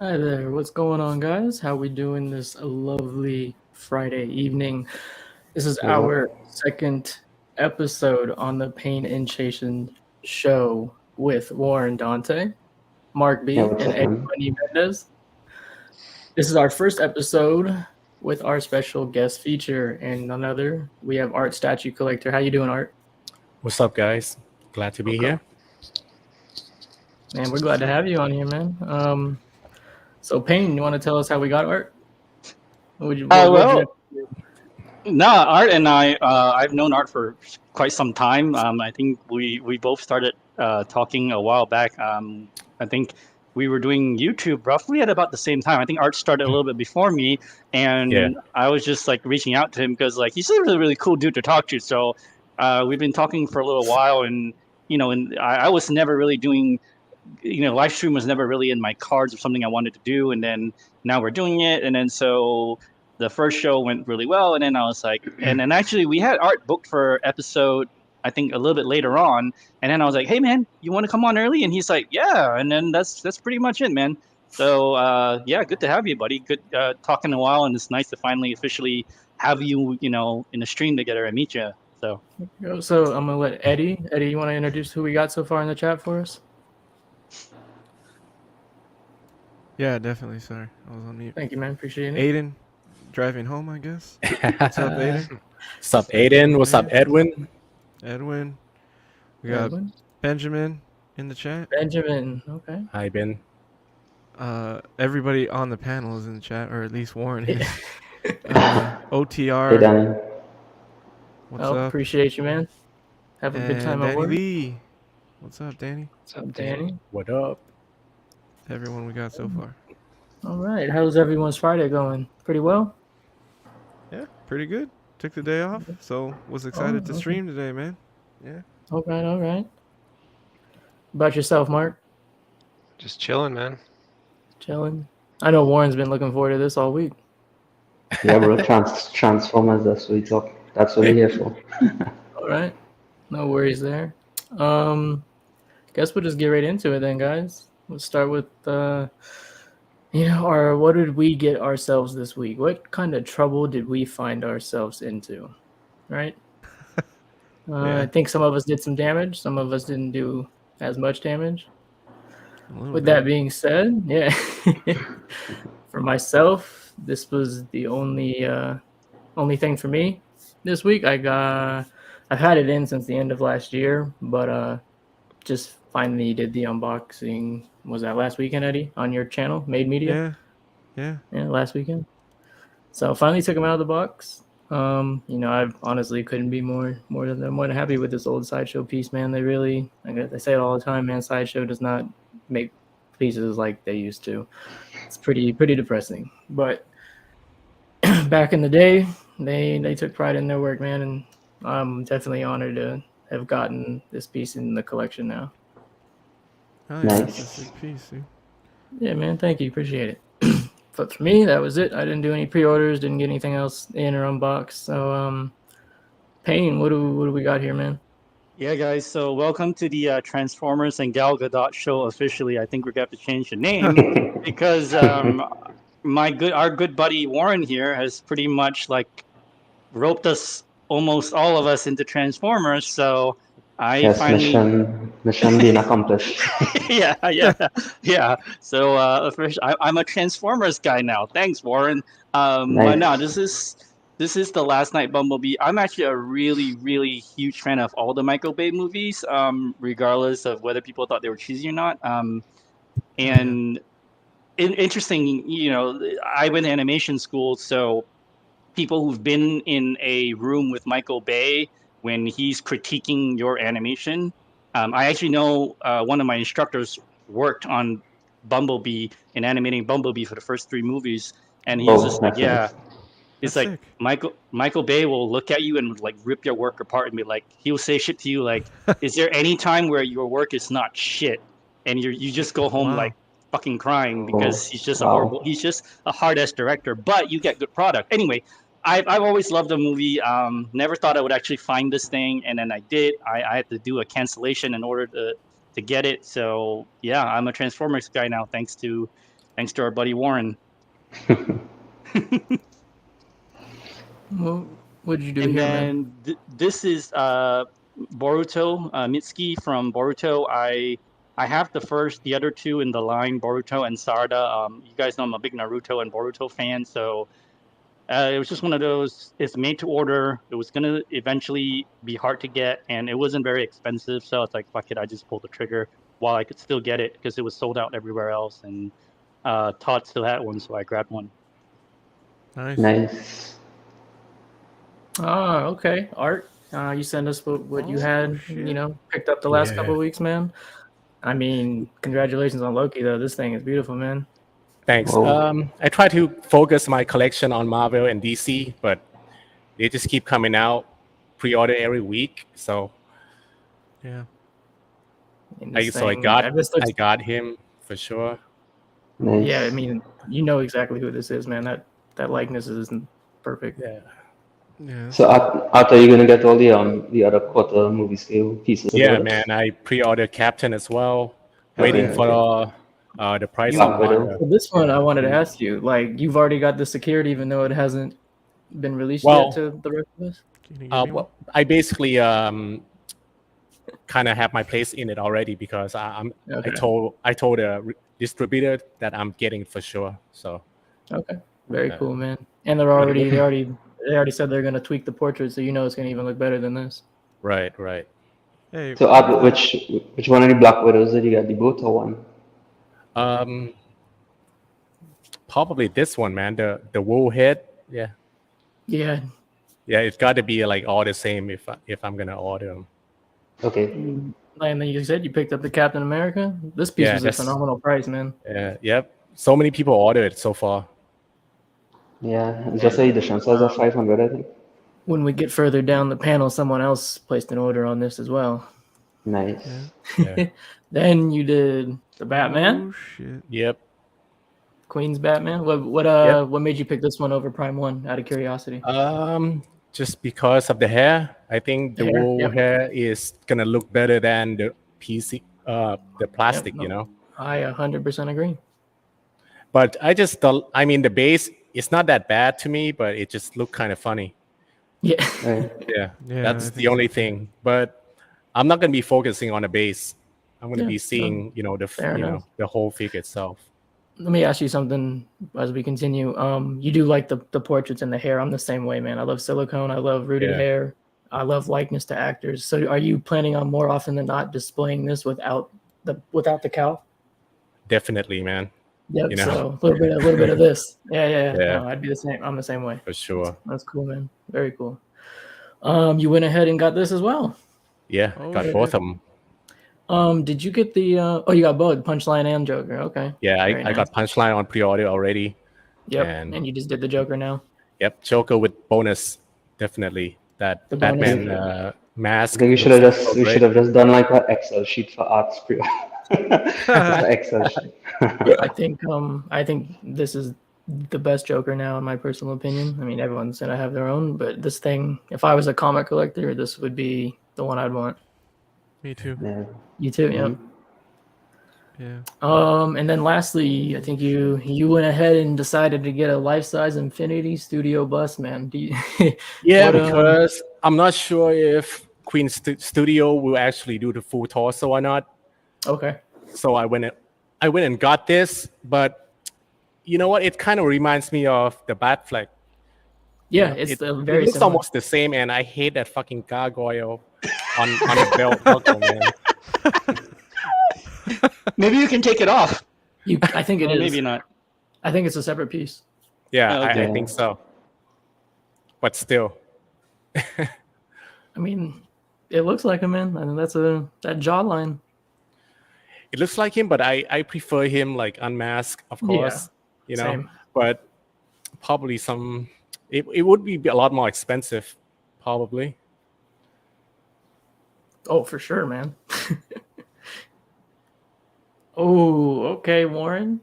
Hi there, what's going on, guys? How we doing this lovely Friday evening? This is What up? our second episode on the Pain and Chasen show with Warren Dante, Mark Yeah, B, what's and up, Eddie man? Mendez. This is our first episode with our special guest feature and none other. We have Art Statue Collector. How you doing, Art? What's up, guys? Glad to be Okay, here. man, we're glad to have you on here, man. So Pain, you want to tell us how we got Art? What'd you Well, have to do? no, Art and I've known Art for quite some time. I think we both started talking a while back. I think we were doing YouTube roughly at about the same time. I think Art started a little bit before me, Yeah, and I was just like reaching out to him because like he's a really cool dude to talk to. So we've been talking for a little while, and and I was never really doing. Live stream was never really in my cards or something I wanted to do, and then now we're doing it, and then so the first show went really well, and then I was like, and then actually we had Art booked for episode I think a little bit later on, and then I was like, hey man, you want to come on early? And he's like, yeah, and then that's pretty much it, man. So yeah, good to have you, buddy. Good talking a while, and it's nice to finally officially have you, in a stream together and meet you. So So I'm gonna let Eddie. Eddie, you want to introduce who we got so far in the chat for us? Yeah, definitely. Sorry, I was on mute. Thank you, man. Appreciate it. Aiden, driving home, I guess. What's up, Aiden? What's up, Thank you for Aiden? What's up, waiting. Edwin? Edwin. We got Edwin, Benjamin in the chat. Benjamin. Okay. Hi, Ben. Everybody on the panel is in the chat, or at least Warren is. Hey, OTR. Danny. What's Oh, up? appreciate you, man. Have a good And time at Danny work. Lee. What's up, Danny? What's up, Danny? What up? Everyone we got so far. All right. How's everyone's Friday going? Pretty well. Yeah, pretty good. Took the day off, so was excited to okay. stream today, man. Yeah. All right. All right. About yourself, Mark? Just chilling, man. Chilling. I know Warren's been looking forward to this all week. Yeah, bro, Transformers, that's what we talk. That's what we're here for. All right. No worries there. Guess we'll just get right into it then, guys. We'll start with what did we get ourselves this week? What kind of trouble did we find ourselves into? Right? Yeah. I think some of us did some damage. Some of us didn't do as much damage. A little With bit. that being said, yeah, for myself, this was the only thing for me this week. I've had it in since the end of last year, but just finally did the unboxing. Was that last weekend, Eddie, on your channel, Made Media? Yeah. Yeah, last weekend. So finally took them out of the box. I honestly couldn't be more than happy with this old Sideshow piece, man. They really, I say it all the time, man. Sideshow does not make pieces like they used to. It's pretty depressing. But back in the day, they took pride in their work, man, and I'm definitely honored to have gotten this piece in the collection now. Oh, yeah, Nice. that's a sick piece, dude. Yeah, man. Thank you. Appreciate it. But for me, that was it. I didn't do any pre-orders. Didn't get anything else in or unboxed. So, Payne, what do we got here, man? yeah, guys. So welcome to the Transformers and Gal Gadot show officially. I think we're gonna have to change the name because our good buddy Warren here has pretty much like roped us almost all of us into Transformers. So I Yes, finally mission being accomplished. yeah. So I'm a Transformers guy now. Thanks, Warren. But Nice. no, this is the Last Night Bumblebee. I'm actually a really huge fan of all the Michael Bay movies, regardless of whether people thought they were cheesy or not. And interesting, I went to animation school, so people who've been in a room with Michael Bay when he's critiquing your animation. I actually know one of my instructors worked on Bumblebee and animating Bumblebee for the first three movies, and he was Oh, just like, that's "Yeah, nice. it's That's like sick. Michael Bay will look at you and like rip your work apart and be like, he'll say shit to you like, is there any time where your work is not shit and you just go home Wow. like fucking crying because he's just a Wow. horrible, he's just a hard ass director, but you get good product anyway. I've always loved the movie. Never thought I would actually find this thing, and then I did. I had to do a cancellation in order to get it. So yeah, I'm a Transformers guy now, thanks to thanks to our buddy Warren. Well, what did you do And here, man? then this is Boruto Mitsuki from Boruto. I have the other two in the line, Boruto and Sarada. You guys know I'm a big Naruto and Boruto fan, so it was just one of those. It's made to order. It was gonna eventually be hard to get, and it wasn't very expensive. So it's like, fuck it, I just pulled the trigger while I could still get it because it was sold out everywhere else, and Todd still had one, so I grabbed one. Nice. Nice. Oh, okay. Art, you sent us what you Oh, had, shit. picked up the last Yeah. couple of weeks, man. I mean, congratulations on Loki, though. This thing is beautiful, man. Thanks. Whoa. I try to focus my collection on Marvel and DC, but they just keep coming out pre-order every week. So Yeah. And this so I thing- got this looks- I got him for sure. Nice. Yeah, I mean, you know exactly who this is, man. That likeness isn't perfect. Yeah. Yeah. So after you're gonna get all the other quarter movie scale pieces. Yeah, of it? man. I pre-ordered Captain as well. Okay, Waiting for the price Black on Widow. Wanda. Well, this one I wanted to ask you, like, you've already got the security, even though it hasn't been released Well, yet to the rest of us. Can you give me one? Well, I basically kind of have my place in it already because Okay. I told a distributor that I'm getting it for sure. So Okay, very Yeah. cool, man. And they already said they're gonna tweak the portrait, so it's gonna even look better than this. right. Hey. So which one of the Black Widows did you get? The both or one? Probably this one, man. The wool head. Yeah. Yeah, It's got to be like all the same if I'm gonna order them. Okay. and then you said you picked up the Captain America. This piece Yeah, was a that's- phenomenal price, man. Yep. So many people ordered it so far. Yeah, it's just a edition size of 500, I think. When we get further down the panel, someone else placed an order on this as well. Nice. Yeah. Then you did the Batman, Oh shit. Yep. Queen's Batman. What made you pick this one over Prime One? Out of curiosity. Just because of the hair, I think the Hair, wool yep. hair is gonna look better than the PC, the plastic, no. you know. I 100% agree. But I mean, the base it's not that bad to me, but it just looked kind of funny. Yeah. Right. Yeah, Yeah, that's I the think only thing. But I'm not gonna be focusing on the base. I'm gonna Yeah, be seeing, fair enough. the whole figure itself. Let me ask you something as we continue. You do like the portraits and the hair. I'm the same way, man. I love silicone. I love rooted Yeah. hair. I love likeness to actors. So are you planning on more often than not displaying this without the cowl? Definitely, man, Yep. You know. So a little bit of this. Yeah. Yeah. No, I'd be the same. I'm the same way. for sure. That's cool, man. Very cool. You went ahead and got this as well. Yeah, Oh, got shit. both of them. Did you get the? You got both Punchline and Joker. Okay. Yeah, Very I got Punchline on pre-order already. Yep. and- And you just did the Joker now. Yep, Joker with bonus, definitely. That The bonus, Batman yeah. I mask. think we should looks have so we great. should have just done like an Excel sheet for arts pre. Excel sheet. I think this is the best Joker now, in my personal opinion. I mean, everyone's gonna have their own, but this thing, if I was a comic collector, this would be the one I'd want. Me too. Yeah. You too, yeah. Yeah. And then lastly, I think you went ahead and decided to get a life-size Infinity Studio bust, man. Do you, Yeah, What, because I'm not sure if Queen Studio will actually do the full torso or not. okay. So I went and got this, but you know what? It kind of reminds me of the Batfleck. Yeah, It it's very looks similar. almost the same, and I hate that fucking gargoyle on the belt buckle, man. Maybe you can take it off. I think it Well, is. maybe not. I think it's a separate piece. Yeah, Okay. I think so. But still, I mean, it looks like him, man. I mean, that jawline. it looks like him, but I prefer him like unmasked, of course. Same. But probably it would be a lot more expensive, probably. Oh, for sure, man. Oh, okay, Warren.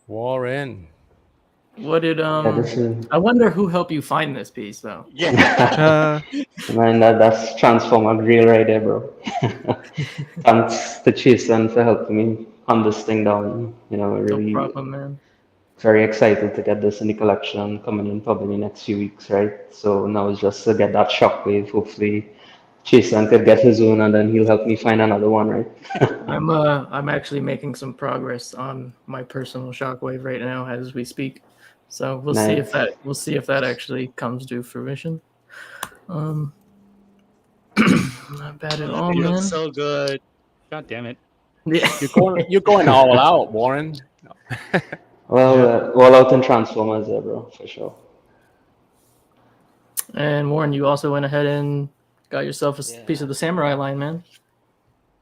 Warren. What did This is, I wonder who helped you find this piece though. Yeah. Uh, that's Transformer real right there, bro. Thanks to Chasen for helping me hunt this thing down. No Really, problem, man. very excited to get this in the collection coming in probably next few weeks, right? So now it's just to get that shockwave. Hopefully, Chasen could get his own, and then he'll help me find another one, right? I'm actually making some progress on my personal shockwave right now as we speak. So we'll see if that actually comes to fruition. Not bad at all, He man. looks so good. God damn it. Yeah. You're going all out, Warren. Well, all out in Transformers there, bro, for sure. And Warren, you also went ahead and got yourself a piece of the samurai line, man.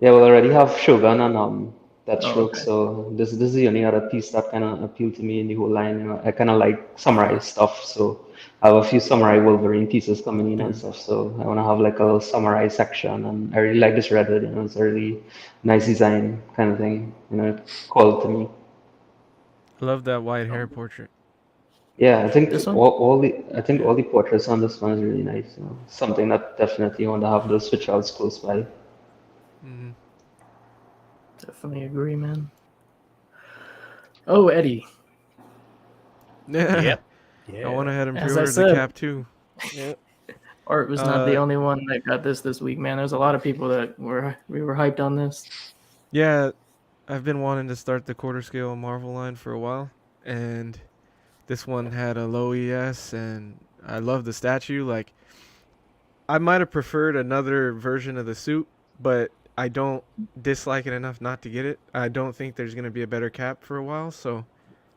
Yeah, well, I already have Shogun and Deathstroke, okay. so this is the only other piece that kind of appealed to me in the whole line. You know, I kind of like samurai stuff, so I have a few samurai Wolverine pieces coming in and stuff. So I want to have like a little samurai section, and I really like this red hood. You know, it's a really nice design kind of thing. You know, it called to me. I love that white hair portrait. Yeah, I think This one? all the portraits on this one is really nice. You know, something that definitely want to have those switch outs close by. Hmm. Definitely agree, man. Oh, Eddie. Yeah. Yeah. I went ahead and As I pre-ordered the said. cap too. Art was not the only one that got this week, man. There's a lot of people that we were hyped on this. Yeah, I've been wanting to start the quarter scale Marvel line for a while, and this one had a low ES, and I love the statue. Like, I might have preferred another version of the suit, but I don't dislike it enough not to get it. I don't think there's gonna be a better cap for a while, so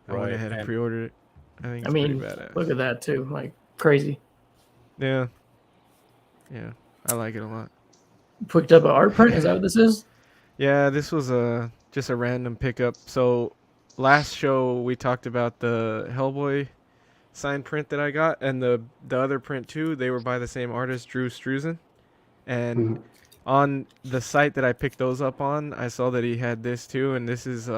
I went Right, ahead and and- pre-ordered it. I think I it's mean, pretty badass. look at that too, like crazy. Yeah, I like it a lot. Picked up an art print. Is that what this is? Yeah, this was just a random pickup. So last show we talked about the Hellboy sign print that I got, and the other print too. They were by the same artist, Drew Struzan. And Mhm. on the site that I picked those up on, I saw that he had this too, and this is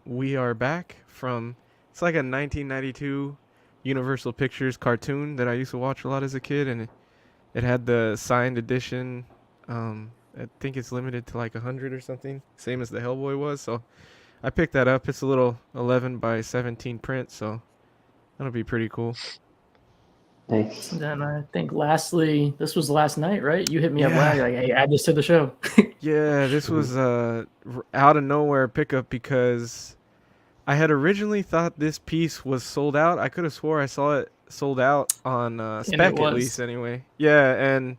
We Are Back from. It's like a 1992 Universal Pictures cartoon that I used to watch a lot as a kid, and it had the signed edition. I think it's limited to like 100 or something, same as the Hellboy was. So I picked that up. It's a little 11 by 17 print, so that'll be pretty cool. Nice. And then I think lastly, this was last night, right? You hit me up Yeah. last, like, hey, add this to the show. Yeah, this was out of nowhere pickup because I had originally thought this piece was sold out. I could have swore I saw it sold out on Spec at was. least anyway. Yeah, and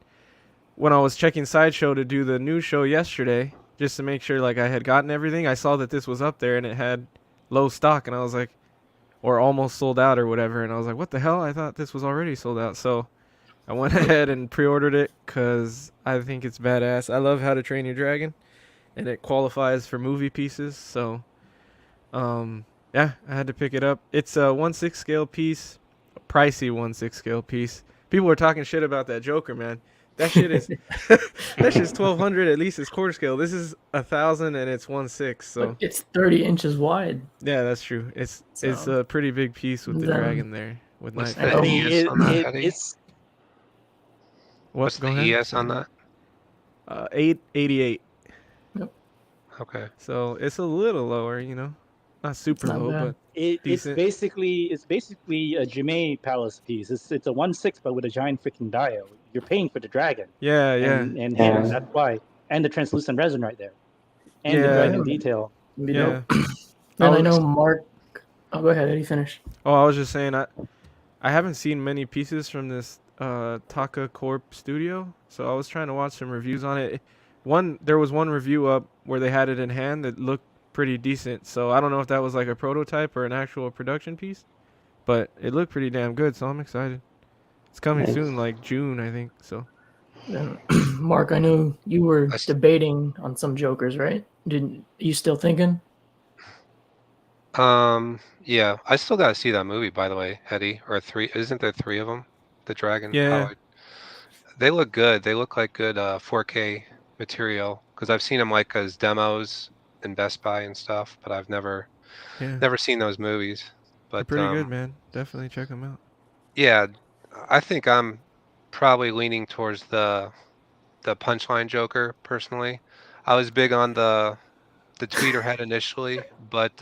when I was checking Sideshow to do the news show yesterday, just to make sure like I had gotten everything, I saw that this was up there and it had low stock, and I was like, or almost sold out or whatever, and I was like, what the hell? I thought this was already sold out. So I went ahead and pre-ordered it because I think it's badass. I love How to Train Your Dragon, and it qualifies for movie pieces. So, yeah, I had to pick it up. It's a 1/6 scale piece, a pricey 1/6 scale piece. People were talking shit about that Joker, man. That shit is that shit's 1,200 at least. It's quarter scale. This is 1,000 and it's 1/6. So But it's 30 inches wide. yeah, that's true. It's So, a pretty big piece with the then- dragon there with What's Night. the Eddie, ES on that, Eddie? It's What's Go the ahead. ES on that? 888. Okay. So it's a little lower, not super not low, bad. but it's Decent. basically a Jimei Palace piece. It's a 1/6 but with a giant freaking dio. You're paying for the dragon yeah. and Yeah. him. That's why, and the translucent resin right there, and the Yeah. dragon detail. It'd be Yeah. dope. And I know Mark. Oh, go ahead, Eddie. Finish. Oh, I was just saying I haven't seen many pieces from this Taka Corp studio, so I was trying to watch some reviews on it. There was one review up where they had it in hand that looked pretty decent. So I don't know if that was like a prototype or an actual production piece, but it looked pretty damn good. So I'm excited. It's coming Nice. soon, like June, I think. So And Mark, I know you were I s- debating on some Jokers, right? Didn't you still thinking? Yeah, I still gotta see that movie, by the way, Eddie. Or three? Isn't there three of them? The Dragon. Yeah. They look good. They look like good 4K material because I've seen them like as demos in Best Buy and stuff, but I've never yeah, seen those movies. they're But pretty good, man. Definitely check them out. yeah, I think I'm probably leaning towards the Punchline Joker personally. I was big on the tweeter head initially, but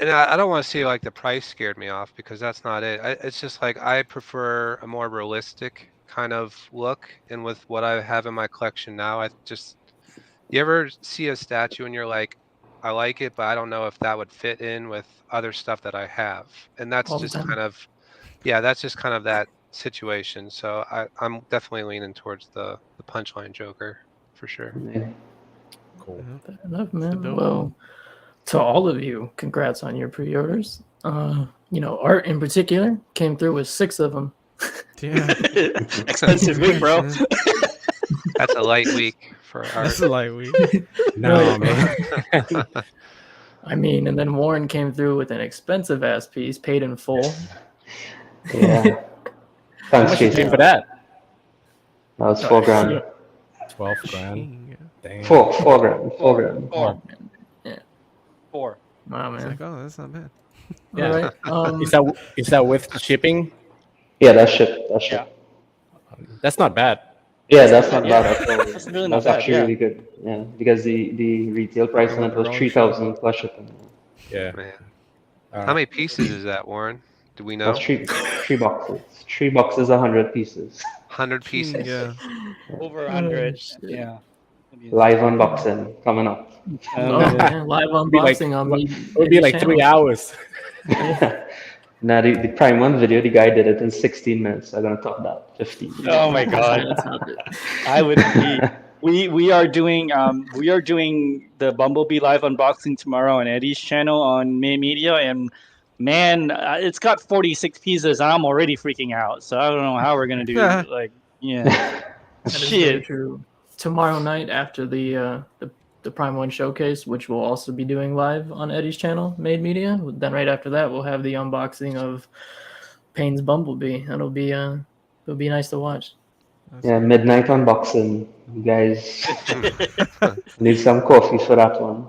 and I don't want to say like the price scared me off because that's not it. It's just like I prefer a more realistic kind of look, and with what I have in my collection now, you ever see a statue and you're like, I like it, but I don't know if that would fit in with other stuff that I have, and that's All the just time. kind of that's just kind of that situation. So I'm definitely leaning towards the punchline Joker for sure. Yeah. Cool. Fair enough, a man. dope Well, to all of you, congrats on your pre-orders. Art in particular came through with 6 of them. Yeah. Expensive week, bro. Nice, man. That's a light week for That's art. a light week. No, man. I mean, and then Warren came through with an expensive ass piece, paid in full. Yeah. How Thanks, much you pay Jason. for that? That was 4 grand. Yeah. 12 grand. King. Damn. 4 grand. 4 grand. Four. Yeah. Four. Wow, It's man. like, oh, that's not bad. Yeah. All right. Is that with shipping? Yeah, that's shit. That's shit. That's not bad. Yeah, that's not Yeah. bad at all. That's really not That's bad, actually yeah. really good. Yeah, because the retail price on went it the was wrong 3,000 plus shipping. Yeah. Man, All how right. many pieces is that, Warren? Do we know? That's three boxes. 3 boxes, 100 pieces. 100 King, pieces. yeah. Over 100. shit. Yeah. Live unboxing coming up. Oh, man. Live Be like- unboxing on me. It would be like 3 hours. Now the Prime 1 video, the guy did it in 16 minutes. I'm gonna top that. 15. Oh my god. That's not good. I would be. We are doing the Bumblebee live unboxing tomorrow on Eddie's channel on May Media, and man, it's got 46 pieces. I'm already freaking out. So I don't know how we're gonna do. Like, yeah, That is very shit. true. Tomorrow night after the Prime One showcase, which we'll also be doing live on Eddie's channel, Made Media. Then right after that, we'll have the unboxing of Payne's Bumblebee. It'll be nice to watch. Yeah, midnight unboxing. You guys need some coffee for that one.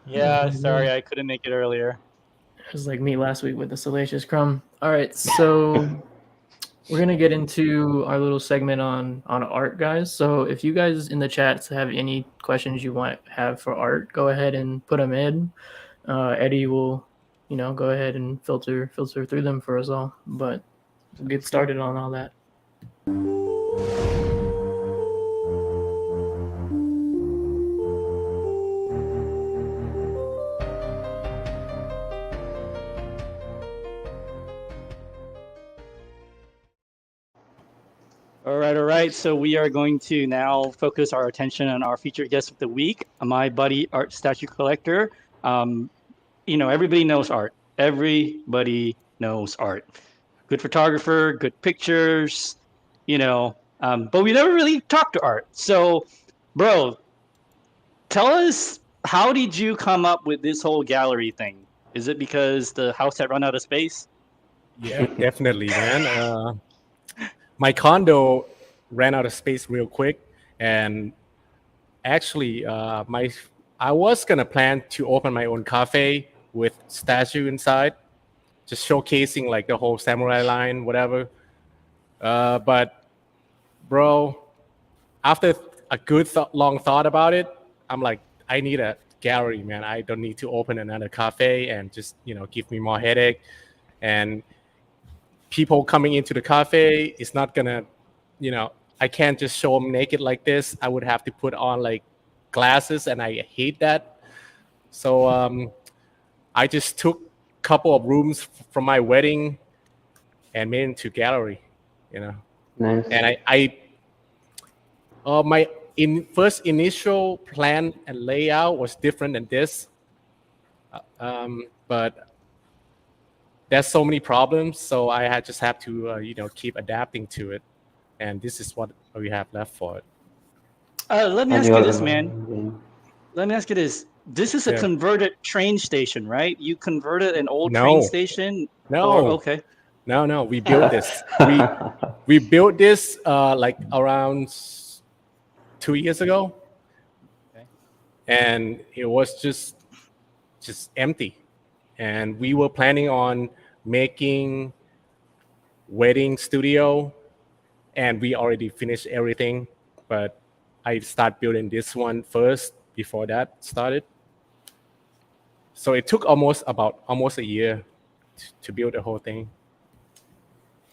Yeah, sorry I couldn't make it earlier. It was like me last week with the Salacious Crumb. All right, so we're gonna get into our little segment on art, guys. So if you guys in the chats have any questions you have for art, go ahead and put them in. Eddie will, go ahead and filter through them for us all. But we'll get started on all that. All right. So we are going to now focus our attention on our featured guest of the week, my buddy, art statue collector. Everybody knows art. Everybody knows art. Good photographer, good pictures, but we never really talked to art. So, bro, tell us, how did you come up with this whole gallery thing? Is it because the house had run out of space? Yeah, definitely, man. My condo ran out of space real quick, and actually, I was gonna plan to open my own cafe with statue inside, just showcasing like the whole samurai line, whatever. But, bro, after a good long thought about it, I'm like, I need a gallery, man. I don't need to open another cafe and just give me more headache. And people coming into the cafe is not gonna, I can't just show them naked like this. I would have to put on like glasses, and I hate that. So I just took a couple of rooms from my wedding and made it into gallery, Nice. And my first initial plan and layout was different than this, but there's so many problems, so I just have to keep adapting to it, and this is what we have left for it. Let me And ask the you other this, one, man. Let me ask you this. This is a Yeah. converted train station, right? You converted an old No. train station? No, Okay. no, we built this. We built this like around 2 years ago, Okay. and it was just empty. And we were planning on making wedding studio, and we already finished everything. But I start building this one first before that started. So it took almost a year to build the whole thing.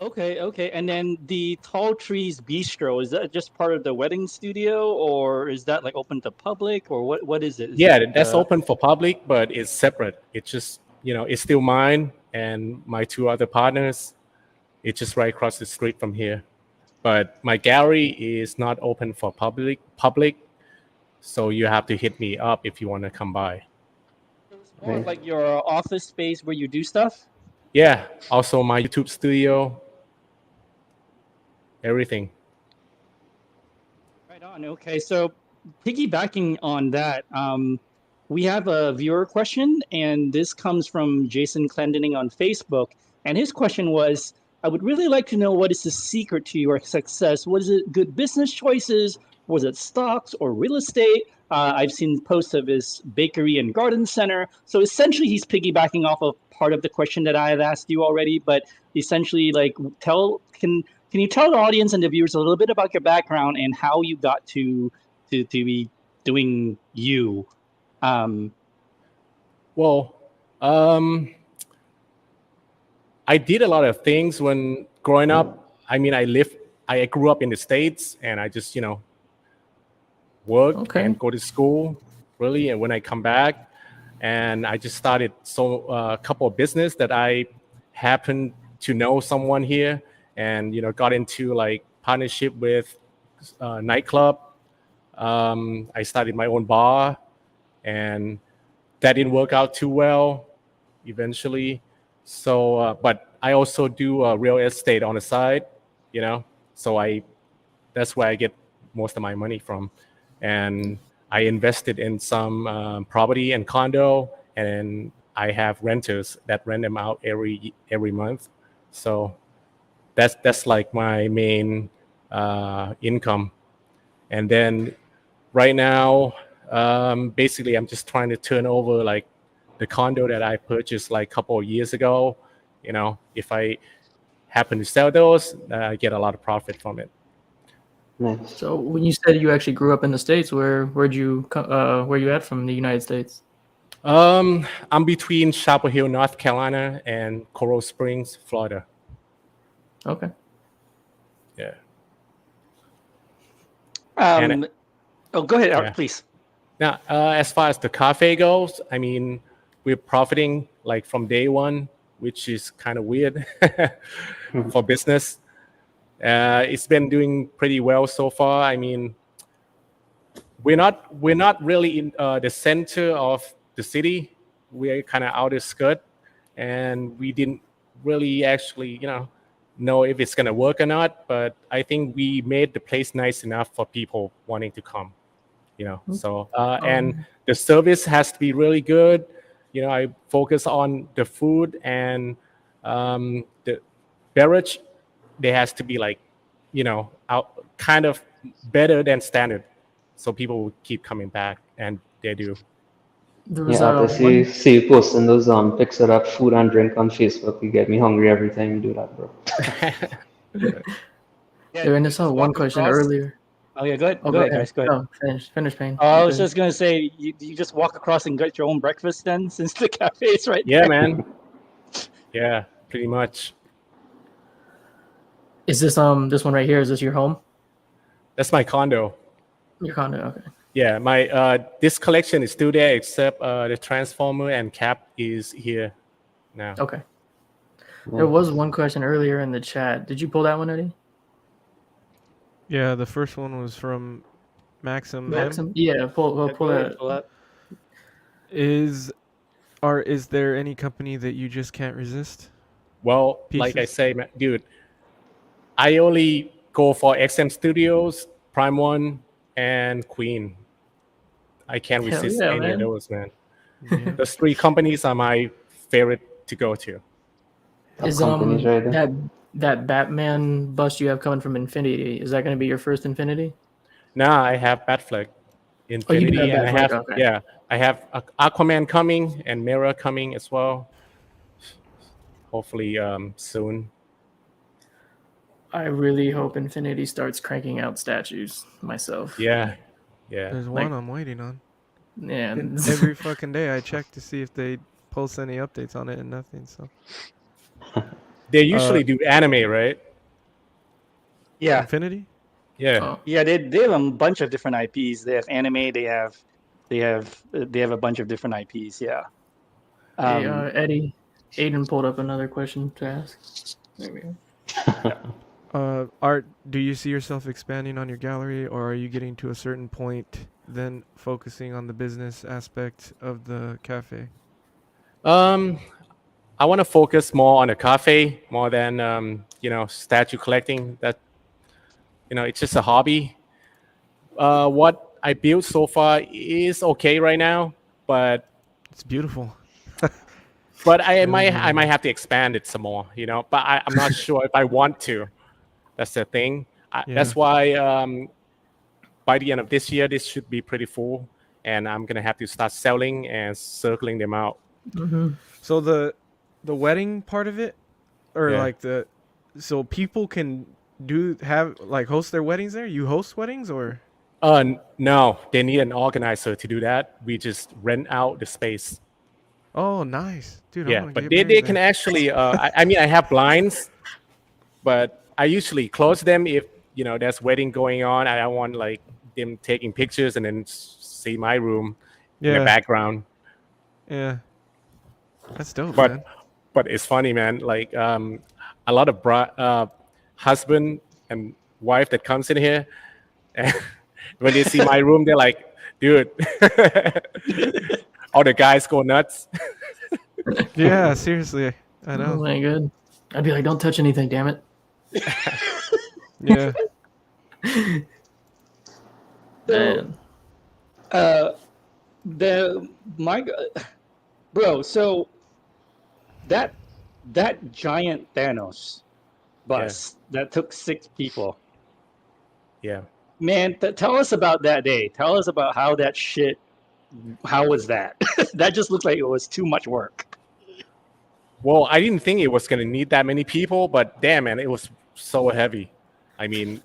Okay. And then the Tall Trees Bistro, is that just part of the wedding studio, or is that like open to public, or what is it? Is Yeah, it, that's open for public, but it's separate. It's just, it's still mine and my two other partners. It's just right across the street from here. But my gallery is not open for public, so you have to hit me up if you want to come by. it's more of like your office space where you do stuff? Yeah, also my YouTube studio, everything. Right on. Okay, so piggybacking on that, we have a viewer question, and this comes from Jason Clendening on Facebook. And his question was, I would really like to know what is the secret to your success. Was it good business choices? Was it stocks or real estate? I've seen posts of his bakery and garden center. So essentially, he's piggybacking off of part of the question that I had asked you already. But essentially, like, can you tell the audience and the viewers a little bit about your background and how you got to be doing you? Well, I did a lot of things when growing up. I mean, I grew up in the States, and I just, work and go to school, really. And when I come back, and I just started a couple of business that I happened to know someone here, and got into like partnership with nightclub. I started my own bar, and that didn't work out too well eventually. So, but I also do real estate on the side, So that's where I get most of my money from, and I invested in some property and condo, and I have renters that rent them out every month. So that's like my main income. And then right now, basically, I'm just trying to turn over like the condo that I purchased like a couple of years ago. If I happen to sell those, I get a lot of profit from it. Nice. So when you said you actually grew up in the States, where you at from the United States? I'm between Chapel Hill, North Carolina, and Coral Springs, Florida. Okay. Yeah. Go ahead, Yeah. please. Now, as far as the cafe goes, I mean, we're profiting like from day one, which is kind of weird for business. It's been doing pretty well so far. I mean, we're not really in the center of the city. We're kind of outer skirt, and we didn't really actually, know if it's gonna work or not. But I think we made the place nice enough for people wanting to come. So and the service has to be really good. I focus on the food and the beverage. There has to be like, out kind of better than standard, so people will keep coming back, and they do. There was Yeah, I see you posting those pics of that food and drink on Facebook. You get me hungry every time you do that, bro. and I saw one question earlier. Oh yeah, go ahead. Oh, Go ahead, guys. Go ahead. No, finish, Payne. I was just gonna say, you just walk across and get your own breakfast then, since the cafe is right Yeah, there. man. Yeah, pretty much. Is this this one right here? Is this your home? That's my condo. Your condo, okay. Yeah, my this collection is still there, except the transformer and cap is here now. Okay. There was one question earlier in the chat. Did you pull that one, Eddie? Yeah, the first one was from Maxim. Maxim? Yeah, pull that. Is there any company that you just can't resist? Well, like I say, dude, I only go for XM Studios, Prime One, and Queen. I can't resist any of those, man. Yeah. Those three companies are my favorite to go to. Is that Batman bust you have coming from Infinity? Is that going to be your first Infinity? Nah, I have Batfleck, Infinity, and I have Aquaman coming and Mirror coming as well. Hopefully, soon. I really hope Infinity starts cranking out statues myself. Yeah. There's one I'm waiting on. Yeah. And every fucking day I check to see if they post any updates on it and nothing. So They usually do anime, right? Yeah, Infinity. Yeah. Oh, yeah, they have a bunch of different IPs. They have anime. They have a bunch of different IPs. Yeah. hey, Eddie, Aiden pulled up another question to ask. There we go. Art, do you see yourself expanding on your gallery, or are you getting to a certain point then focusing on the business aspect of the cafe? I want to focus more on the cafe more than statue collecting. That it's just a hobby. What I built so far is okay right now, but It's beautiful. I Really might beautiful. have to expand it some more. But I'm not sure if I want to. That's the thing. Yeah. That's why by the end of this year, this should be pretty full, and I'm gonna have to start selling and circling them out. So the wedding part of it, or Yeah. like so people can host their weddings there? You host weddings or? No, they need an organizer to do that. We just rent out the space. Oh, nice, dude. I Yeah, want to but get they married can there. actually. I mean, I have blinds, but I usually close them if there's wedding going on. I don't want like them taking pictures and then see my room in the Yeah, background. yeah. That's dope, man. But it's funny, man. Like a lot of husband and wife that comes in here, and when they see my room, they're like, "Dude," all the guys go nuts. Yeah, seriously. I Oh know. my god. I'd be like, don't touch anything, damn it. Yeah. Man. Bro, so that giant Thanos bus that took 6 people. Yeah. Man, tell us about that day. Tell us about how was that? That just looks like it was too much work. Well, I didn't think it was going to need that many people, but damn, man, it was so heavy. I mean,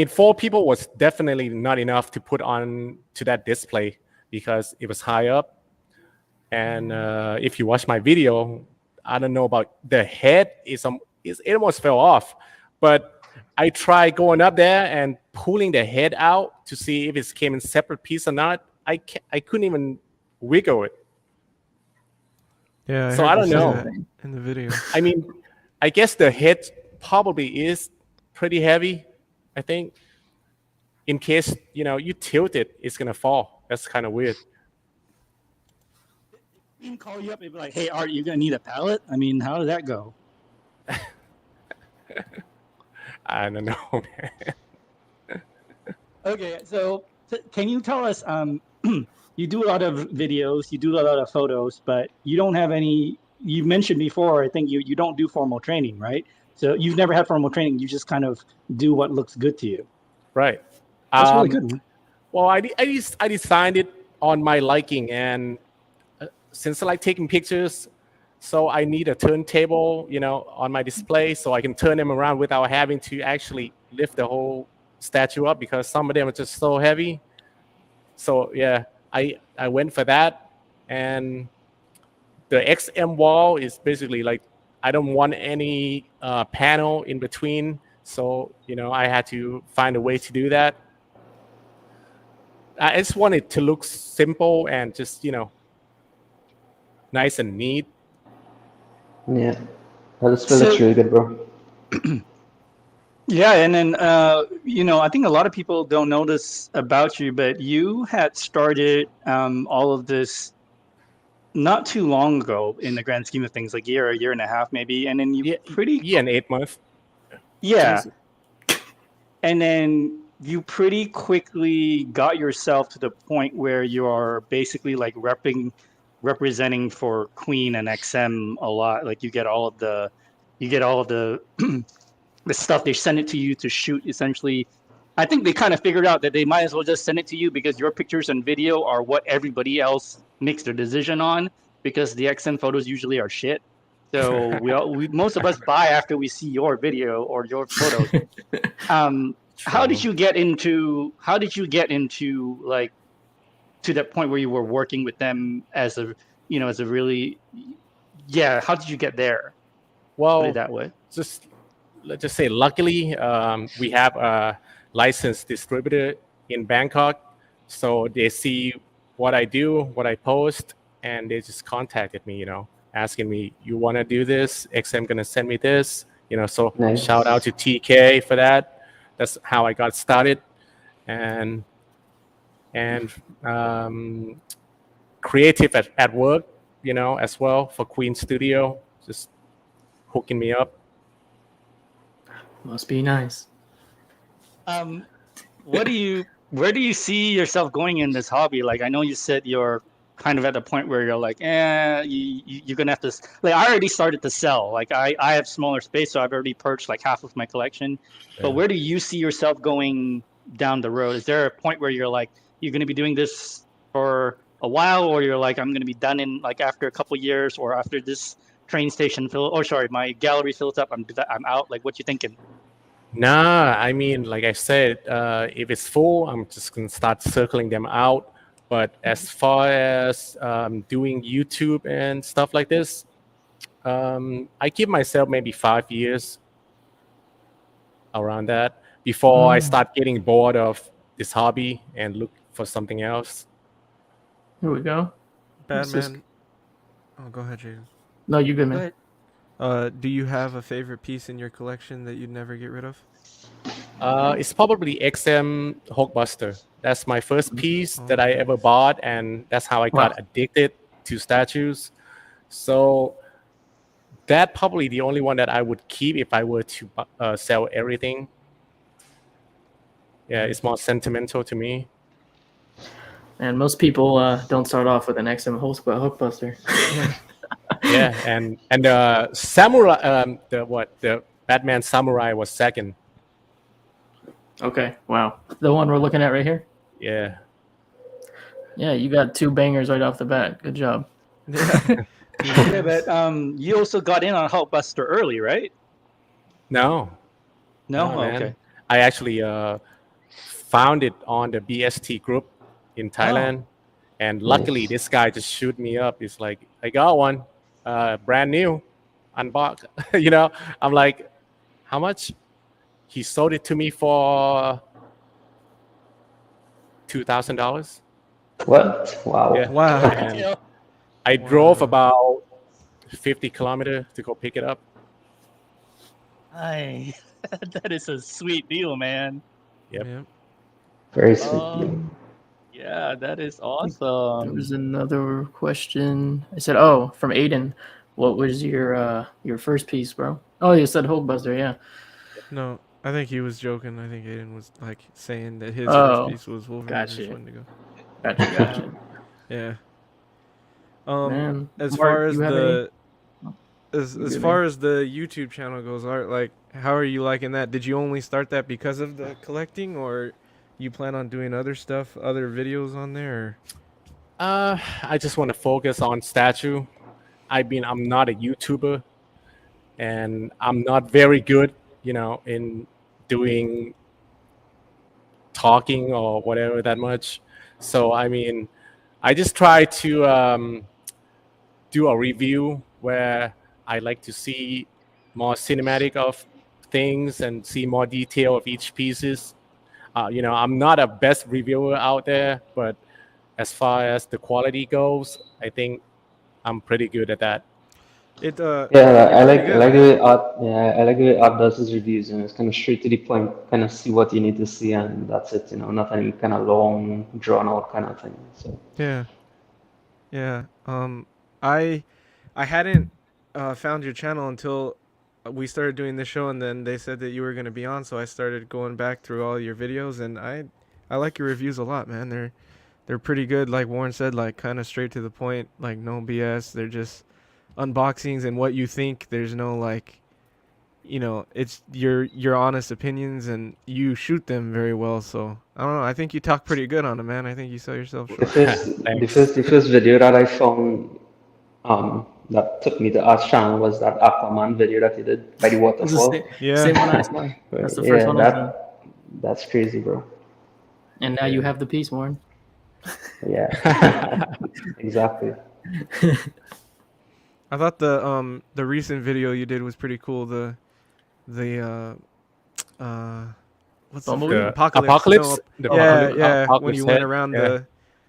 4 people was definitely not enough to put on to that display because it was high up. And if you watch my video, I don't know about the head. It almost fell off. But I tried going up there and pulling the head out to see if it came in separate piece or not. I couldn't even wiggle it. Yeah. So I don't know. In the video. I mean, I guess the head probably is pretty heavy. I think in case you tilt it, it's gonna fall. That's kind of weird. Can call you up and be like, "Hey, Art, you're gonna need a pallet." I mean, how did that go? I don't know, man. Okay, so can you tell us? You do a lot of videos, you do a lot of photos, but you don't have any. You mentioned before, I think you don't do formal training, right? So you've never had formal training. You just kind of do what looks good to you. Right. That's really good, man. Well, I designed it on my liking, and since I like taking pictures, so I need a turntable, on my display, so I can turn them around without having to actually lift the whole statue up because some of them are just so heavy. So yeah, I went for that, and the XM wall is basically like I don't want any panel in between, so I had to find a way to do that. I just want it to look simple and just nice and neat. Yeah, that's really good, bro. Yeah, and then I think a lot of people don't know this about you, but you had started all of this not too long ago in the grand scheme of things, like a year and a half maybe, and then you year and 8 months. Yeah, and then you pretty quickly got yourself to the point where you are basically like representing for Queen and XM a lot. Like you get all of the the stuff. They send it to you to shoot. Essentially, I think they kind of figured out that they might as well just send it to you because your pictures and video are what everybody else makes their decision on. Because the XM photos usually are shit. So most of us buy after we see your video or your photos. How did you get into like to that point where you were working with them as a as a really how did you get there? Put Well, it that way. let's just say, luckily, we have a licensed distributor in Bangkok, so they see what I do, what I post, and they just contacted me, asking me, "You want to do this? XM gonna send me this." So shout out Nice. to TK for that. That's how I got started, and and creative at work, as well, for Queen Studio, just hooking me up. Must be nice. Where do you see yourself going in this hobby? Like, I know you said you're kind of at the point where you're like, you're gonna have to like. I already started to sell. Like, I have smaller space, so I've already purged like half of my collection. But Yeah. where do you see yourself going down the road? Is there a point where you're like, you're gonna be doing this for a while, or you're like, I'm gonna be done in like after a couple years, or after this train station my gallery fills up, I'm out. Like, what you thinking? Nah, I mean, like I said, if it's full, I'm just gonna start circling them out. But as far as doing YouTube and stuff like this, I give myself maybe 5 years around that before I start getting bored of this hobby and look for something else. Here we go. What's this? Batman. Oh, go ahead, Jason. No, you good, Go man. ahead. Do you have a favorite piece in your collection that you'd never get rid of? It's probably XM Hulkbuster. That's my first piece that I ever bought, and that's how I got Wow. addicted to statues. So that probably the only one that I would keep if I were to sell everything. Yeah, it's more sentimental to me. And most people don't start off with an XM Hulkbuster. Yeah, and the samurai, the Batman Samurai was second. Okay, wow. The one we're looking at right here? Yeah. Yeah, you got two bangers right off the bat. Good job. Yeah. Yeah, but you also got in on Hulkbuster early, right? No. No, No, man. okay. I actually found it on the BST group in Thailand, and luckily Nice. this guy just shoot me up. He's like, "I got one, brand new, unboxed." I'm like, "How much?" He sold it to me for $2,000. What? Wow. Yeah. Wow. And I drove about 50 kilometers to go pick it up. That is a sweet deal, man. Yep. Yep. Very sweet. Yeah, that is There awesome. was another question. I said, "Oh, from Aiden, what was your first piece, bro?" Oh, you said Hulkbuster, yeah. No, I think he was joking. I think Aiden was like saying that his Oh, first piece was Wolverine gotcha. just Wendigo. Gotcha. Yeah. Man, As Mark, far as you have the You're as good, far man. as the YouTube channel goes, Art, like, how are you liking that? Did you only start that because of the collecting, or you plan on doing other stuff, other videos on there? Or? I just want to focus on statue. I'm not a YouTuber, and I'm not very good, in doing talking or whatever that much. So I just try to do a review where I like to see more cinematic of things and see more detail of each pieces. I'm not a best reviewer out there, but as far as the quality goes, I think I'm pretty good at that. Yeah, You're pretty good. I like the way Art. Yeah, I like the way Art does his reviews. It's kind of straight to the point. Kind of see what you need to see, and that's it. Not any kind of long, drawn out kind of thing. So Yeah. Yeah. I hadn't found your channel until we started doing this show, and then they said that you were gonna be on, so I started going back through all your videos, and I like your reviews a lot, man. They're pretty good. Like Warren said, like kind of straight to the point, like no BS. They're just unboxings and what you think. There's no like, it's your honest opinions, and you shoot them very well. So I don't know. I think you talk pretty good on it, man. I think you sell yourself short. the first video that I found that took me to Art's channel was that Aquaman video that he did by the It's the waterfall. same one I saw. That's the first Yeah, one I saw. that's crazy, bro. And now you have the piece, Warren. Yeah, exactly. I thought the recent video you did was pretty cool. The what's the Bumblebee? The apocalypse? No, the yeah, Apocalypse. yeah. When apocalypse you went head. around Yeah,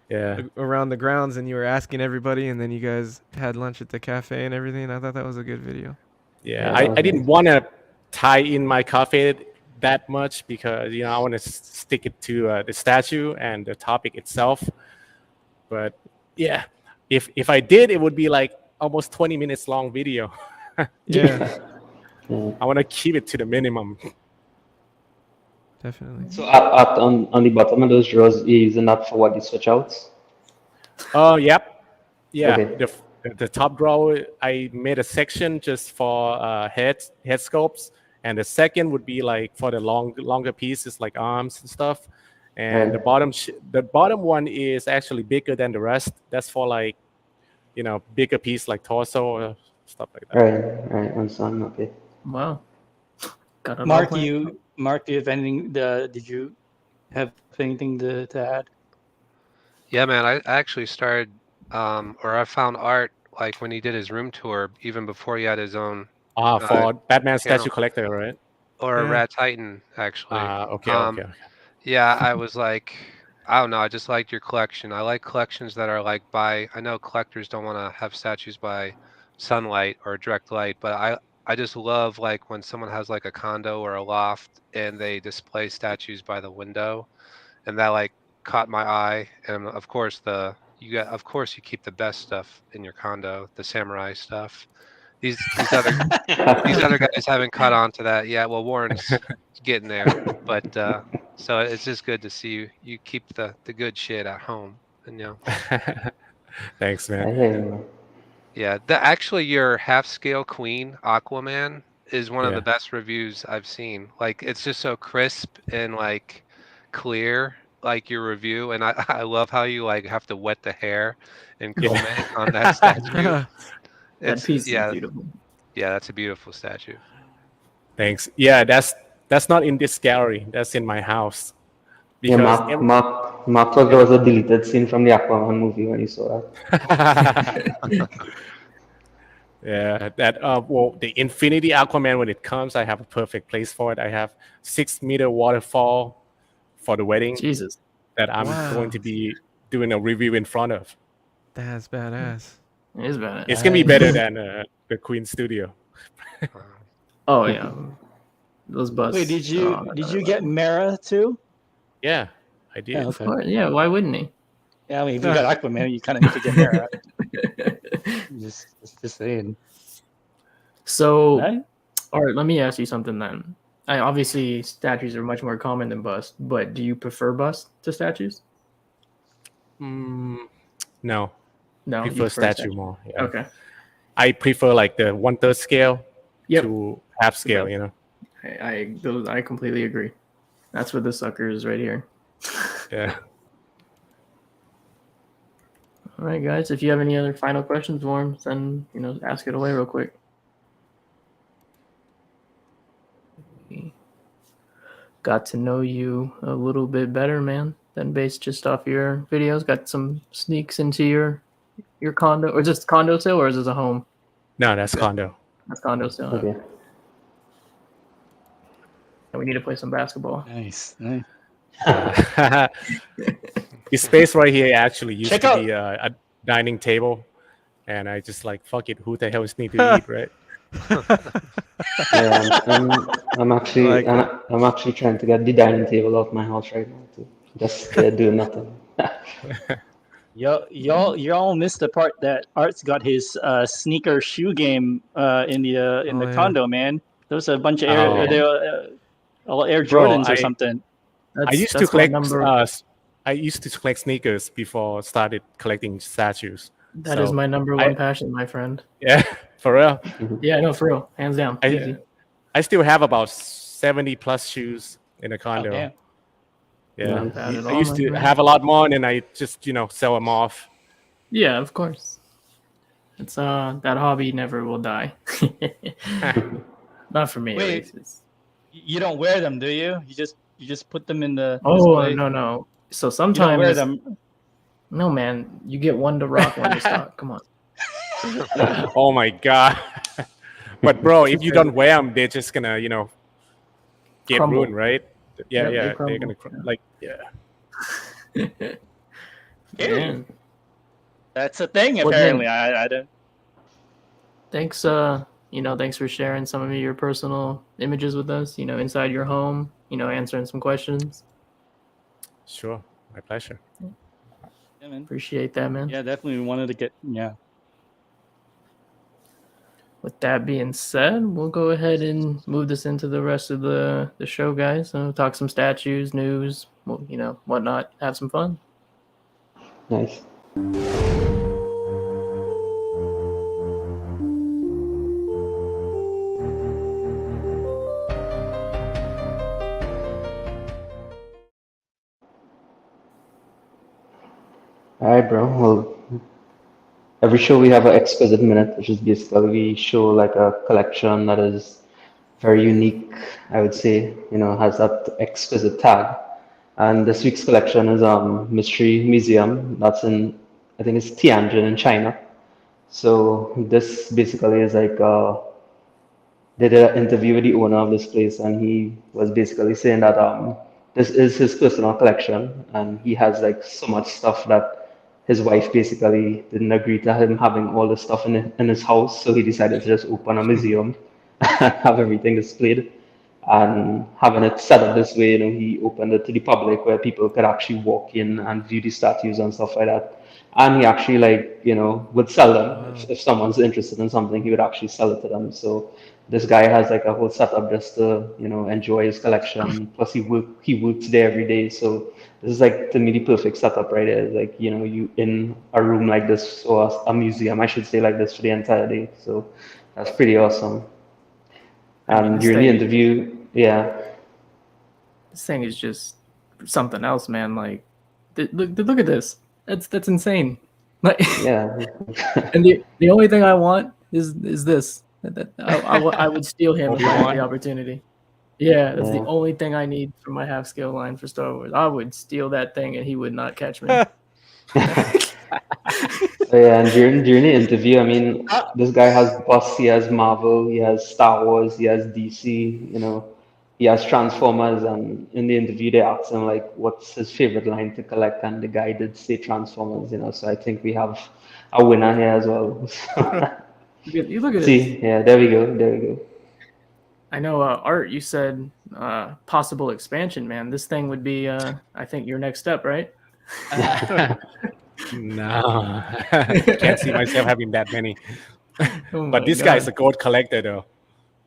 yeah, around the grounds and you were asking everybody, and then you guys had lunch at the cafe and everything. I thought that was a good video. yeah. Yeah, that was I didn't nice. want to tie in my cafe that much because I want to stick it to the statue and the topic itself. But yeah, if I did, it would be like almost 20 minutes long video. Yeah, Yeah. I want to keep it to the minimum. definitely. So on the bottom of those drawers, you're using that for what, the switch outs? Oh, yep. Yeah, Okay. the top drawer, I made a section just for head sculpts, and the second would be like for the longer pieces like arms and stuff. And the Right. the bottom one is actually bigger than the rest. That's for like bigger piece like torso or stuff like that. Right, understand. Okay. Wow. Got it all Mark, planned. do you have anything? Did you have anything to add? Yeah, man, I actually started, or I found art like when he did his room tour, even before he had his own For Batman channel, statue collector, right? or Yeah. Rat Titan, actually. Okay, okay. Yeah, I was like, I don't know, I just liked your collection. I like collections that are like I know collectors don't want to have statues by sunlight or direct light, but I just love like when someone has like a condo or a loft and they display statues by the window, and that like caught my eye. And of course of course you keep the best stuff in your condo, the samurai stuff. These other guys haven't caught on to that yet. Well, Warren's getting there, but so it's just good to see you keep the good shit at home. And Thanks, man. I hear you. yeah, actually your half scale queen Aquaman is one of the Yeah. best reviews I've seen. Like it's just so crisp and like clear, like your review. And I love how you like have to wet the hair and comb Yeah. it on that statue. That It's piece is beautiful. yeah, that's a beautiful statue. Thanks. Yeah, that's not in this gallery. That's in my house. Yeah, Because Mark thought there was a deleted scene from the Aquaman movie when he saw that. yeah, that well, the Infinity Aquaman when it comes, I have a perfect place for it. I have 6-meter waterfall for the wedding Jesus. that I'm Wow. going to be doing a review in front of. That's badass. It is bad. It's gonna be better than the Queen Studio. Oh yeah. Those busts. Wait, did you get Mara too? Yeah, I did. Yeah, Of course. Yeah, why wouldn't he? Yeah, I mean, if you got Aquaman, you kind of need to get Mara. just saying. So, Right? all right, let me ask you something then. Obviously, statues are much more common than busts, but do you prefer busts to statues? No, No, you prefer statue more. Yeah. Okay. I prefer like the 1/3 scale Yep. to half scale. I completely agree. That's what the sucker is right here. Yeah. All right, guys. If you have any other final questions, Warren, then ask it away real quick. Got to know you a little bit better, man, than based just off your videos. Got some sneaks into your condo, or just condo sale, or is this a home? No, that's condo. That's condo sale. Okay. And we need to play some basketball. Nice. The space right here actually used Check to out- be a dining table, and I just like fuck it. Who the hell need to eat, right? Yeah, I'm actually Like I'm actually trying to get the dining table off my house right now too. Just doing nothing. Y'all missed the part that Art's got his sneaker shoe game in the yeah. condo, man. There was a bunch of all Air Bro, Jordans or something. I used to collect. I used to collect sneakers before I started collecting statues. That is my number one passion, my friend. Yeah, for real. Yeah, no, for real, hands down. Easy. I still have about 70+ shoes in a condo. damn. Yeah, Not bad at I all, used my to friend. have a lot more, and then I just sell them off. Yeah, of course. It's that hobby never will die. Not for me. at Wait. least. You don't wear them, do you? You just put them in the Oh display? no. So You don't wear sometimes them. No, man, you get one to rock, one to stock. Come on. Oh my god! But bro, if you don't wear them, they're just gonna get Crumble. ruined, right? Yeah, Yep, yeah, they they're crumble. gonna like Man, That's a thing, Well, apparently. then- I don't. thanks. Thanks for sharing some of your personal images with us. Inside your home. Answering some questions. Sure, my pleasure. Yeah, man. Appreciate that, man. Yeah, definitely wanted to get. Yeah. With that being said, we'll go ahead and move this into the rest of the show, guys. Talk some statues, news, whatnot. Have some fun. Nice. All right, bro. Well, every show we have an exquisite minute, which is basically we show like a collection that is very unique, I would say, has that exquisite tag. And this week's collection is Mystery Museum. That's in, I think it's Tianjin in China. So this basically is like they did an interview with the owner of this place, and he was basically saying that this is his personal collection, and he has like so much stuff that his wife basically didn't agree to him having all the stuff in his house, so he decided to just open a museum and have everything displayed. And having it set up this way, he opened it to the public where people could actually walk in and view the statues and stuff like that. And he actually would sell them. If someone's interested in something, he would actually sell it to them. So this guy has like a whole setup just to enjoy his collection. Plus he works there every day. So this is like to me the perfect setup right there. Like you in a room like this, or a museum, I should say, like this for the entire day. So that's pretty awesome. And during the interview, yeah. This thing is just something else, man. Like, look at this. That's insane. Like, Yeah. and the only thing I want is this. I would steal him if I had the opportunity. Yeah, that's the only thing I need for my half scale line for Star Wars. I would steal that thing, and he would not catch me. So yeah, and during the interview, I mean, this guy has Boss, he has Marvel, he has Star Wars, he has DC, he has Transformers, and in the interview they asked him like, what's his favorite line to collect, and the guy did say Transformers, So I think we have a winner here as well. You look at See, this. yeah, there we go. I know, Art. You said possible expansion, man. This thing would be, I think, your next step, right? No, can't see myself having that many. Oh But my this God. guy's a gold collector, though.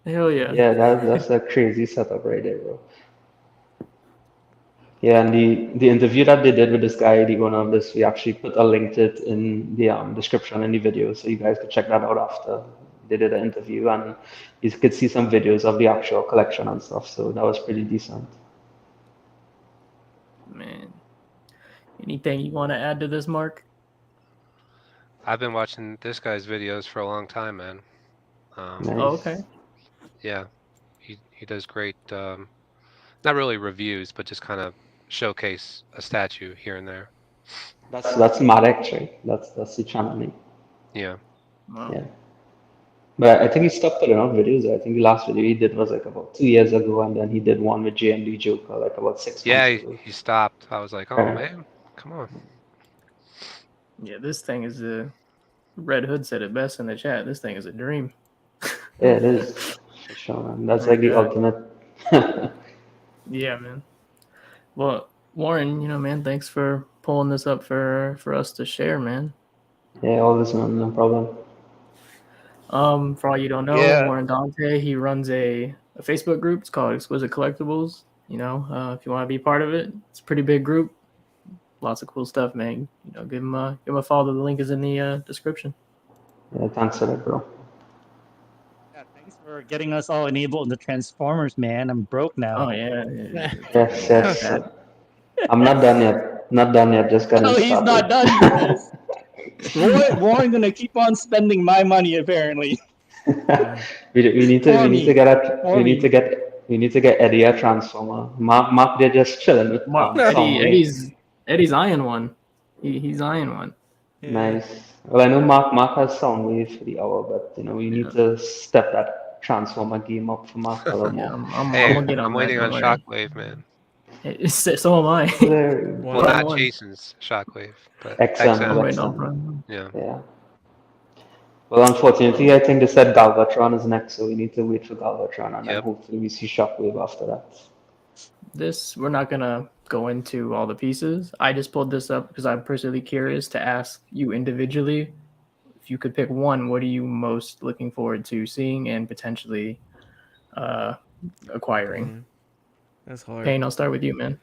Hell yeah. Yeah, that's a crazy setup right there, bro. Yeah, and the interview that they did with this guy, the owner of this, we actually put a link to it in the description in the video, so you guys could check that out after they did an interview, and you could see some videos of the actual collection and stuff. So that was pretty decent. Man, anything you want to add to this, Mark? I've been watching this guy's videos for a long time, man. Nice. Oh, okay. Yeah, he does great. Not really reviews, but just kind of showcase a statue here and there. That's Marek, right? That's the channel name. Yeah. Wow. Yeah. But I think he stopped putting out videos. I think the last video he did was like about 2 years ago, and then he did one with JMD Joker like about 6 Yeah, months ago. he stopped. I was like, oh man, come on. Yeah, this thing is a Red Hood said it best in the chat. This thing is a dream. Yeah, it is. For sure, man. That's like the ultimate. Yeah, man. Well, Warren, man, thanks for pulling this up for us to share, man. Yeah, always, man, no problem. For all you don't know, Yeah. Warren Dante, he runs a Facebook group. It's called Exquisite Collectibles. If you want to be part of it, it's a pretty big group. Lots of cool stuff, man. Give him a follow. The link is in the description. Yeah, thanks for that, bro. Yeah, thanks for getting us all enabled in the Transformers, man. I'm broke now. Oh yeah. Yes. I'm not done yet. Not done yet. Just getting Oh, started. he's not done, you guys. Warren gonna keep on spending my money apparently. we need to get Eddie a transformer. Mark they're just chilling with Eddie's eyeing one. He's eyeing one. Yeah. Nice. Well, I know Mark has Soundwave for the hour, but we need to step that Transformer game up for Mark a little Yeah, more. I'm Hey, gonna get on I'm that. waiting Don't on worry. Shockwave, man. So am I. There, Well, One. not One. Chasen's Shockwave, but XM, I'm XM. waiting on XM. Prime. Yeah. Yeah. Well, unfortunately, I think they said Galvatron is next, so we need to wait for Galvatron, and then Yep. hopefully we see Shockwave after that. This we're not gonna go into all the pieces. I just pulled this up because I'm personally curious to ask you individually. If you could pick one, what are you most looking forward to seeing and potentially uh, acquiring? Damn. That's hard. Payne, I'll start with you, man.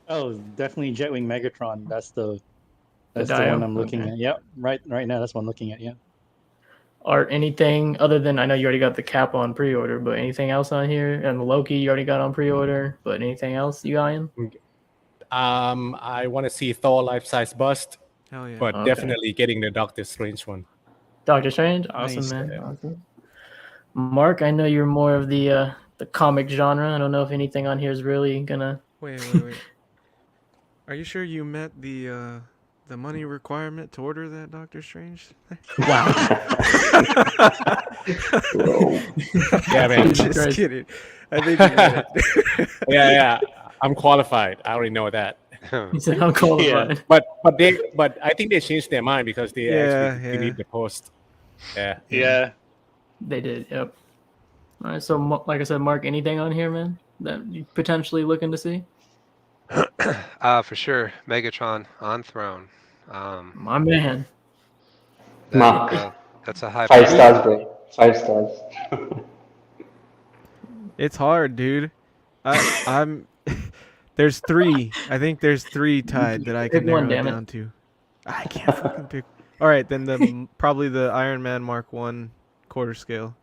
Oh, definitely Jetwing Megatron. That's the The one Dio? I'm looking Okay. at. Yep, right now that's what I'm looking at. Yeah. Art, anything other than I know you already got the cap on pre-order, but anything else on here? And the Loki you already got on pre-order, but anything else you eyeing? I want to see Thor life-size bust, Hell yeah. but Okay. definitely getting the Doctor Strange one. Doctor Strange, awesome, Nice. man. Awesome. Mark, I know you're more of the comic genre. I don't know if anything on here is really gonna. Wait. Are you sure you met the money requirement to order that Doctor Strange? Wow. Whoa. Yeah, man. Just Christ. kidding. I think you met it. yeah. I'm qualified. I already know that. He said, "I'm qualified." But I think they changed their mind because they actually Yeah. deleted the post. Yeah. Yeah. They did. Yep. All right. So, like I said, Mark, anything on here, man, that you potentially looking to see? For sure, Megatron on throne. My man. Mark. That's a high 5 price. stars, bro. 5 stars. It's hard, dude. I'm. There's 3. I think there's 3 tied that I Pick can narrow one, it damn it. down to. I can't fucking pick. All right, then probably the Iron Man Mark 1 quarter scale.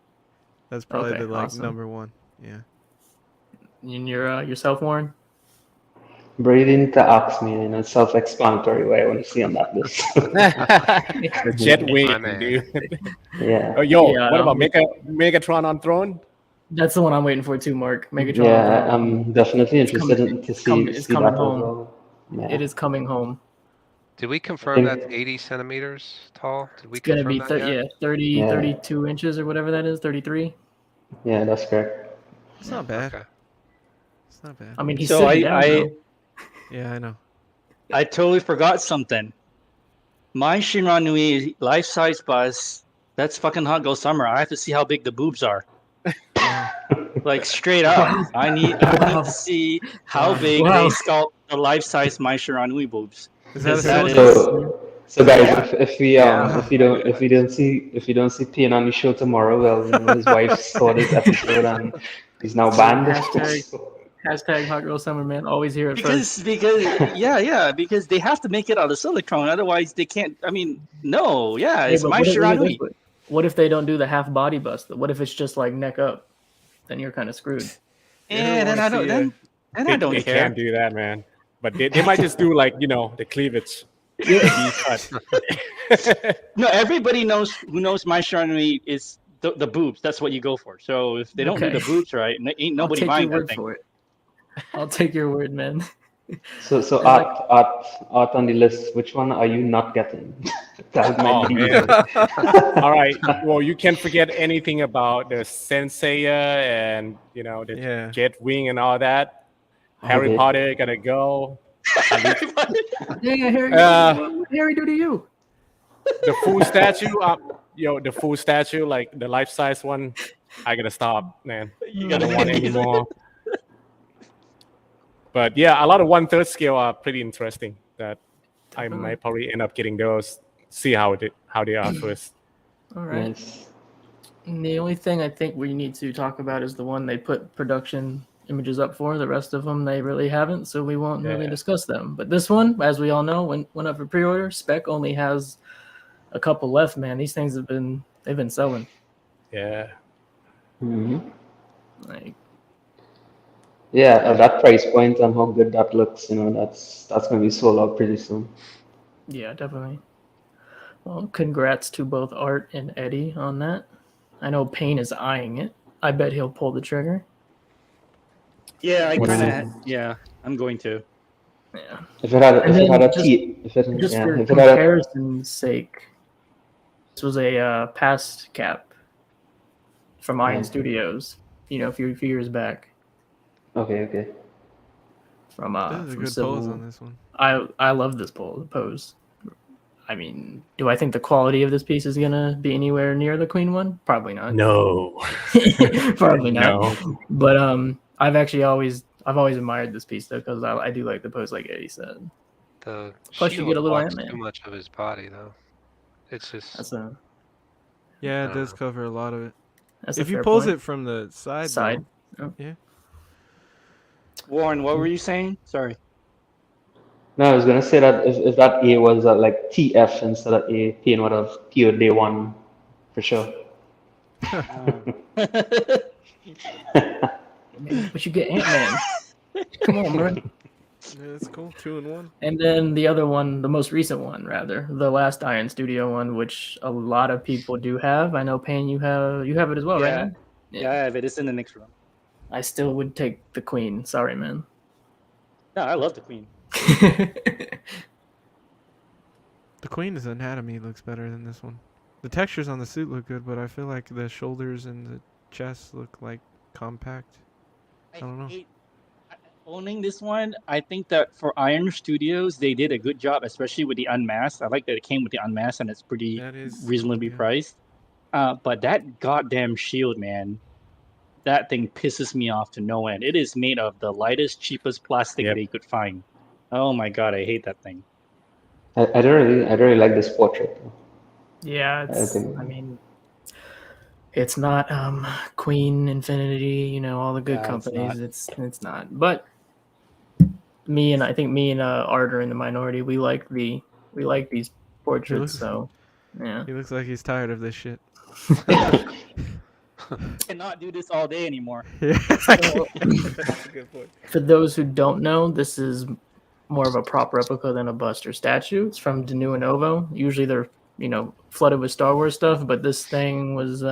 That's probably Okay, the awesome. number 1. Yeah. And yourself, Warren. Bro, you didn't ask me, it's self-explanatory what I want to see on that list. The jet My wing, man. dude. Yeah. Oh, yo, Yeah, what about Megatron on throne? That's the one I'm waiting for too, Mark. Megatron. Yeah, I'm definitely interested coming- to it's see, coming- it's see coming that home. as well. Yeah. It is coming home. Did we confirm think- that's 80 centimeters tall? Did we It's gonna confirm be that yet? 30, Yeah. 32 inches or whatever that is. 33. Yeah, that's correct. It's not bad. Okay. It's not bad. I mean, he's So sitting down. though. Yeah, I know. I totally forgot something. My Shinra Nui life-size bus. That's fucking Hot Girl Summer. I have to see how big the boobs are. Like straight up. I need to see how big Wow. they sculpt the life-size My Shinra Nui boobs. Is that a That silicone? is- So guys, Yeah. if we if you don't see Payne on the show tomorrow, well, his wife saw this episode and he's now banned. Hashtag Hot Girl Summer, man. Always hear it first. because they have to make it out of silicone, otherwise they can't. I mean, no, Hey, it's but My what if- Shinra Nui. What if they don't do the half body bust? What if it's just like neck up? Then you're kind of screwed. And then I don't. Then I don't They care. can't do that, man. But they might just do like the cleavage. V-cut. No, everybody knows who knows My Shinra Nui is the boobs. That's what you go for. So if they don't do Okay. the boobs right, ain't I'll nobody take buying your that word thing. for it. I'll take your word, man. So like- art on the list. Which one are you not getting? That might Oh be man! All right. Well, you can't forget anything about the Senseiya and the Yeah. Jet Wing and all that. Harry Okay. Potter gotta go. Yeah, Harry. Uh, what Harry do to you? The full statue, the full statue, like the life-size one. I gotta stop, man. You I don't want any more. But yeah, a lot of 1/3 scale are pretty interesting. That I might probably end up getting those. See how they are first. All right. Nice. And the only thing I think we need to talk about is the one they put production images up for. The rest of them they really haven't, so we won't really Yeah. discuss them. But this one, as we all know, went up for pre-order. Spec only has a couple left, man. These things they've been selling. Yeah. hmm Like, Yeah, at that price point and how good that looks, that's gonna be sold out pretty soon. yeah, definitely. Well, congrats to both Art and Eddie on that. I know Payne is eyeing it. I bet he'll pull the trigger. Yeah, I What's kind of. Yeah, I'm going to. Yeah. If it had And if it had then a T, if it just yeah, for if it had a comparison's sake, this was a past cap from Iron yeah. Studios. You know, a few years back Okay. This is a from good pose on Civil. this one. I love this pose. I mean, do I think the quality of this piece is gonna be anywhere near the Queen one? Probably not. No. Probably not. No. But I've always admired this piece though because I do like the pose, like Eddie said. The Plus, you shield get a little blocks Ant-Man. too much of his body, though. It's just That's a Yeah, I it don't does know. cover a lot of it. that's If a you fair pose point. it from the side, Side. though, Oh. yeah. Warren, what were you saying? Sorry. No, I was gonna say that if that A was like TF instead of A, Pain would have PO'd day one for sure. But you get Ant-Man. Come on, bro. Yeah, that's cool. 2 and 1. And then the other one, the most recent one, rather, the last Iron Studio one, which a lot of people do have. I know, Payne, you have it as well, right? Yeah. Man? Yeah, I have it. It's in the next room. I still would take the Queen. Sorry, man. No, I love the Queen. The Queen's anatomy looks better than this one. The textures on the suit look good, but I feel like the shoulders and the chest look like compact. I don't know. Owning this one, I think that for Iron Studios, they did a good job, especially with the unmasked. I like that it came with the unmasked and it's pretty That is reasonably cool, yeah. priced. But that goddamn shield, man, that thing pisses me off to no end. It is made of the lightest, cheapest plastic Yep. they could find. Oh my god, I hate that thing. I don't really like this portrait. Yeah, I think I mean, it's not Queen Infinity, you know, all the good Yeah, it's companies. not. It's not. But I think me and Art are in the minority. We like these portraits. looks- So yeah. He looks like he's tired of this shit. Cannot do this all day anymore. Yeah, that's a good point. For those who don't know, this is more of a prop replica than a bust or statue. It's from Denu and Ovo. Usually they're, you know, flooded with Star Wars stuff, but this thing was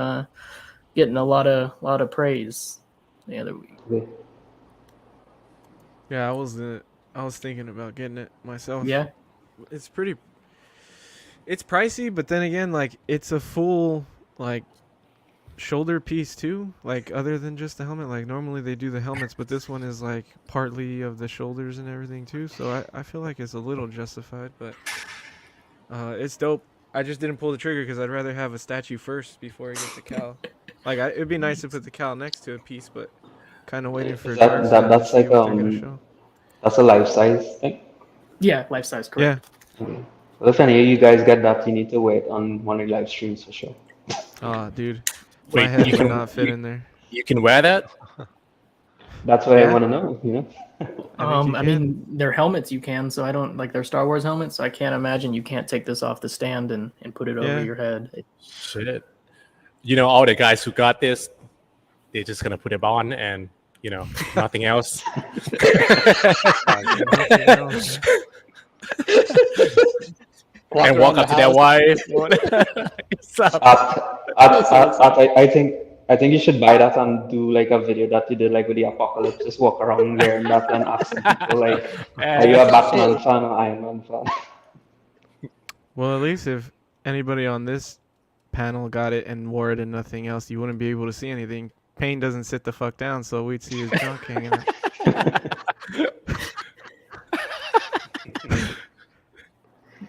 getting a lot of praise the other week. Yeah, I was thinking about getting it myself. Yeah. It's pricey, but then again, like, it's a full, like, shoulder piece too, like, other than just the helmet. Like, normally they do the helmets, but this one is like partly of the shoulders and everything too, so I feel like it's a little justified. But it's dope. I just didn't pull the trigger because I'd rather have a statue first before I get the cowl. Like, it'd be nice to put the cowl next to a piece, but kind of waiting for that's see like what they're gonna show. that's a life size thing. Yeah, life size, Yeah. correct. Okay. Well, if any of you guys get that, you need to wait on one of your live streams for sure. Oh, dude, my Wait, head you would can- not fit in there. You can wear that? That's what I Yeah. want to know. You know. I I mean, their helmets you can, so I don't like their Star Wars helmets. So I can't imagine you can't take this off the stand and put it Yeah. over your head. Shit. You know, all the guys who got this, they're just gonna put it on and, you know, nothing else. And walk up to their wife. What's up? I think you should buy that and do like a video that you did like with the apocalypse. Just walk around wearing that and asking people like, are you a Batman fan or Iron Man fan? Well, at least if anybody on this panel got it and wore it and nothing else, you wouldn't be able to see anything. Payne doesn't sit the fuck down, so we'd see his junk hanging out.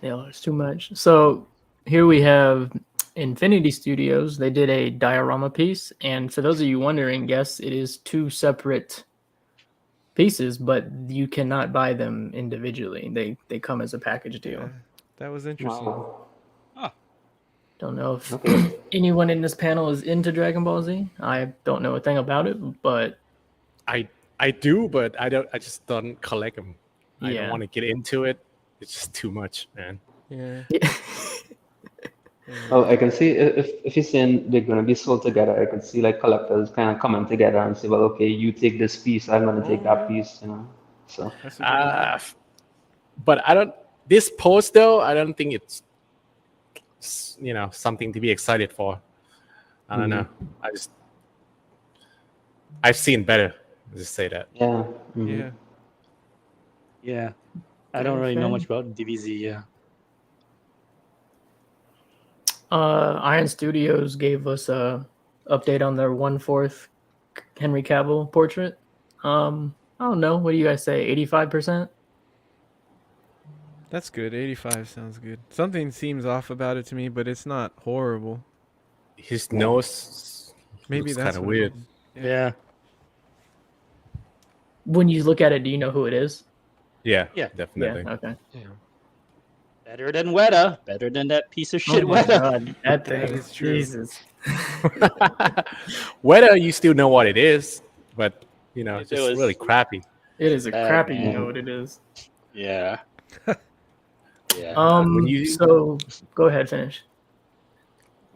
Yeah, it's too much. So here we have Infinity Studios. They did a diorama piece, and for those of you wondering, yes, it is two separate pieces, but you cannot buy them individually. They come as a package deal. Yeah, that was interesting. Wow. Don't know if Okay. anyone in this panel is into Dragon Ball Z. I don't know a thing about it, but I do, but I just don't collect them. I Yeah. don't want to get into it. It's just too much, man. Yeah. Oh, I can see if you're saying they're gonna be sold together, I can see like collectors kind of coming together and say, well, okay, you take this piece, I'm gonna take that piece, you know. So That's a good idea. But I don't. This post though, I don't think it's, you know, something to be excited for. I don't know. I've seen better. Just say that. yeah. Mhm. Yeah. Yeah. I don't really know much about DBZ. Yeah. Iron Studios gave us a update on their 1/4 Henry Cavill portrait. I don't know. What do you guys say? 85%? That's good. 85 sounds good. Something seems off about it to me, but it's not horrible. His nose Maybe looks that's kind of what it weird. is. Yeah. When you look at it, do you know who it is? Yeah, Yeah. definitely. Yeah. Okay. Yeah. Better than Weta. Better than that piece of shit Oh my Weta. god, that That thing. is true. Jesus. Whether you still know what it is, but It just was- really crappy. It is a Bad, crappy. You man. know what it is. Yeah. Yeah. When you- So go ahead, finish.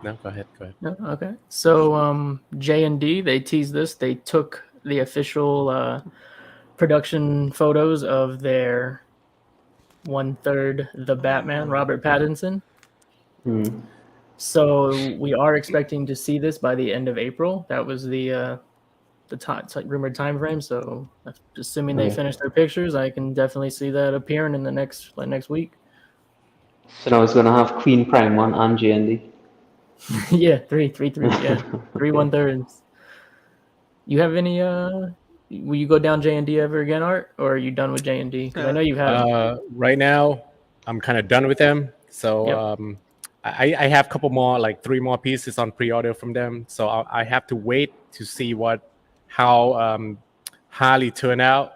No, go ahead. No, okay. So J&D, they teased this. They took the official production photos of their 1/3 the Batman, Robert Pattinson. Hmm. So we are expecting to see this by the end of April. That was the rumored time frame. So assuming they Okay. finish their pictures, I can definitely see that appearing in the next week. So now it's gonna have Queen Prime 1 and J&D. Yeah, three, yeah, 3 1/3s. You have any? Will you go down J&D ever again, Art, or are you done with J&D? Because I know you have. Right now, I'm kind of done with them. So Yep. I have a couple more, like 3 more pieces on pre-order from them. So I have to wait to see how Harley turn out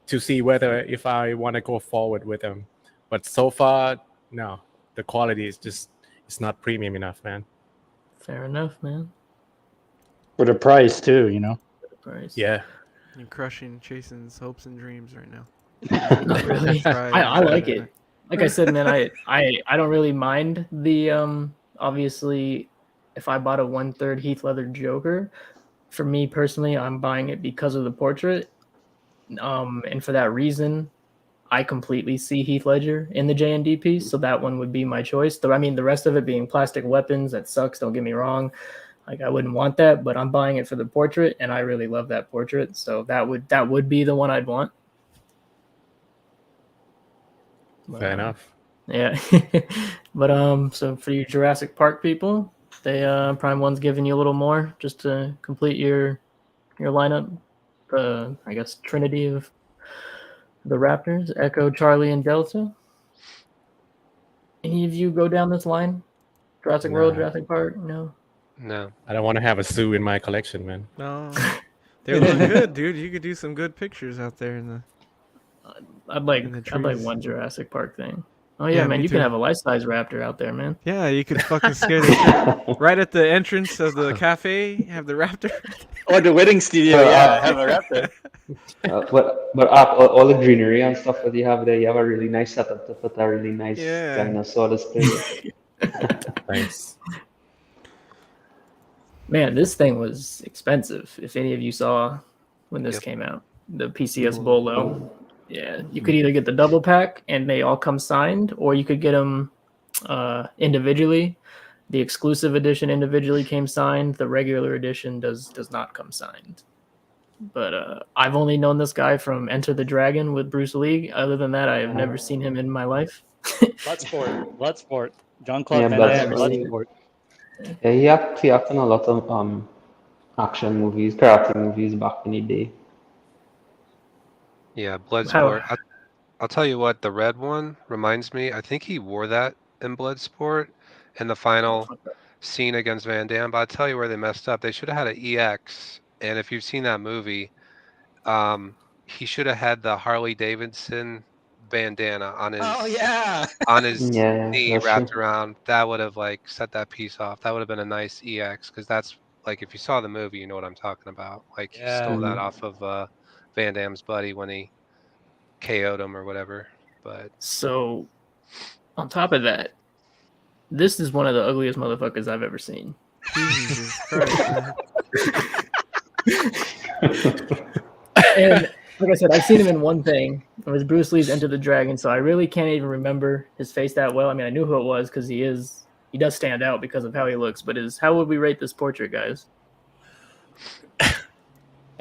to see whether if I want to go forward with them. But so far, no, the quality is just it's not premium enough, man. Fair enough, man. For the price too, you know. The price. Yeah. You're crushing Chasen's hopes and dreams right now. Not really. I like it. Like I said, man, I don't really mind the obviously if I bought a 1/3 Heath Ledger Joker, for me personally, I'm buying it because of the portrait. And for that reason, I completely see Heath Ledger in the J&D piece, so that one would be my choice. I mean, the rest of it being plastic weapons, that sucks, don't get me wrong. Like I wouldn't want that, but I'm buying it for the portrait, and I really love that portrait, so that would be the one I'd want. Fair enough. Yeah. But so for you Jurassic Park people, they Prime 1's giving you a little more just to complete your lineup. I guess Trinity of the Raptors, Echo, Charlie, and Delta. Any of you go down this line? Jurassic World, Nah. Jurassic Park? No. No. I don't want to have a zoo in my collection, man. No, they look good, dude. You could do some good pictures out there in the. I'd like In the one trees. Jurassic Park thing. Oh yeah, Yeah, man, me you too. can have a life-size raptor out there, man. Yeah, you could fucking scare the shit right at the entrance of the cafe. Have the raptor. Or the wedding studio, yeah. Have a raptor. But all the greenery and stuff that you have there, you have a really nice setup to put a really nice Yeah. dinosaur display. Thanks. Man, this thing was expensive. If any of you saw when this Yep. came out, the PCS Bolo. Yeah, you could either get the double pack and they all come signed, or you could get them individually. The exclusive edition individually came signed. The regular edition does not come signed. But I've only known this guy from Enter the Dragon with Bruce Lee. Other than that, I have never seen him in my life. Bloodsport. Jean-Claude Yeah, Van Damme, Bloodsport. Bloodsport. Yeah, he acted in a lot of action movies, karate movies back in the day. Yeah, Bloodsport. I'll tell you what, the red one reminds me. I think he wore that in Bloodsport in the final scene against Van Damme. But I'll tell you where they messed up. They should have had an EX. And if you've seen that movie, he should have had the Harley Davidson bandana on his yeah. on his Yeah, knee that's wrapped true. around. That would have like set that piece off. That would have been a nice EX because that's like if you saw the movie, you know what I'm talking about. Like he stole that off of Van Damme's buddy when he KO'd him or whatever. But So, on top of that, this is one of the ugliest motherfuckers I've ever seen. Jesus Christ, man. And like I said, I've seen him in one thing. It was Bruce Lee's Enter the Dragon, so I really can't even remember his face that well. I mean, I knew who it was because he does stand out because of how he looks. But how would we rate this portrait, guys? I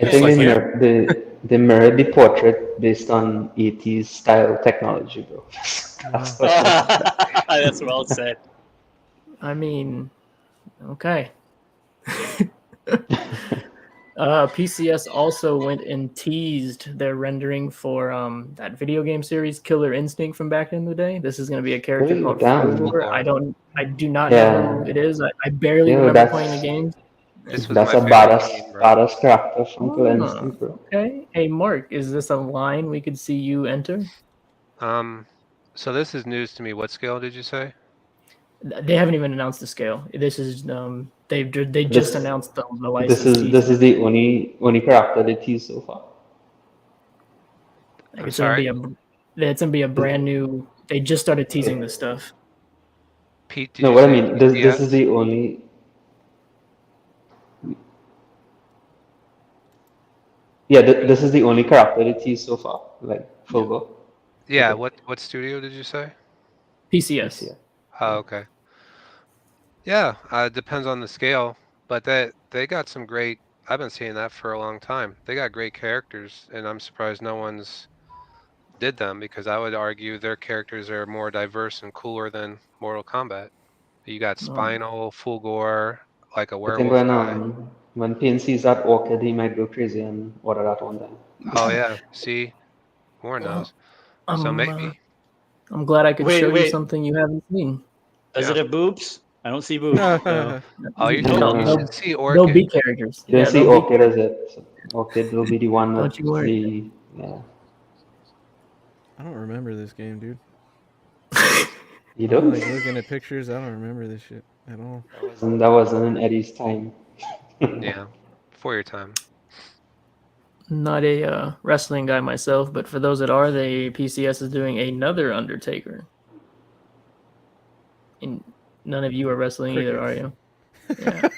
think like they they mirrored the portrait based on 80s style technology, bro. That's what That's well said. I mean, okay. PCS also went and teased their rendering for that video game series Killer Instinct from back in the day. This is going to be a character Really? called Damn. Fulgore. I do not Yeah. know who it is. I barely Yo, remember that's playing the games. This was that's my a favorite game, bro. badass character from Killer Ah, Instinct, bro. okay. Hey, Mark, is this a line we could see you enter? So this is news to me. What scale did you say? They haven't even announced the scale. This is they just This announced the this license. is the only character they teased so far. Like, I'm it's gonna sorry, be a brand new. They just started teasing this stuff. Pete. Did No, you what I say mean, this is PCS? the only. Yeah, this is the only character they teased so far, like Fulgo. Yeah. Okay. What studio did you say? PCS. Yeah. Oh, okay. Yeah, depends on the scale, but they got some great. I've been seeing that for a long time. They got great characters, and I'm surprised no one's did them because I would argue their characters are more diverse and cooler than Mortal Kombat. You got Spinal, Fulgore, like a I think werewolf guy. when Pain sees that orchid, he might go crazy and order that one time. Oh yeah, see, more knows. So I'm maybe, I'm glad I could show you Wait. something you haven't seen. Does it yeah. have boobs? I don't see boobs. So. Oh, you No, should see They'll be Orchid. characters. you don't Yeah, see they'll be orchid as it. So orchid will be the one Don't with you worry. the yeah. I don't remember this game, dude. You I'm don't? like looking at pictures. I don't remember this shit at all. That wasn't in Eddie's time. Yeah, for your time. Not a wrestling guy myself, but for those that are, the PCS is doing another Undertaker. And none of you are wrestling either, are you? Yeah.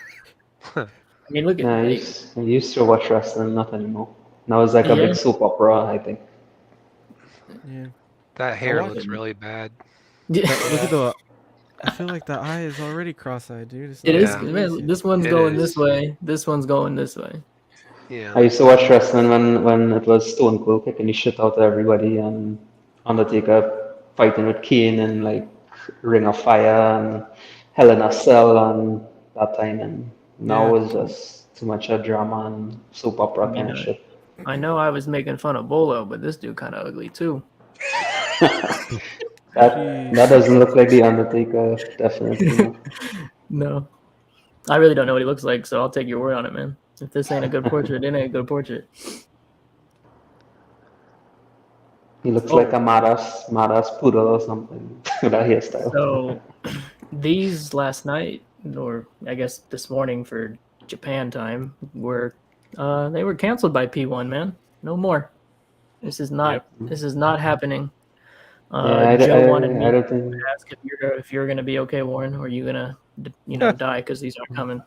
I mean, look at Nah, I used to watch wrestling, not anymore. Now it's like a Yeah. big soap opera, I think. Yeah. That hair watched looks it. really bad. Yeah. Look at the. I feel like the eye is already cross-eyed, dude. It's It not is. Yeah. even Man, crazy. this one's It going is. this way. This one's going this way. Yeah. I used to watch wrestling when it was Stone Cold kicking the shit out of everybody and Undertaker fighting with Kane and like Ring of Fire and Hell in a Cell and that time, and now Yeah. it's just too much of drama and soap opera kind of shit. I know I was making fun of Bolo, but this dude kind of ugly too. That doesn't look like the Undertaker, definitely. No. No, I really don't know what he looks like, so I'll take your word on it, man. If this ain't a good portrait, it ain't a good portrait. He looks like a madass poodle or something with that hairstyle. So these last night, or I guess this morning for Japan time, were they were canceled by P1, man. No more. This is not happening. Joe wanted me I to don't think. ask if you're gonna be okay, Warren, or are you gonna die because these aren't coming.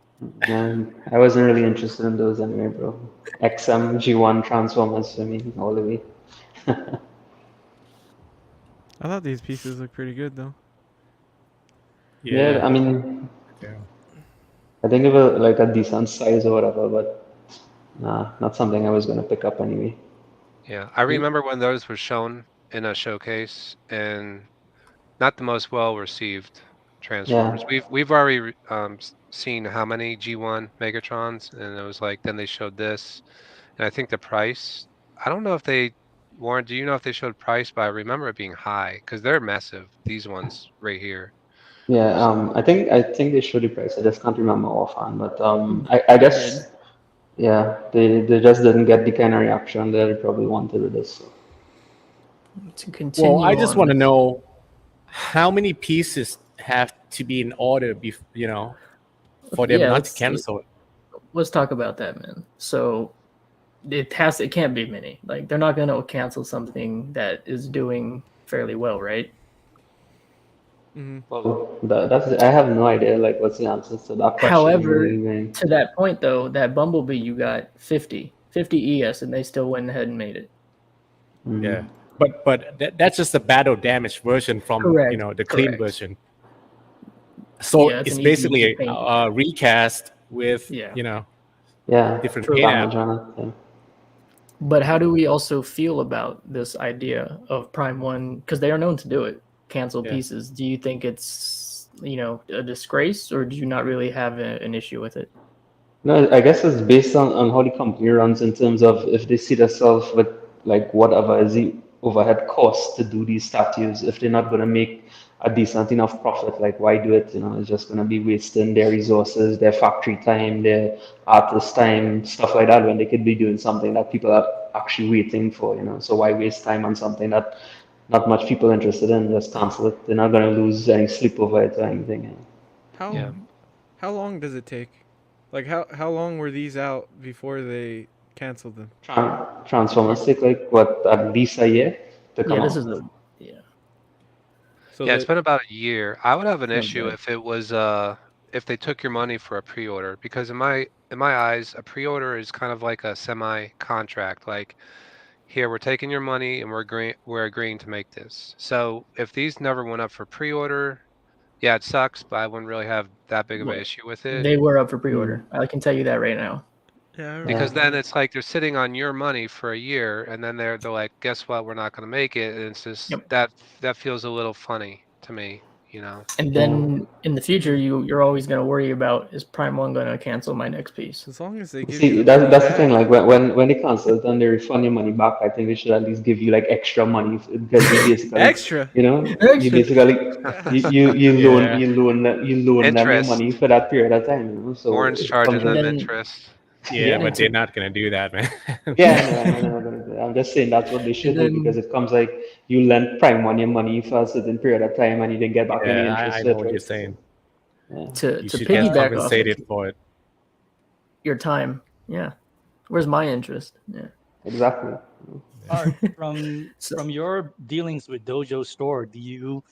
I wasn't really interested in those anyway, bro. XM G1 Transformers for me all the way. I thought these pieces looked pretty good though. Yeah, I mean, Yeah. I think it was like a decent size or whatever, but nah, not something I was gonna pick up anyway. Yeah. I remember when those were shown in a showcase and not the most well received Transformers. We've already seen how many G1 Megatrons, and it was like then they showed this, and I think the price. I don't know if they, Warren. Do you know if they showed price? But I remember it being high because they're massive. These ones right here. Yeah, I think they showed the price. I just can't remember offhand, but I guess yeah, they just didn't get the kind of reaction that they probably wanted with this. So. To continue. Well, I just on want to this- know how many pieces have to be in order, for them Yeah, not to let's- cancel it. Let's talk about that, man. So it can't be many. Like they're not gonna cancel something that is doing fairly well, right? Well, that's I have no idea like what's the answer to that question. However, Really. to that point though, that Bumblebee you got 50 ES and they still went ahead and made it. Yeah, but that's just the battle damage version from Correct, the clean correct. version. So Yeah, it's it's an basically easy paint. a recast with Yeah. Yeah, different True. paint damage app. on it. Yeah. But how do we also feel about this idea of Prime One? Because they are known to do it, cancel Yeah. pieces. Do you think it's a disgrace, or do you not really have an issue with it? No, I guess it's based on how the company runs in terms of if they see themselves with like whatever is the overhead cost to do these statues. If they're not going to make a decent enough profit, like why do it? It's just going to be wasting their resources, their factory time, their artist time, stuff like that, when they could be doing something that people are actually waiting for. So why waste time on something that not much people interested in? Just cancel it. They're not going to lose any sleep over it or anything. How Yeah. how long does it take? Like how long were these out before they canceled them? Transformers take like what, at least a year to come Yeah, this out. is a yeah. So Yeah, it's that been about a year. I would have an Sounds issue right. if it was if they took your money for a pre-order, because in my eyes, a pre-order is kind of like a semi-contract. Like, here, we're taking your money and we're agreeing to make this. So if these never went up for pre-order, yeah, it sucks, but I wouldn't really have that big of an Well, issue with it. they were up for pre-order. I can tell you that right now. yeah, I Because remember. then it's like they're sitting on your money for a year, and then they're like, guess what? We're not going to make it. And it's just Yep. that feels a little funny to me. And then in the future, you're always going to worry about, is Prime One going to cancel my next piece? As long as they give See, you the money that's the thing. back. Like when they cancel it and they refund your money back, I think they should at least give you like extra money because Extra. you basically Yeah. you loan them your Interest. money for that period of time. So Orange if it comes charging And them in, then interest. Yeah, yeah, but they're not gonna do that, man. yeah, I know they're not gonna do that. I'm just saying that's what they and should do because then it comes like you lend Prime One your money for a certain period of time and you didn't get back any Yeah, interest I for know it, what you're right? saying. Yeah, to You to should get piggyback off of compensated for it. your time, yeah. Where's my interest? Yeah. exactly. Art, from So from your dealings with Dojo Store, do you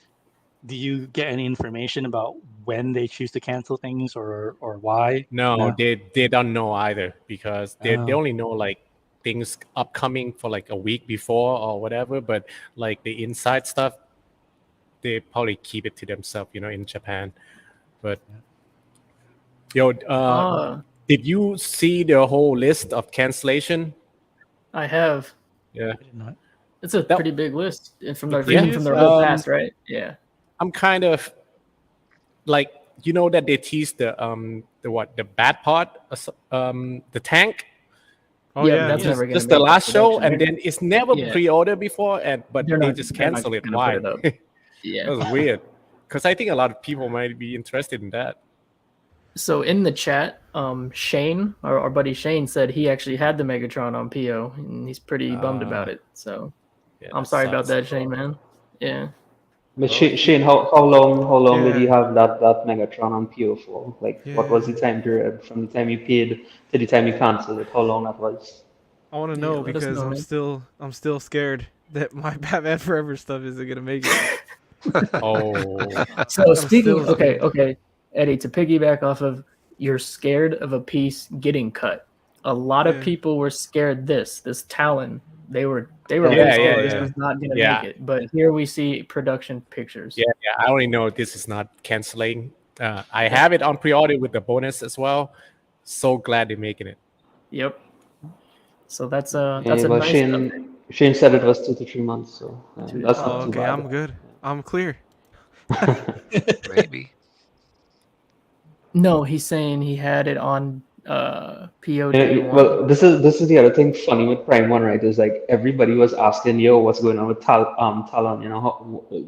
get any information about when they choose to cancel things or why? No, No. they don't know either because they Oh. only know like things upcoming for like a week before or whatever. But like the inside stuff, they probably keep it to themselves, in Japan. But yo, did you see the whole list of cancellation? I have. Yeah, I did not. It's a that pretty big list, and from The the even from previous the real list? past, right? Yeah. I'm kind of like that they tease the bad part, the tank. Oh Yeah, yeah. that's never Just going to just the make it to last show, production. and then it's never Yeah, pre-ordered before, but they're they not just they're not cancel it. going to put Why? it up. Yeah. That's weird. Because I think a lot of people might be interested in that. So in the chat, Shane, our buddy Shane, said he actually had the Megatron on PO, and he's pretty bummed about it. So Yeah, I'm that sorry about sucks. that, Shane, man. Yeah. But Well, Shane, how long did you yeah. have that Megatron on PO for? Like, what was Yeah. the time period from the time you paid to the time you canceled it? How long that was? I want to Yeah, know let us because know, I'm man. still scared that my Batman Forever stuff isn't gonna make it. Oh, So I'm speaking, still scared. okay, Eddie, to piggyback off of you're scared of a piece getting cut. A lot of Yeah. people were scared this Talon. They were Yeah. really yeah, scared yeah, this yeah, was not going to yeah, make it. But here we see production pictures. yeah, yeah. I only know this is not canceling. I Yep. have it on pre-order with the bonus as well. So glad they're making it. Yep. So that's a Well, nice update. Shane said it was 2 to 3 months, so 2 to that's 3 Oh, not months. too okay. bad. I'm good. I'm clear. Maybe. No, he's saying he had it on PO day one. Well, this is the other thing funny with Prime One, right? Is like everybody was asking, yo, what's going on with Talon?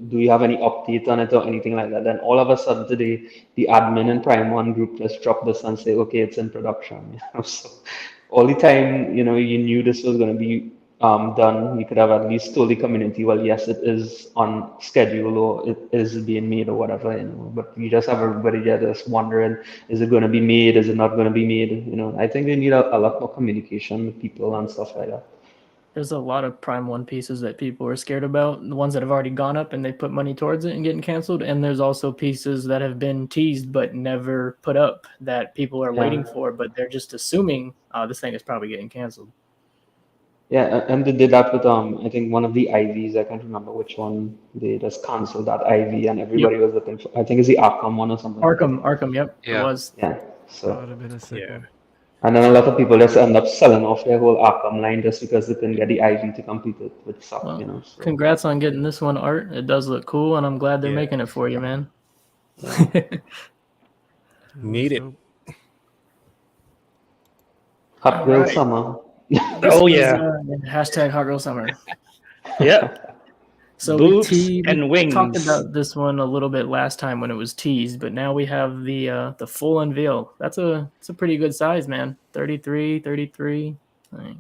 Do you have any update on it or anything like that? Then all of a sudden today, the admin in Prime One group just dropped this and say, okay, it's in production. So all the time, you knew this was going to be done. You could have at least told the community, well, yes, it is on schedule or it is being made or whatever. But you just have everybody just wondering, is it going to be made? Is it not going to be made? I think they need a lot more communication with people and stuff like that. There's a lot of Prime One pieces that people are scared about. The ones that have already gone up and they put money towards it and getting canceled. And there's also pieces that have been teased but never put up that people are waiting for, but they're just assuming this thing is probably getting canceled. Yeah, and they did that with I think one of the IVs. I can't remember which one. They just canceled that IV, and everybody was looking for. I think it's the Arkham one or something. Arkham, yep, it Yeah. was. Yeah. That So would have been a sick Yeah. one. And then a lot of people just end up selling off their whole Arkham line just because they couldn't get the IV to compete with stuff, Well, you know. So congrats on getting this one, Art. It does look cool, and I'm glad they're Yeah. making it for you, man. Need it. Hot Girl Alright. Summer. Oh Was, yeah, hashtag Hot Girl Summer. yeah. So Boobs we and wings. talked about this one a little bit last time when it was teased, but now we have the full unveil. It's a pretty good size, man. 33. Like,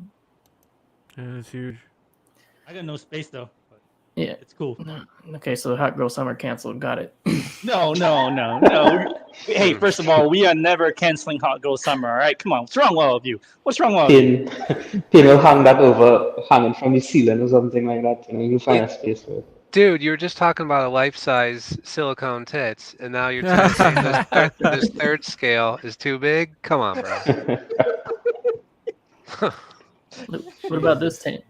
Yeah, it's huge. I got no space though. But yeah. it's cool. Okay, so Hot Girl Summer canceled. Got it. No. Hey, first of all, we are never canceling Hot Girl Summer. All right, come on. What's wrong with all of you? What's wrong with all of you? Pin will hang that over, hanging from the ceiling or something like that. You know, you'll find a space for it. Dude, you were just talking about a life-size silicone tits, and now you're trying to say this third scale is too big? Come on, bro. What about this tank?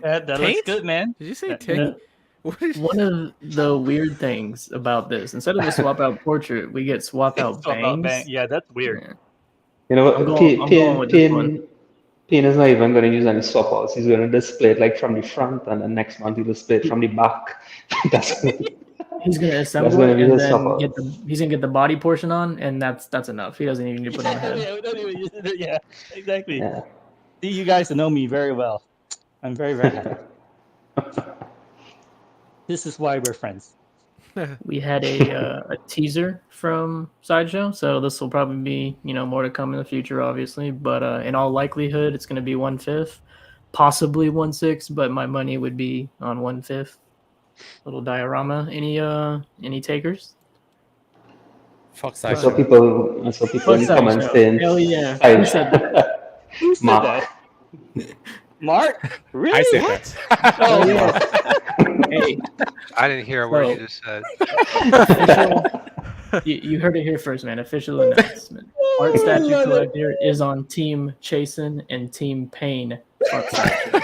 That looks Taint? good, man. Did you say Yeah. tank? What is One of the weird things about this, instead of the swap out portrait, we get swap out Swap out bangs. Yeah, that's weird. Yeah. You know I'm what? going with this one. Pin is not even going to use any swap outs. He's going to display it like from the front, and then next month he'll display it from the back. That's He's gonna assemble gonna it be and the swap then out. he's gonna get the body portion on, and that's enough. He doesn't even need to put on the head. Yeah, we don't even use it. Yeah, exactly. Yeah. See, you guys know me very well. I'm very, very happy. This is why we're friends. We had a teaser from Sideshow, so this will probably be more to come in the future, obviously. But in all likelihood, it's gonna be 1/5, possibly 1/6, but my money would be on 1/5. Little diorama. Any takers? Fuck I Sideshow. saw people in Fuck comments Sideshow. saying, Hell yeah. Side- Who said that? Who said Mark. that? Mark? Really? I said that. Oh yeah. Hey, I didn't hear a word you So- just said. official, you heard it here first, man. Official announcement. Art Statue love it. Collector is on Team Chasen and Team Pain. Fuck Sideshow.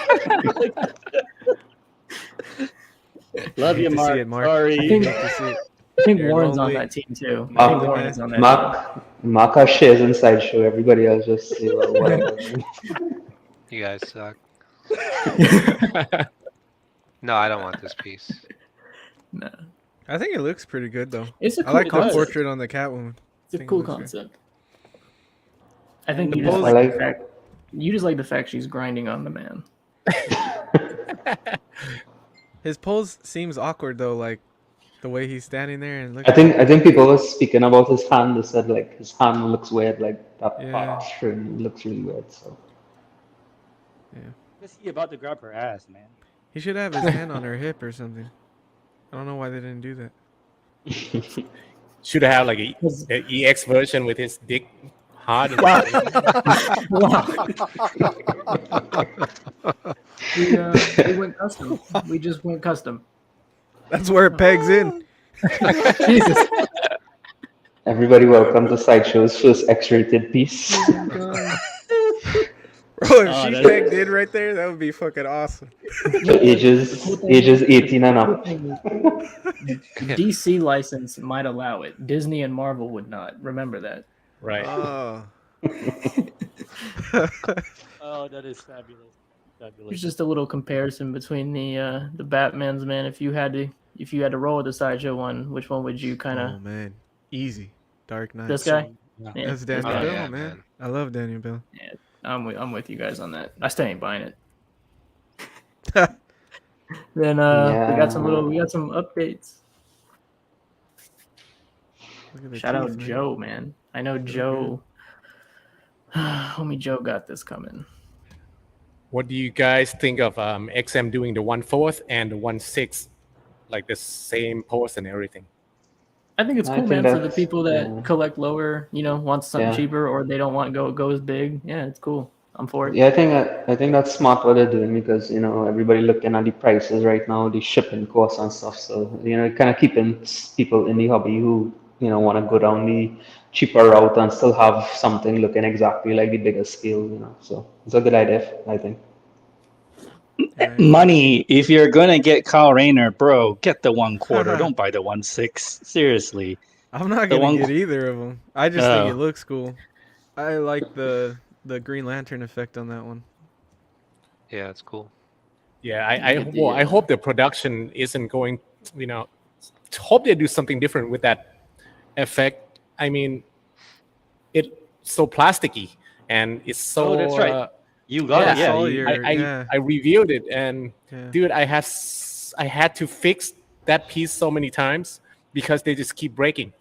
Love Hate you, to see Mark. it, Mark. Sorry. Hate to see it. I think You're Warren's lonely. on that team too. I think Mark, Warren is on that team. Mark has shares in Sideshow. Everybody else just say, well, whatever. You guys suck. No, I don't want this piece. No. I think it looks pretty good though. It's a I cool like the concept. portrait on the Catwoman. It's a think it cool looks good. concept. I think The you just pose- like I the like- fact you just like the fact she's grinding on the man. His pose seems awkward though, like the way he's standing there and I looking. think people were speaking about his hand. They said like his hand looks weird, like that Yeah. part string looks really weird. So Is he about to grab her ass, man? He should have his hand on her hip or something. I don't know why they didn't do that. Should have like a EX version with his dick hard. Wow. We went custom. We just went custom. That's where it pegs in. Jesus. everybody, welcome to Sideshow's first X-rated piece. Bro, if Oh, she that's- pegged in right there, that would be fucking awesome. For ages 18 and up. DC license might allow it. Disney and Marvel would not. Remember that. Right. Oh. Oh, that is fabulous. There's Fabulous. just a little comparison between the Batman's, man. If you had to roll with the Sideshow one, which one would you kind of? Oh man, easy. Dark Knight. This guy? Yeah. Yeah, That's Daniel Oh, Bill, yeah, man. man. I love Daniel Bill. I'm with you guys on that. I still ain't buying it. Look Then we got some updates. at the Shout out teeth, man. Joe, man. I know Joe. Homie Joe got this coming. What do you guys think of XM doing the 1/4 and the 1/6, like the same pose and everything? I think it's I cool, think man, for the that's- people that yeah. collect lower, want something Yeah. cheaper, or they don't want go as big. Yeah, it's cool. I'm for it. Yeah, I think that's smart what they're doing because everybody looking at the prices right now, the shipping costs and stuff. So kind of keeping people in the hobby who want to go down the cheaper route and still have something looking exactly like the bigger scale. So it's a good idea, I think. Yeah. Money. If you're gonna get Kyle Rayner, bro, get the 1/4. Don't buy the 1/6. Seriously. I'm not The gonna one- get either of them. I just think it looks cool. I like the Green Lantern effect on that one. Yeah, it's cool. Yeah, Get the, I hope the production isn't going. You know, hope they do something different with that effect. I mean, it's so plasticky and it's so. Oh, that's right. You got Yeah, it. Yeah. saw You, your yeah. I reviewed it, and Yeah. dude, I had to fix that piece so many times because they just keep breaking.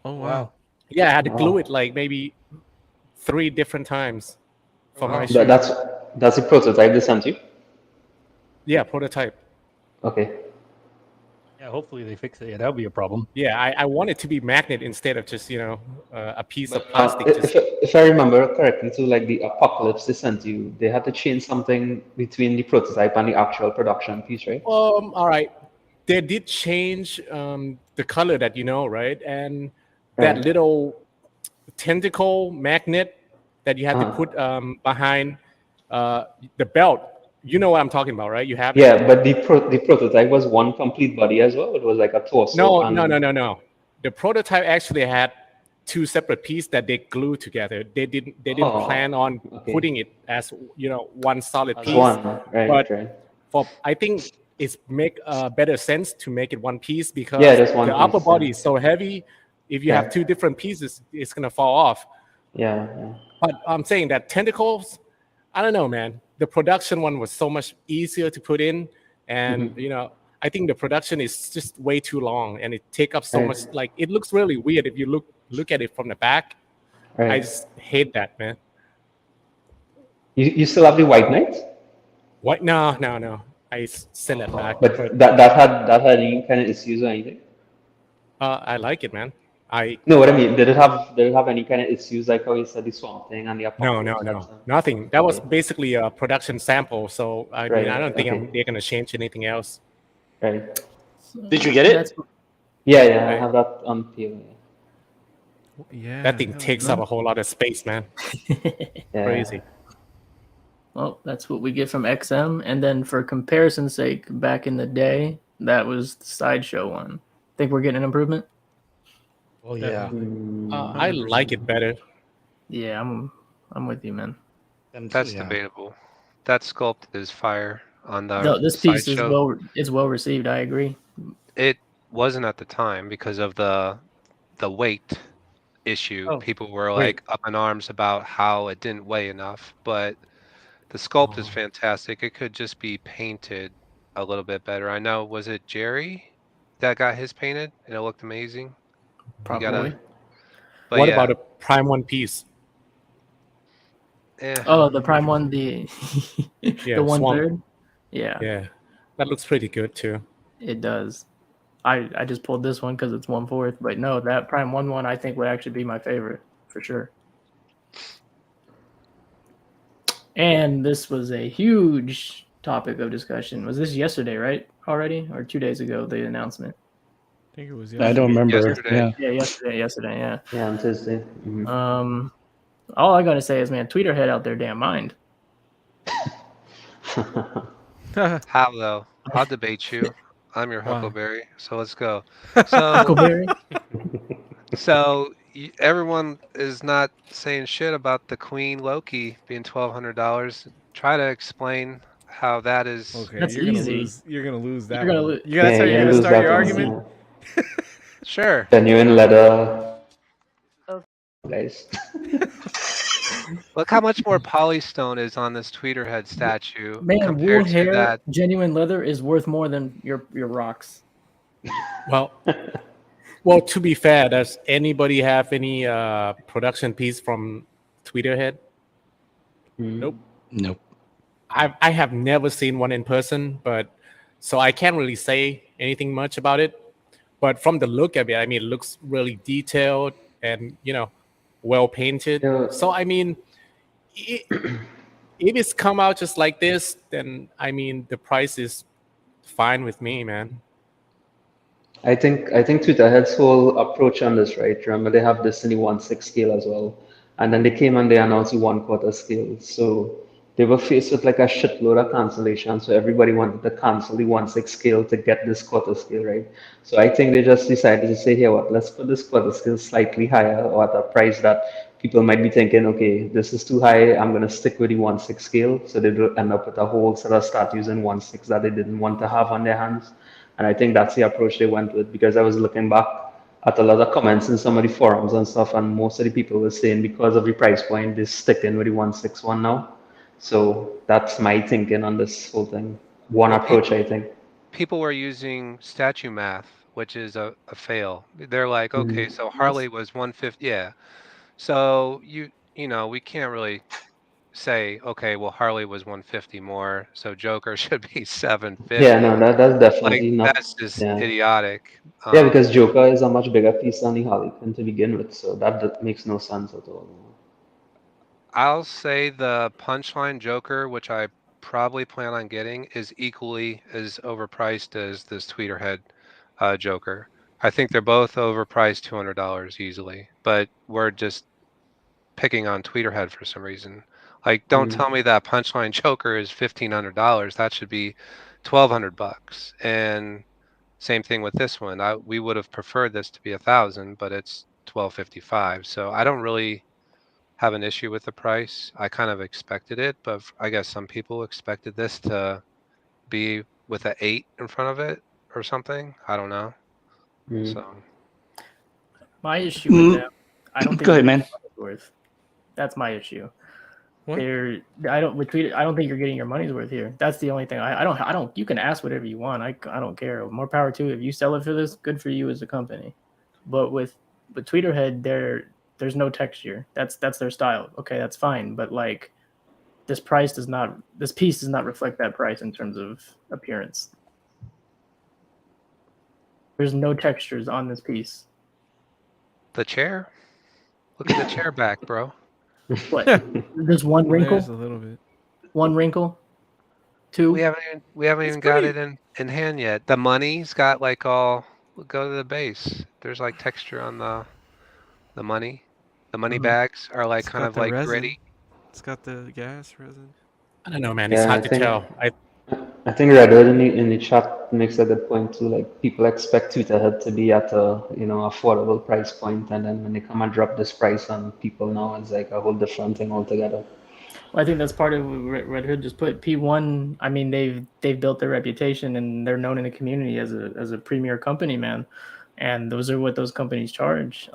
Oh wow. wow. Yeah, I had to glue Wow. it like maybe 3 different times for my Wow. shoe. That's a prototype they sent you? Yeah, prototype. Okay. Yeah. Hopefully they fix it. Yeah, that would be a problem. Yeah, I want it to be magnet instead of just a piece of But plastic. If I remember correctly, to like the Apocalypse they sent you, they had to change something between the prototype and the actual production piece, right? All right. They did change the color that right, and that Right. little tentacle magnet that you have to put behind uh, the belt. You know what I'm talking about, right? You have it. Yeah, but the prototype was one complete body as well. It was like a torso No, no, and no, no, no. The prototype actually had 2 separate pieces that they glued together. They didn't plan on okay. putting it as one solid As piece. one, right, But right. I think it's make better sense to make it one piece Yeah, because just one the upper piece. body is so heavy. If you have Yeah. 2 different pieces, it's gonna fall off. Yeah, yeah. But I'm saying that tentacles, I don't know, man. The production one was so much easier to put in, and I think the production is just way too long, and it take up so Right. much. Like it looks really weird if you look at it from the back. I Right. just hate that, man. You still have the White Knight? What? No, no, no. Send it back. But that had any kind of issues or anything? I like it, man. No, what I mean, did it have any kind of issues like how you said the Swamp Thing and the No, Apocalypse and stuff? nothing. That was Okay. basically a production sample. So I mean, Right. I don't think Okay. they're gonna change anything else. Right. Did you get it? That's Yeah, yeah, I Right. have that on PO. Yeah. That thing takes up a whole lot of space, man. Yeah. Crazy. well, that's what we get from XM. And then for comparison's sake, back in the day, that was the Sideshow one. Think we're getting an improvement? Oh yeah. I like it better. Yeah, I'm with you, man. Them too, that's yeah. debatable. That sculpt is fire on the No, this piece is sideshow. well received. I agree. It wasn't at the time because of the weight issue. Oh, People were wait. like up in arms about how it didn't weigh enough, but the sculpt is fantastic. It could just be painted a little bit better. I know, was it Jerry that got his painted and it looked amazing? Probably. But What yeah, about a Prime One piece? Oh, the Prime one, the Yeah, the 1/3. Swamp. Yeah, Yeah, that looks pretty good too. it does. I just pulled this one because it's 1/4, but no, that Prime one I think would actually be my favorite for sure. And this was a huge topic of discussion. Was this yesterday, right? Already, or 2 days ago? The announcement. I think it was I don't remember. Yesterday. Yeah. Yeah, yesterday. Yeah. Yeah, on Tuesday. Mhm. All I gotta say is, man, tweet her head out their damn mind. How though? I'll debate you. I'm your Wow. Huckleberry, so let's go. So, Huckleberry. everyone is not saying shit about the Queen Loki being $1,200. Try to explain how that is. Okay, That's you're gonna easy. lose. You're gonna lose that. You're gonna one. lose. You that's how Yeah, you're you gonna lose start that your one, argument. yeah. Sure. Genuine leather. Guys. Look how much more polystone is on this Tweeterhead statue Man, wool compared to hair, that. genuine leather is worth more than your rocks. Well, to be fair, does anybody have any production piece from Tweeterhead? Nope. nope. I have never seen one in person, but so I can't really say anything much about it. But from the look of it, I mean, it looks really detailed and well painted. Yeah. So I mean, if it's come out just like this, then I mean, the price is fine with me, man. I think Twitter head's whole approach on this, right? Remember they have this in the 1/6 scale as well, and then they came and they announced the 1/4 scale. So they were faced with like a shitload of cancellation, so everybody wanted to cancel the 1/6 scale to get this quarter scale, right? So I think they just decided to say, here, what, let's put this quarter scale slightly higher or at a price that people might be thinking, okay, this is too high, I'm gonna stick with the 1/6 scale. So they don't end up with a whole set of start using 1/6 that they didn't want to have on their hands. And I think that's the approach they went with, because I was looking back at a lot of comments in some of the forums and stuff, and most of the people were saying because of the price point, they're sticking with the 1/6 one now. So that's my thinking on this whole thing. One Well, approach, I think. people were using statue math, which is a fail. They're like, okay, Mhm. so Harley was 150. Yeah. So we can't really say, okay, well, Harley was 150 more, so Joker should be Yeah, 750. no, that's Like, definitely not. that's just Yeah, idiotic. yeah, because Joker is a much bigger piece than the Harley Quinn to begin with, so that makes no sense at all. I'll say the punchline Joker, which I probably plan on getting, is equally as overpriced as this Tweeterhead Joker. I think they're both overpriced $200 easily, but we're just picking on Tweeterhead for some reason. Like, don't Mm. tell me that punchline Joker is $1,500. That should be $1,200. And same thing with this one. We would have preferred this to be 1,000, but it's 1,255. So I don't really have an issue with the price. I kind of expected it, but I guess some people expected this to be with an 8 in front of it or something. I don't know. Mm. So My issue with them, I don't think Go they're ahead, getting man. your money's worth. That's my issue. What? I don't think you're getting your money's worth here. That's the only thing. I don't. You can ask whatever you want. I don't care. More power to you. If you sell it for this, good for you as a company. But with Tweeterhead, there's no texture. That's their style. Okay, that's fine. But like this piece does not reflect that price in terms of appearance. There's no textures on this piece. the chair, look at the chair back, bro. What? There's one Well, wrinkle. there's a little bit. One wrinkle. Two. We haven't It's even got pretty. it in hand yet. The money's got like all go to the base. There's like texture on the money. The money Mhm. bags are like It's kind got of the like resin. gritty. It's got the gas resin. I don't know, man. It's Yeah, hard to tell. I think Redwood in the chat makes a good point too. Like people expect Tweeterhead to be at a affordable price point, and then when they come and drop this price on people now, it's like a whole different thing altogether. Well, I think that's part of what Red Hood just put. P1. I mean, they've built their reputation and they're known in the community as a premier company, man. And those are what those companies charge.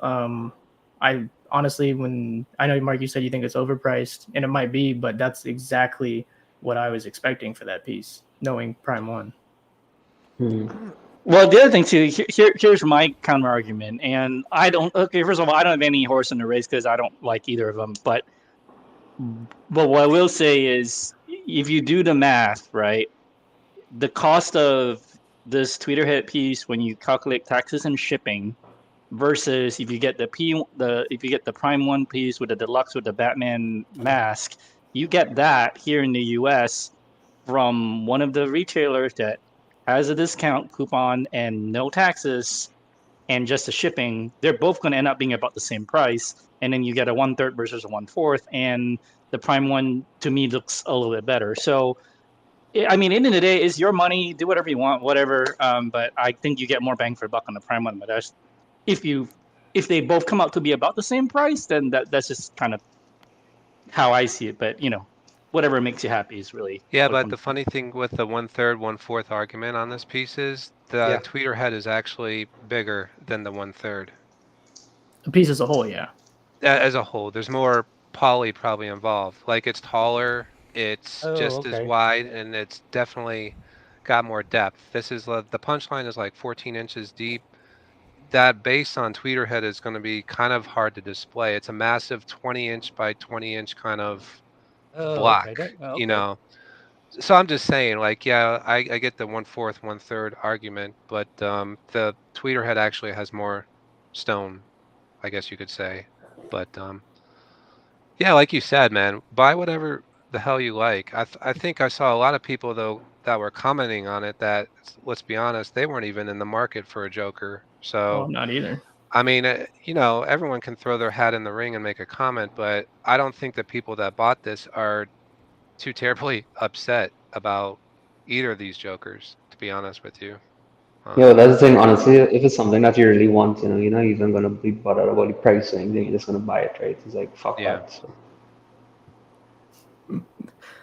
I honestly, when I know Mark, you said you think it's overpriced, and it might be, but that's exactly what I was expecting for that piece, knowing Prime One. Hmm. Well, the other thing too, here's my counter argument, and I don't. Okay, first of all, I don't have any horse in the race because I don't like either of them. But what I will say is, if you do the math, right, the cost of this Tweeterhead piece when you calculate taxes and shipping versus if you get if you get the Prime One piece with the deluxe with the Batman mask, you get that here in the U.S. from one of the retailers that has a discount coupon and no taxes and just the shipping. They're both going to end up being about the same price, and then you get a 1/3 versus a 1/4, and the Prime One to me looks a little bit better. So I mean, end of the day, it's your money. Do whatever you want, whatever. But I think you get more bang for the buck on the Prime One. But that's if they both come out to be about the same price, then that's just kind of how I see it. But whatever makes you happy is really Yeah, what it but comes the down funny thing with the 1/3, 1/4 argument on this piece is the Yeah. Tweeterhead is actually bigger than the 1/3. The piece as a whole, yeah. As a whole. There's more poly probably involved. Like it's taller, it's Oh, just as okay. wide, and it's definitely got more depth. This is the punchline is like 14 inches deep. That base on Tweeterhead is going to be kind of hard to display. It's a massive 20-inch by 20-inch kind of Oh, block, okay. you Okay. know. So I'm just saying, like, yeah, I get the 1/4, 1/3 argument, but the Tweeterhead actually has more stone, I guess you could say. But yeah, like you said, man, buy whatever the hell you like. I think I saw a lot of people though that were commenting on it that, let's be honest, they weren't even in the market for a Joker. Oh, So I'm not either. I mean, everyone can throw their hat in the ring and make a comment, but I don't think the people that bought this are too terribly upset about either of these Jokers, to be honest with you. Yeah, that's the thing. Honestly, if it's something that you really want, you're not even gonna be bothered about the price or anything. You're just gonna buy it, right? It's like fuck Yeah. that. So.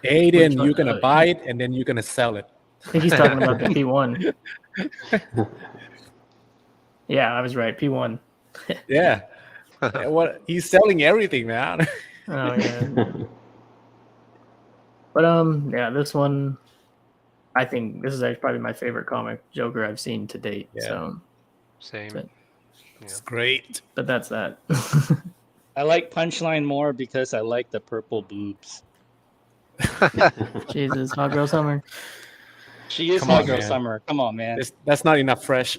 Aiden, Which one? you're gonna buy it and then you're gonna sell it. I think he's talking about the P1. Yeah, I was right. P1. Yeah. What he's selling everything, man. Oh yeah. But yeah, this one, I think this is actually probably my favorite comic Joker I've seen to date. Yeah. So, Same. But- It's great. but that's that. I like Punchline more because I like the purple boobs. Jesus, Hot Girl Summer. She is Come Hot on, Girl man. Summer. Come on, man. That's not enough fresh.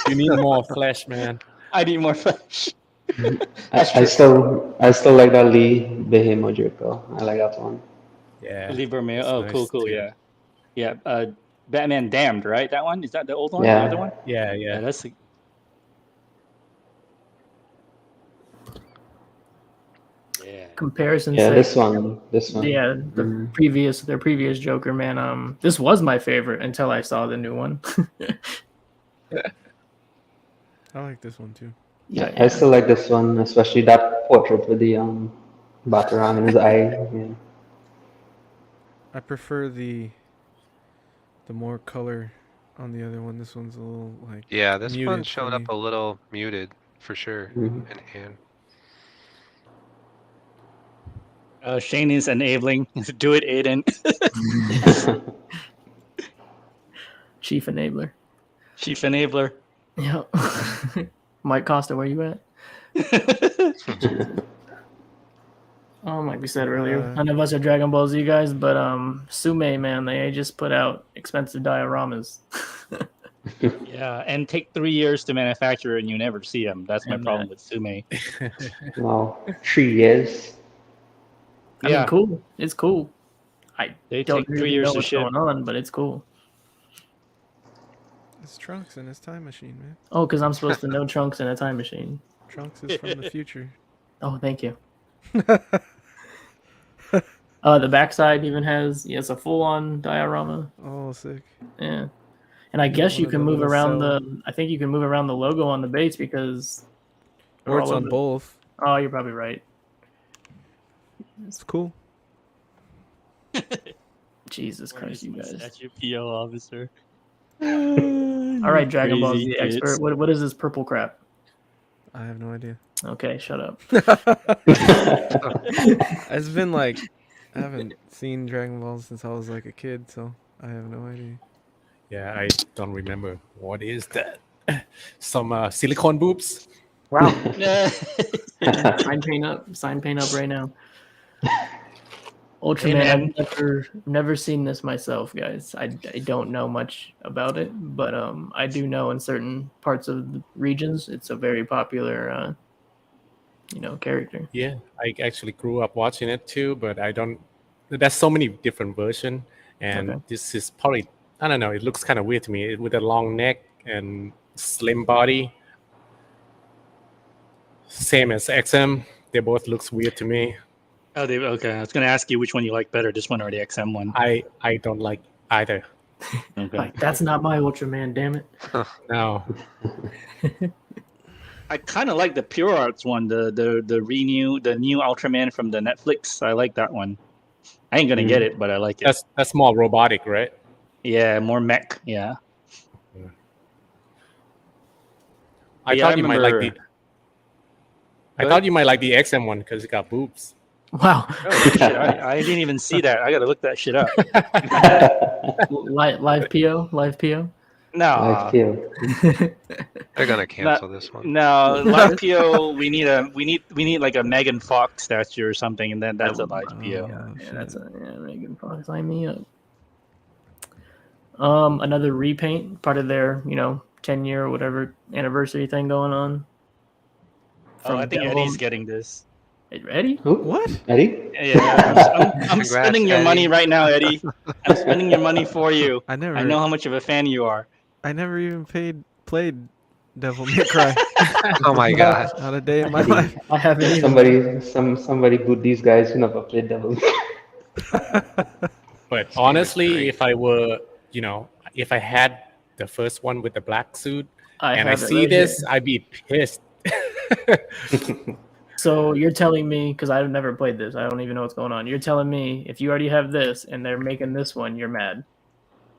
You need more flesh, man. I need more flesh. I still like that Lee Behemoth Joker. I like that one. Yeah. Lee Vermeer. it's Oh, nice cool. too. Yeah. Yeah. Batman Damned, right? That one? Is that the old one? Yeah. The other one? Yeah, Yeah, yeah. that's. Yeah. Comparison's Yeah, sake. this one. Yeah, their previous Joker, man. This was my favorite until I saw the new one. I like this one too. Yeah, I still like this one, especially that portrait with the Batarang in his eye. Yeah. I prefer the more color on the other one. This one's a little like Yeah, this one muted showed for up me. a little muted for sure. Mhm. And Shane is enabling. Do it, Aiden. Chief Enabler. Chief enabler. Yeah. Mike Costa, where you at? Like we said earlier, none of us are Dragon Ball Z guys, but Sume, man, they just put out expensive dioramas. Yeah, and take 3 years to manufacture and you never see them. That's my And, problem with Sume. Wow, 3 years. I mean, cool. It's cool. They Don't take 3 really years know to what's ship. going on, but it's cool. It's Trunks and his time machine, man. Oh, because I'm supposed to know Trunks in a time machine. Trunks is from the future. Oh, thank you. The backside even has it's a full-on diorama. Oh, sick. Yeah, and I guess one you of can the move little around cell- I think you can move around the logo on the baits because. Or they're it's all on over- both. Oh, you're probably right. It's cool. Jesus Christ, you guys! Statue PO officer. All right, Dragon Ball Crazy Z kids. expert. What is this purple crap? I have no idea. Okay, shut up. It's been like I haven't seen Dragon Ball since I was like a kid, so I have no idea. Yeah, I don't remember. What is that? Some silicone boobs? Wow. Yeah. Sign paint up right now. Hey, Ultraman, man. I've never seen this myself, guys. I don't know much about it, but I do know in certain parts of the regions it's a very popular character. Yeah, I actually grew up watching it too, but I don't. There's so many different versions, and Okay. this is probably, I don't know, it looks kind of weird to me with a long neck and slim body. Same as XM, they both looks weird to me. Oh, okay. I was going to ask you which one you like better, this one or the XM one. I don't like either. Okay. Like, that's not my Ultraman, damn it. No, I kind of like the Pure Arts one, the new Ultraman from the Netflix. I like that one. I ain't gonna get it, but I like it. that's more robotic, right? Yeah, more mech. Yeah. I Yeah, thought you might like the. remember- I Go thought you might like the XM one because it got boobs. Wow. Oh, shit, I didn't even see that. I gotta look that shit up. Live PO? No, I feel. they're gonna cancel this one. no, live PO. We need like a Megan Fox statue or something, and then that's a live PO. Yeah, that's Megan Fox. Sign me up. Another repaint, part of their 10-year or whatever anniversary thing going on. Oh, I think Devil- Eddie's getting this. Eddie? Who? What? Eddie? Yeah, I'm Congrats, spending your Eddie. money right now, Eddie. I'm spending your money for you. I never. I know how much of a fan you are. I never even played Devil May Cry. Oh my god. Not a day in my life. I haven't either. Somebody boot these guys who never played Devil. But This game is honestly, great. if I were, if I had the first one with the black suit I and I have it see right this, here. I'd be pissed. So you're telling me, because I've never played this, I don't even know what's going on. You're telling me if you already have this and they're making this one, you're mad.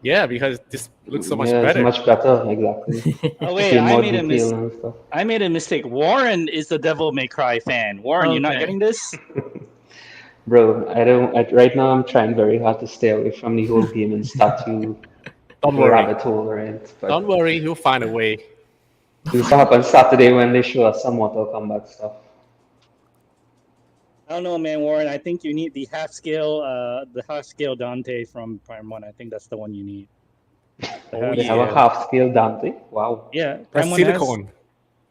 Yeah, because this looks so much Yeah, it's better. much better, exactly. Oh wait, See I more made a detail and stuff. I made a mistake. Warren is the Devil May Cry fan. Warren, you're not Okay. getting this? Bro, right now I'm trying very hard to stay away from the whole game and start to Don't the worry. rabbit hole, right? Don't But worry, you'll find a way. this happens Saturday when they show us some Mortal Kombat stuff. I don't know, man, Warren. I think you need the half scale Dante from Prime One. I think that's the one you need. Oh, They have a yeah. half-scale Dante. Wow. Yeah, That's Prime One has. silicone.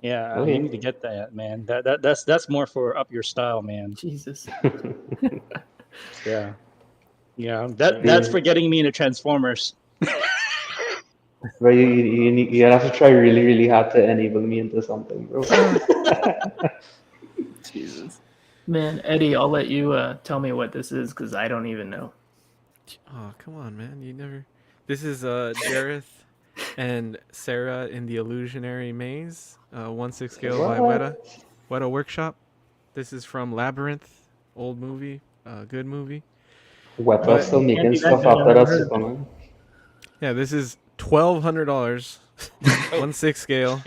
Yeah, Okay. you need to get that, man. That's more for up your style, man. Jesus. Yeah, yeah. That's for getting me into Transformers. Bro, you have to try really, really hard to enable me into something, bro. Jesus. Man, Eddie, I'll let you tell me what this is because I don't even know. Oh, come on, man. You never. This is Jareth and Sarah in the Illusionary Maze, 1/6 scale by Weta Workshop. This is from Labyrinth, old movie, good movie. Weta still Can't making be that stuff good, I've after never that heard of it. Superman. Yeah, this is $1,200, 1/6 scale,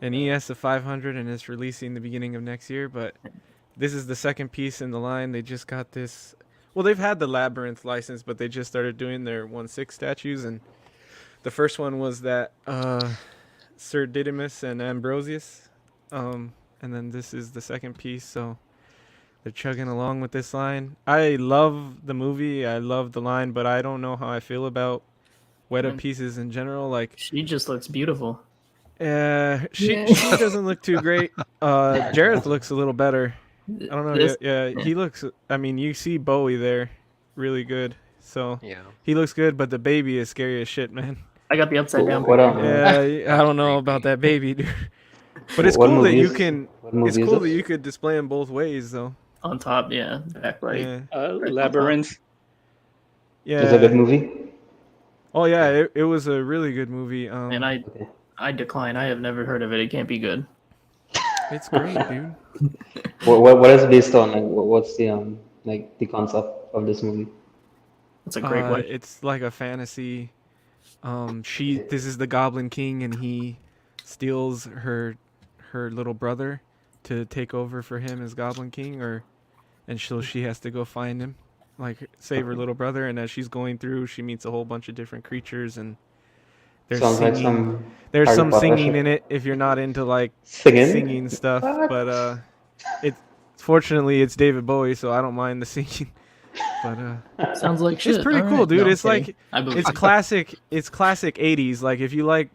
an ES of 500, and it's releasing the beginning of next year. But this is the second piece in the line. They just got this. Well, they've had the Labyrinth license, but they just started doing their 1/6 statues, and the first one was that Sir Didymus and Ambrosius, and then this is the second piece. So they're chugging along with this line. I love the movie. I love the line, but I don't know how I feel about Weta pieces in general. Like, She just looks beautiful. she doesn't look too great. Jareth looks a little better. I don't know. This- Yeah, he looks. I mean, you see Bowie there, really good. So Yeah. he looks good, but the baby is scary as shit, man. I got the upside down. What picture. Yeah, I don't know about that baby, dude. But it's What cool that you movies- can. what movie It's is cool this? that you could display them both ways, though. On top, yeah. Back right. Yeah, Labyrinth. yeah. It's a good movie. Oh yeah, it was a really good movie. And I decline. I have never heard of it. It can't be good. It's great, dude. What is it based on? Like, what's the like the concept of this movie? That's a great question. It's like a fantasy. This is the Goblin King, and he steals her little brother to take over for him as Goblin King, so she has to go find him, like save her little brother. And as she's going through, she meets a whole bunch of different creatures, and there's Sounds like singing. some There's Harry some Potter singing shit. in it if you're not into like Singing? singing stuff, What? but fortunately it's David Bowie, so I don't mind the singing. But Sounds like shit. it's pretty All cool, right. dude. No, It's I'm like kidding. I believe it's you. classic. It's classic '80s. Like if you like,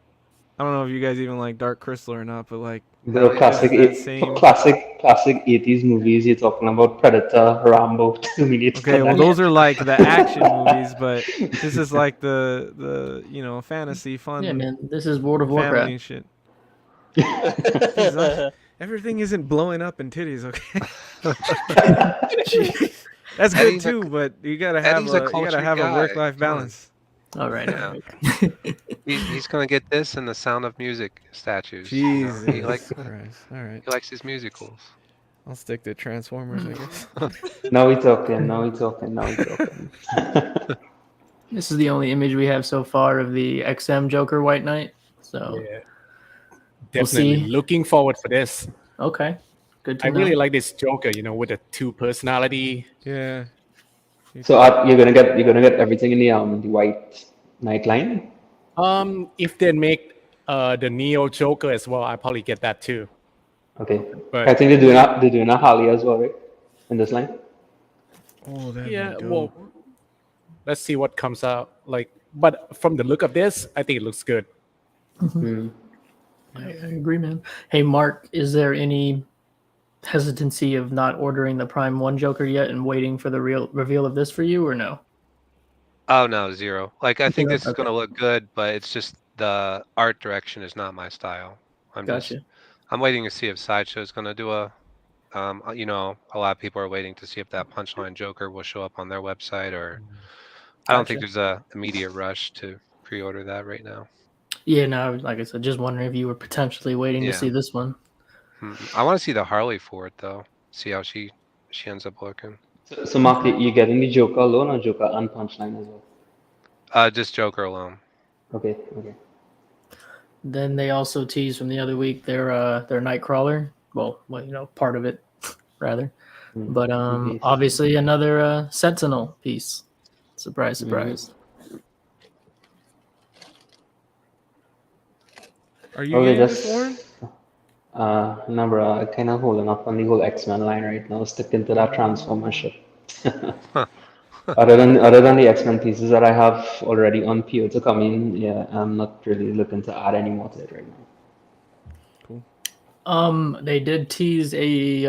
I don't know if you guys even like Dark Crystal or not, but like The classic, that for same- classic 80s movies. You're talking about Predator, Rambo, Terminator. Okay, well those are like the action movies, but this is like the fantasy fun Yeah, man. This is World of family Warcraft. and shit. Jeez, everything isn't blowing up in titties, okay? Jeez. That's good Eddie's a- too, but you gotta have Eddie's a a cultured guy. work-life Come on. balance. All right. Yeah. All right. He's gonna get this and the Sound of Music statues. you know? Jesus He likes Christ. All right, he likes his musicals. I'll stick to Transformers, I guess. Now we talking. Now we talking. Now we talking. This is the only image we have so far of the XM Joker White Knight. So Yeah. We'll Definitely see. looking forward for this. okay, good to I know. really like this Joker, with the two personality. Yeah. So you're gonna get everything in the white night line. If they make the Neo Joker as well, I probably get that too. Okay. But I think they're doing a Harley as well, right? In this line. Oh, that yeah, well, let's see what comes out. But from the look of this, I think it looks good. Hmm. I agree, man. Hey, Mark, is there any hesitancy of not ordering the Prime 1 Joker yet and waiting for the real reveal of this for you, or no? Oh no, zero. Like I think Zero? this is Okay. gonna look good, but it's just the art direction is not my style. I'm Gotcha. waiting to see if Sideshow is gonna do a You know, a lot of people are waiting to see if that Punchline Joker will show up on their website, or I don't think Gotcha. there's a immediate rush to pre-order that right now. Yeah, no, like I said, just wondering if you were potentially waiting to Yeah. see this one. I want to see the Harley for it though. See how she ends up looking. So Mark, you getting the Joker alone or Joker and Punchline as well? Just Joker alone. Okay, okay. Then they also teased from the other week their Nightcrawler. Well, you know, part of it, rather. But Piece. obviously another Sentinel piece. Surprise, surprise. Are you Okay, getting this, Warren? no, bro, I'm kind of holding up on the whole X-Men line right now, sticking to that Transformer shit. Other than the X-Men pieces that I have already on PO to come in, yeah, I'm not really looking to add any more to it right now. Cool. They did tease a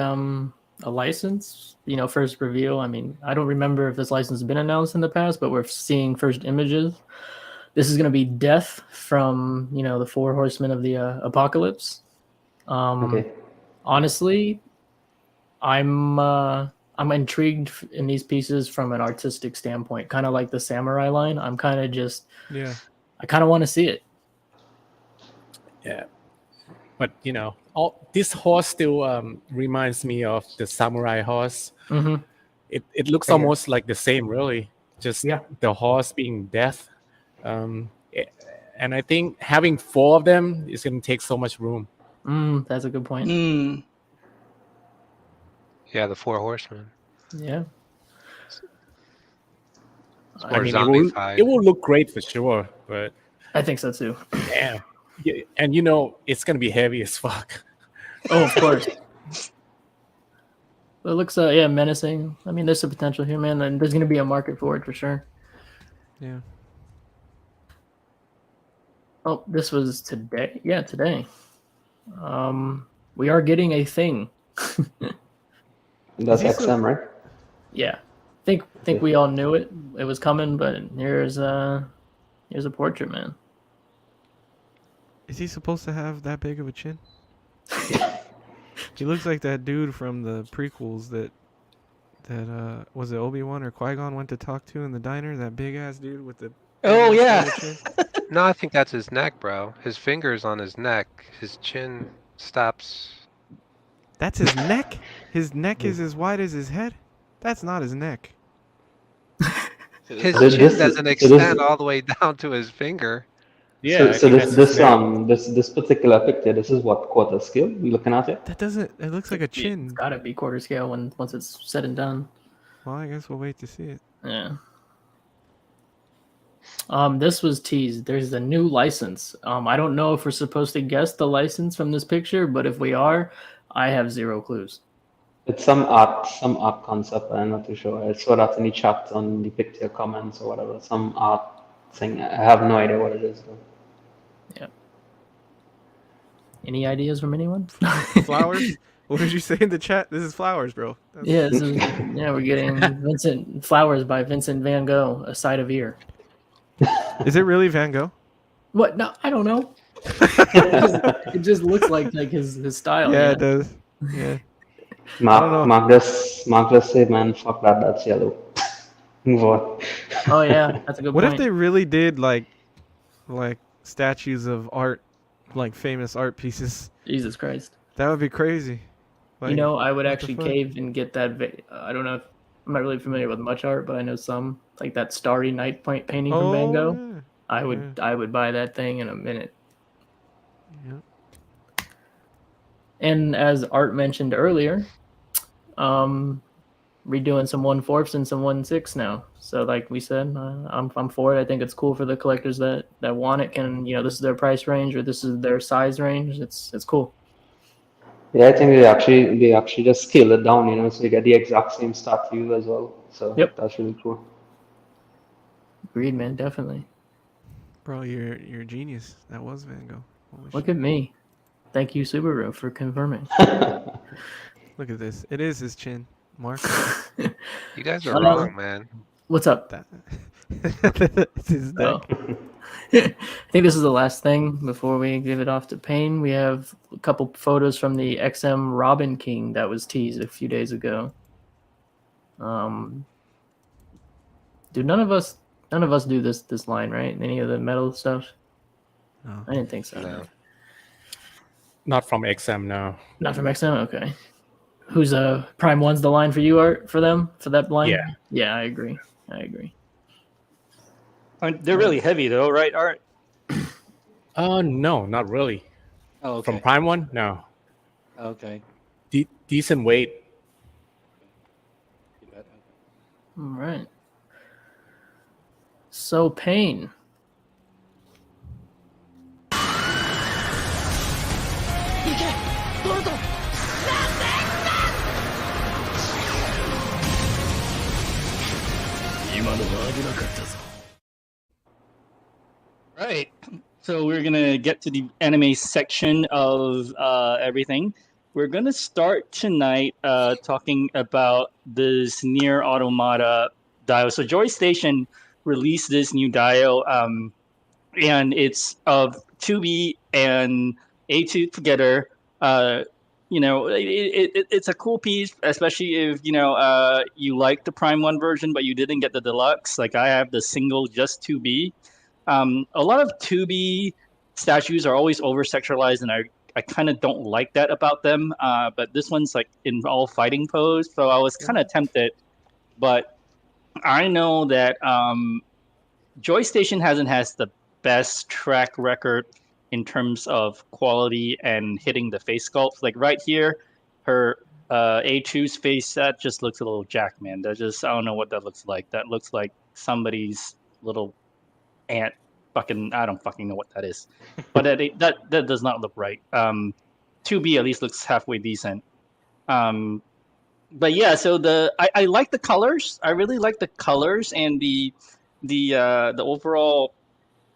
license, you know, first reveal. I mean, I don't remember if this license has been announced in the past, but we're seeing first images. This is going to be Death from, you know, the Four Horsemen of the Apocalypse. Okay. Honestly, I'm intrigued in these pieces from an artistic standpoint, kind of like the Samurai line. I'm kind of just, Yeah. I kind of want to see it. Yeah. But you know, this horse still reminds me of the samurai horse. Mm-hmm. It looks Okay. almost like the same, really. Just Yeah. the horse being death. And I think having 4 of them is going to take so much room. That's a good point. Yeah, the Four Horsemen. Yeah. It's I more mean, zombified. it will look great for sure, but I think so too. damn. Yeah, and you know, it's going to be heavy as fuck. Oh, of course. But it looks, menacing. I mean, there's some potential here, man, and there's going to be a market for it for sure. Yeah. Oh, this was today. Yeah, today. We are getting a thing. That's Is he XM, right? Yeah, think we all knew it. It was coming, but here's a portrait, man. Is he supposed to have that big of a chin? He looks like that dude from the prequels that was it Obi-Wan or Qui-Gon went to talk to in the diner, that big ass dude with the Oh big yeah. ass chin. No, I think that's his neck, bro. His fingers on his neck. His chin stops. That's his neck? His neck is as wide as his head? That's not his neck. His This- chin this- doesn't so extend this- all the way down to his finger. Yeah, I So think that's his neck. this particular picture, this is what, quarter scale? We looking at it? That doesn't it looks like a It's chin. gotta be quarter scale once it's said and done. Well, I guess we'll wait to see it. Yeah. This was teased. There's a new license. I don't know if we're supposed to guess the license from this picture, but if we are, I have zero clues. It's some art concept. I'm not too sure. I saw that in the chat on the picture comments or whatever. Some art thing. I have no idea what it is though. Any ideas from anyone? Flowers? What did you say in the chat? This is flowers, bro. That's- Yeah, we're getting Vincent Flowers by Vincent Van Gogh, A Side of Ear. Is it really Van Gogh? What? No, I don't know. It just looks like his style. Yeah, it does. Yeah. Mark, know. Mark just say, man, fuck that. That's yellow. Move on. Oh yeah, that's a good What point. if they really did like statues of art, like famous art pieces? Jesus Christ. That would be crazy. Like, You know, I would what the actually fuck? cave and get that. I don't know if I'm not really familiar with much art, but I know some, like that Starry Night painting from Van Gogh. Yeah. I would buy that thing in a minute. Yeah. And as Art mentioned earlier, redoing some 1/4 and some 1/6 now. So like we said, I'm for it. I think it's cool for the collectors that want it. Can, you know, this is their price range or this is their size range. It's cool. Yeah, I think they actually just scale it down, you know, so you get the exact same statue as well. So Yep. that's really cool. Agreed, man. Definitely. Bro, you're a genius. That was Van Gogh. Holy Look shit. at me. Thank you, Subaru, for confirming. Look at this. It is his chin, Mark. You guys are Hello. wrong, man. What's up? That. It's his neck. Oh. I think this is the last thing before we give it off to Payne. We have a couple photos from the XM Robin King that was teased a few days ago. Dude, none of us do this line, right? Any of the metal stuff? No. I didn't think so. No. Not from XM, no. Not from XM. Okay. Who's Prime One's the line for you, Art, for them for that line? Yeah. Yeah, I agree. They're really heavy though, right, Art? No, not really. Oh, okay. From Prime One, no. Okay. Decent weight. All right. So Payne. Right. So we're gonna get to the anime section of everything. We're gonna start tonight talking about this Nier Automata dio. So Joy Station released this new dio, and it's of 2B and A2 together. It's a cool piece, especially if you like the Prime One version, but you didn't get the deluxe. Like I have the single, just 2B. A lot of 2B statues are always over sexualized, and I kind of don't like that about them. But this one's like in all fighting pose, so I was kind of tempted. But I know that Joy Station has the best track record in terms of quality and hitting the face sculpt. Like right here, her A2's face set just looks a little jacked, man. I don't know what that looks like. That looks like somebody's little ant. I don't fucking know what that is. But that does not look right. 2B at least looks halfway decent. But yeah, so I like the colors. I really like the colors and the overall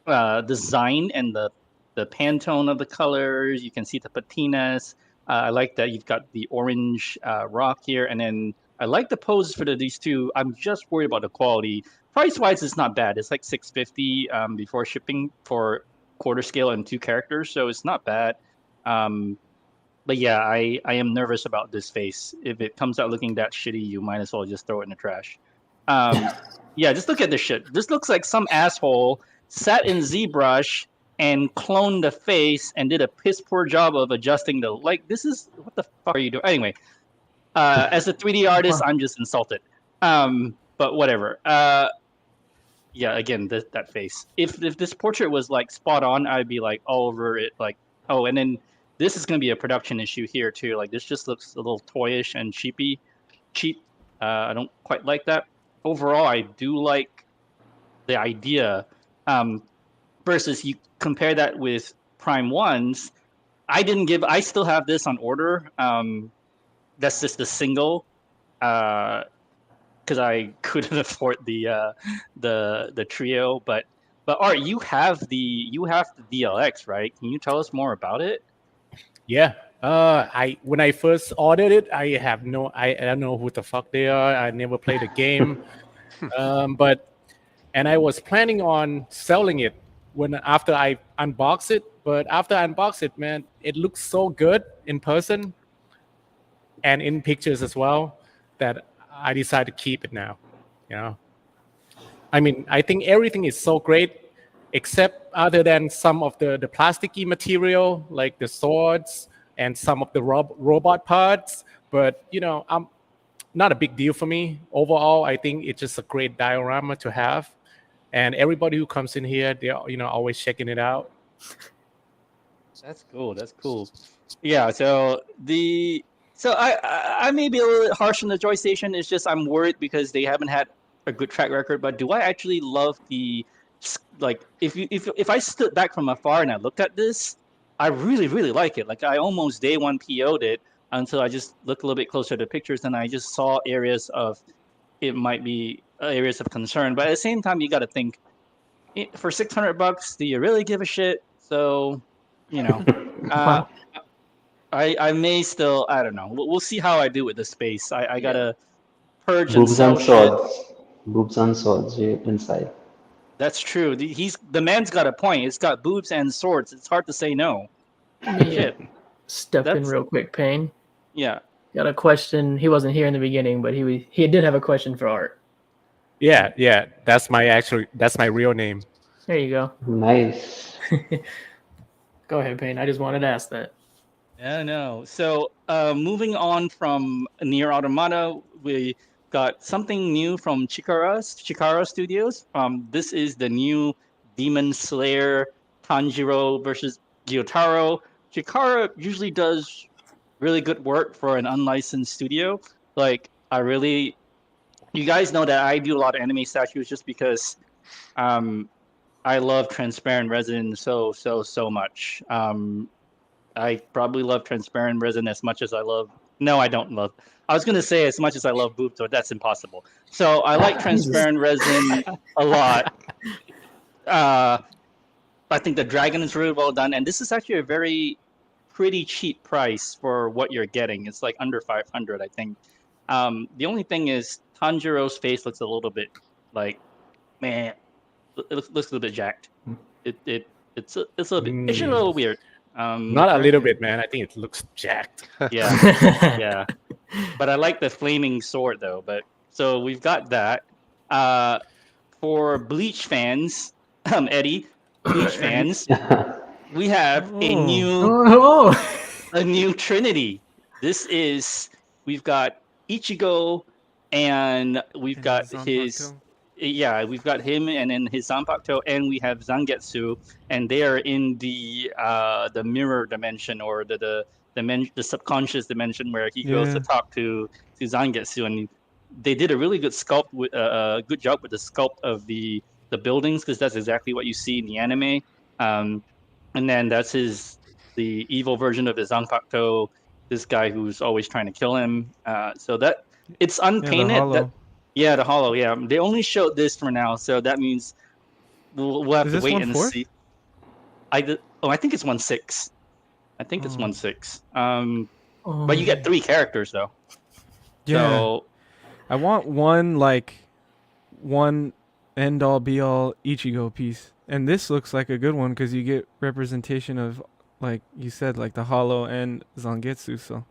design and the Pantone of the colors. You can see the patinas. I like that you've got the orange rock here, and then I like the poses for these two. I'm just worried about the quality. Price wise, it's not bad. It's like $650 before shipping for quarter scale and 2 characters, so it's not bad. But yeah, I am nervous about this face. If it comes out looking that shitty, you might as well just throw it in the trash. Yeah, just look at this shit. This looks like some asshole sat in ZBrush and cloned the face and did a piss poor job of adjusting the this is what the fuck are you doing? Anyway, as a 3D artist, I'm just insulted. But whatever. Yeah, again, that face. If this portrait was like spot on, I'd be like all over it. Like, oh, and then this is gonna be a production issue here too. Like this just looks a little toyish and cheap. I don't quite like that. Overall, I do like the idea. Versus you compare that with Prime Ones. I still have this on order. That's just the single. Because I couldn't afford the trio, but Art, you have the DLX, right? Can you tell us more about it? Yeah. When I first ordered it, I don't know who the fuck they are. I never played the game. And I was planning on selling it after I unbox it. But after I unbox it, man, it looks so good in person and in pictures as well that I decided to keep it now. I mean, I think everything is so great, except other than some of the plasticky material, like the swords and some of the robot parts. But I'm not a big deal for me. Overall, I think it's just a great diorama to have, and everybody who comes in here, they're always checking it out. That's cool. Yeah. So I may be a little bit harsh on the Joy Station. It's just I'm worried because they haven't had a good track record. But do I actually love if I stood back from afar and I looked at this, I really, really like it. Like I almost day one PO'd it until I just looked a little bit closer to pictures and I just saw areas of it might be areas of concern. But at the same time, you got to think for $600, do you really give a shit? So, I may still, I don't know. We'll see how I do with the space. I gotta purge and Boobs sell and shit. swords. Boobs and swords inside. That's true. The man's got a point. It's got boobs and swords. It's hard to say no. Me Shit. step in That's- real quick, Payne. Yeah. Got a question. He wasn't here in the beginning, but he did have a question for Art. Yeah. That's my real name. There you go. Nice. Go ahead, Payne. I just wanted to ask that. Yeah, no. So, moving on from Nier Automata, we got something new from Chikara Studios. This is the new Demon Slayer Tanjiro versus Gyotaro. Chikara usually does really good work for an unlicensed studio. Like, you guys know that I do a lot of anime statues just because I love transparent resin so much. I probably love transparent resin as much as I love. No, I don't love. I was gonna say as much as I love boobs, but that's impossible. So I like transparent resin a lot. I think the dragon is really well done, and this is actually a very pretty cheap price for what you're getting. It's like under 500, I think. The only thing is Tanjiro's face looks a little bit like, man, it looks a little bit jacked. It's a little bit. It's a little weird. Not a little bit, man. I think it looks jacked. Yeah, yeah. But I like the flaming sword though. But so we've got that. For Bleach fans, Eddie, Bleach fans, we have a new trinity. We've got Ichigo, and we've got his. Yeah, we've got him, and then his Zanpakuto, and we have Zangetsu, and they are in the mirror dimension, or the subconscious dimension where he goes to talk to Zangetsu, and they did a really good good job with the sculpt of the buildings, because that's exactly what you see in the anime. And then that's the evil version of his Zanpakuto, this guy who's always trying to kill him. So that it's unpainted. Yeah, the hollow. Yeah, they only showed this for now, so that means we'll have to wait and see. I think it's 1/6. I think it's 1/6. But you get 3 characters though. Yeah. So I want one end all be all Ichigo piece, and this looks like a good one because you get representation of, like you said, like the hollow and Zangetsu. So.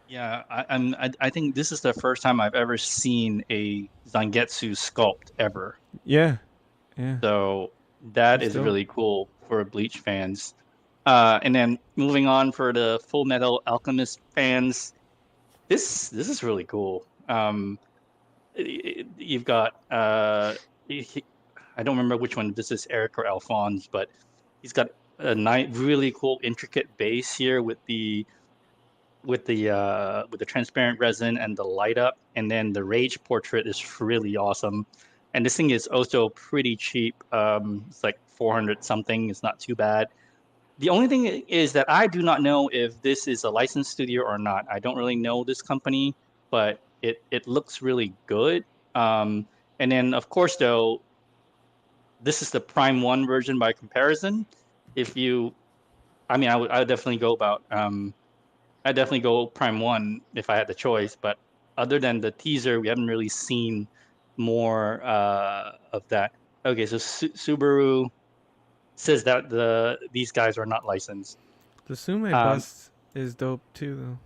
Yeah, I think this is the first time I've ever seen a Zangetsu sculpt ever. Yeah. So that is really cool for Bleach fans. And then moving on for the Full Metal Alchemist fans, this is really cool. You've got I don't remember which one. This is Eric or Alphonse, but he's got a really cool intricate base here with the transparent resin and the light up, and then the rage portrait is really awesome. And this thing is also pretty cheap. It's like 400 something. It's not too bad. The only thing is that I do not know if this is a licensed studio or not. I don't really know this company, but it looks really good. And then of course though, this is the Prime 1 version by comparison. I would definitely go about I'd definitely go Prime 1 if I had the choice, but other than the teaser, we haven't really seen more of that. Okay, so Subaru says that these guys are not licensed. The Sume bust is dope too, though.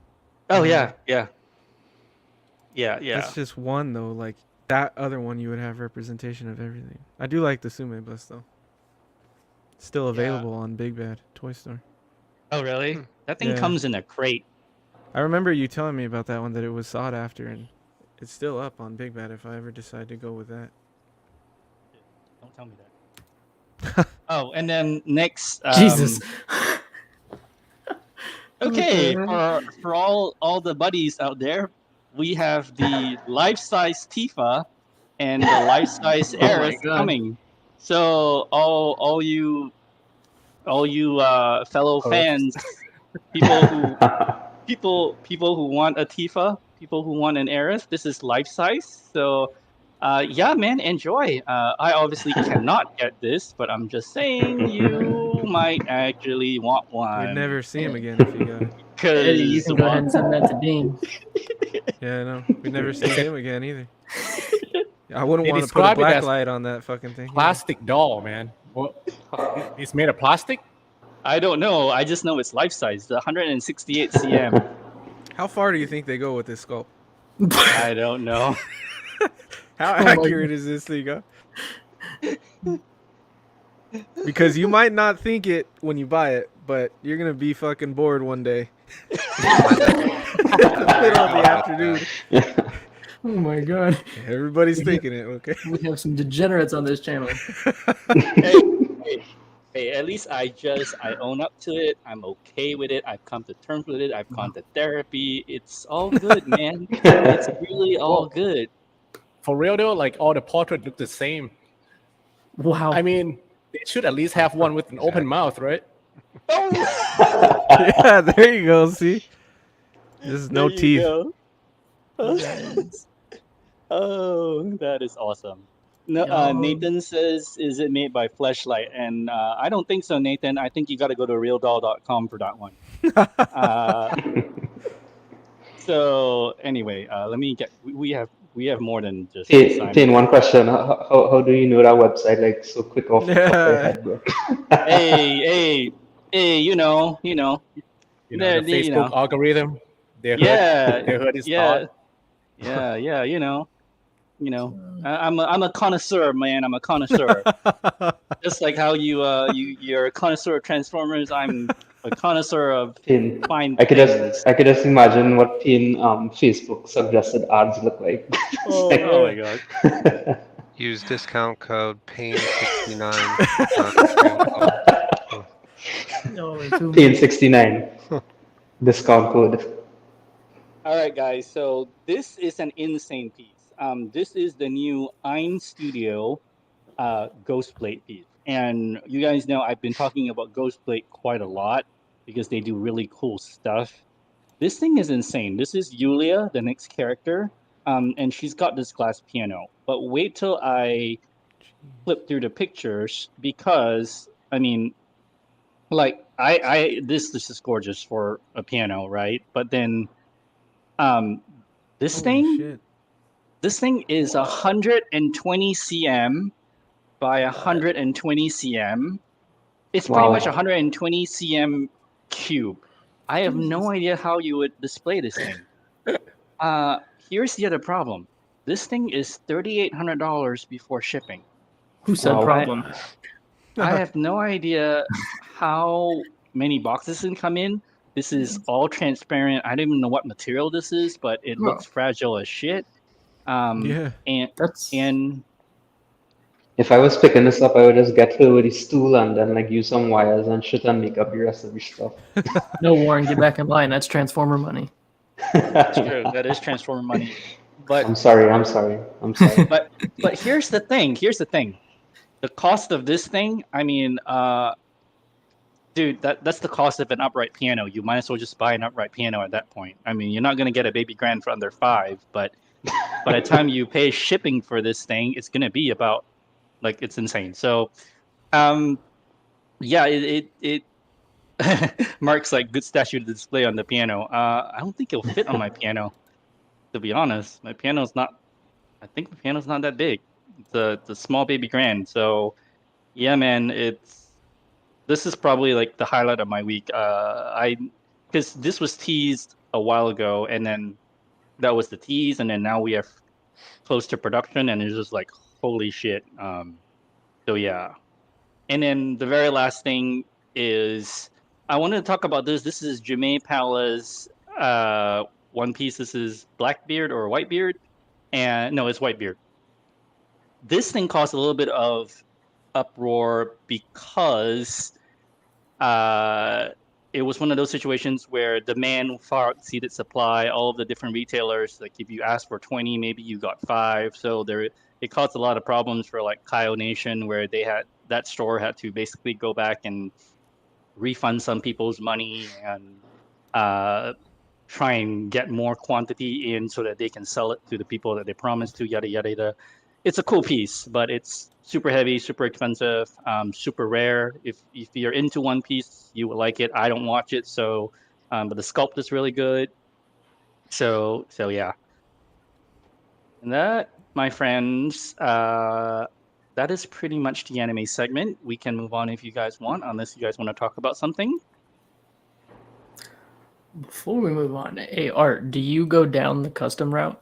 Oh, yeah. That's just one, though. Like, that other one, you would have representation of everything. I do like the Sume bust, though. It's still available on Big Bad Toy Store. Oh, really? That thing comes in a crate. I remember you telling me about that one, that it was sought after, and it's still up on Big Bad if I ever decide to go with that. Don't tell me that. Oh, and then next... Jesus. Okay, for all the buddies out there, we have the life-size Tifa and the life-size Aerith coming. So all you fellow fans, people who want a Tifa, people who want an Aerith, this is life-size. So yeah, man, enjoy. I obviously cannot get this, but I'm just saying you might actually want one. We'd never see him again if you got it. Eddie, you can go ahead and send that to Dean. Yeah, I know. We'd never see him again either. I wouldn't They want to put a describe it black as light on that fucking thing. plastic doll, man. Well, it's made of plastic. I don't know. I just know it's life size. The 168 cm. How far do you think they go with this sculpt? I don't know. How Oh my accurate is this thing? Huh? Because you might not think it when you buy it, but you're gonna be fucking bored one day. In the middle of the afternoon. Oh my god. Everybody's thinking it, okay? We have some degenerates on this channel. Hey, at least I own up to it. I'm okay with it. I've come to terms with it. I've gone to therapy. It's all good, man. It's really all good. For real though, like all the portraits look the same. Wow. I mean, they should at least have one with an open mouth, right? Yeah, there you go. See, there's no There you teeth. go. Oh, that is awesome. No, Yo. Nathan says, "Is it made by Fleshlight?" And I don't think so, Nathan. I think you got to go to realdoll.com for that one. So anyway, let me get. We have more than just. Tin, one question. How do you know that website like so quick off the top of your head, bro? Hey, you know. You know, the There, Facebook you know. algorithm. They heard, Yeah, they heard his yeah, thought. yeah. You know. I'm a connoisseur, man. I'm a connoisseur. Just like how you're a connoisseur of Transformers, I'm a connoisseur of Tin, fine I could things. just imagine what Tin Facebook suggested ads look like. Oh my god. Use discount code PAIN69. No, Pain 69 discount code. All right, guys. So this is an insane piece. This is the new Ein Studio Ghost Plate piece, and you guys know I've been talking about Ghost Plate quite a lot because they do really cool stuff. This thing is insane. This is Yulia, the next character, and she's got this glass piano. But wait till I flip through the pictures because I mean, like this is gorgeous for a piano, right? But then, this Holy thing. shit. This thing is 120 cm by 120 cm. It's pretty Wow. much 120 cm cube. I have no idea how you would display this thing. Here's the other problem. This thing is $3,800 before shipping. Who said Wow. problem? I have no idea how many boxes can come in. This is all transparent. I don't even know what material this is, but it looks fragile as shit. Yeah. And If I was picking this up, I would just get her with a stool and then like use some wires and shit and make up the rest of the stuff. No, Warren, get back in line. That's Transformer money. that's true. That is Transformer money. But I'm sorry. but here's the thing. The cost of this thing, I mean, dude, that's the cost of an upright piano. You might as well just buy an upright piano at that point. I mean, you're not gonna get a baby grand for under $5, but by the time you pay shipping for this thing, it's gonna be about like it's insane. So, yeah, it Mark's like good statue to display on the piano. I don't think it'll fit on my piano. To be honest, my piano's not. I think the piano's not that big. It's a small baby grand. So, yeah, man, this is probably like the highlight of my week. Because this was teased a while ago, and then that was the tease, and then now we are close to production, and it's just like holy shit. So yeah, and then the very last thing is I wanted to talk about this. This is Jamae Pala's One Piece. This is Blackbeard or Whitebeard, and no, it's Whitebeard. This thing caused a little bit of uproar because it was one of those situations where demand far exceeded supply. All of the different retailers, like if you asked for 20, maybe you got 5. So it caused a lot of problems for like Kyle Nation, where that store had to basically go back and refund some people's money and try and get more quantity in so that they can sell it to the people that they promised to. Yada yada yada. It's a cool piece, but it's super heavy, super expensive, super rare. If you're into One Piece, you will like it. I don't watch it, so but the sculpt is really good. So yeah. And my friends, that is pretty much the anime segment. We can move on if you guys want, unless you guys want to talk about something. Before we move on, hey Art, do you go down the custom route?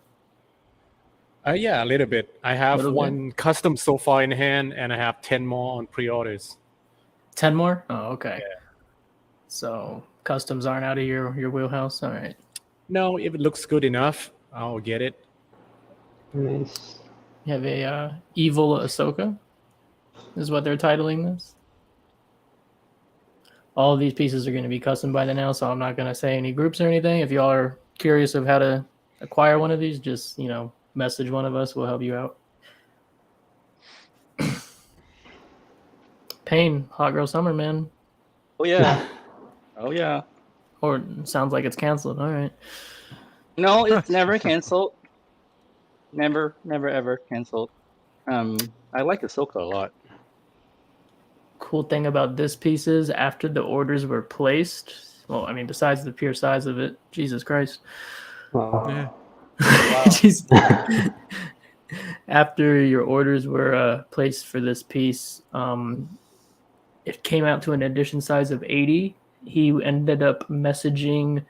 Yeah, a little bit. I have Little bit? one custom so far in hand, and I have 10 more on pre-orders. 10 more? Oh, okay. So customs aren't out of your wheelhouse. All right. No, if it looks good enough, I'll get it. Nice. You have a evil Ahsoka, is what they're titling this. All of these pieces are going to be custom by the now, so I'm not going to say any groups or anything. If y'all are curious of how to acquire one of these, just message one of us. We'll help you out. Pain, Hot Girl Summer, man. Oh yeah. Oh yeah. Or it sounds like it's canceled. All right. No, it's never canceled. Never ever canceled. I like Ahsoka a lot. Cool thing about this piece is after the orders were placed, well, I mean, besides the pure size of it, Jesus Christ. Wow. Yeah. Jeez. After your orders were placed for this piece, it came out to an edition size of 80. He ended up messaging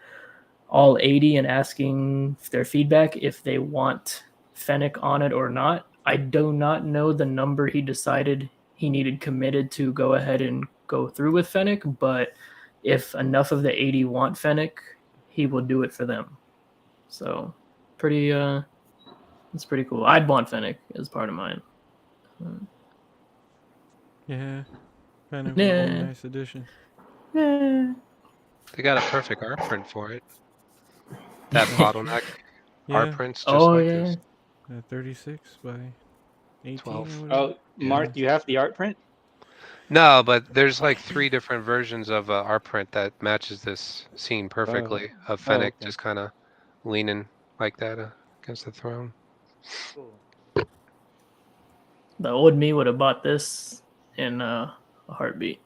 all 80 and asking their feedback if they want Fennec on it or not. I do not know the number he decided he needed committed to go ahead and go through with Fennec, but if enough of the 80 want Fennec, he will do it for them. So pretty it's pretty cool. I'd want Fennec as part of mine. Yeah. Kind of Yeah. a really nice addition. Yeah. They got a perfect art print for it. That bottleneck art Yeah. print's just Oh like yeah. this. 36 by 18. 12. or whatever. Oh, Mark, you have the art print? No, but there's like 3 different versions of art print that matches this scene perfectly. Of Fennec okay. just kind of leaning like that against the throne. The old me would have bought this in a heartbeat.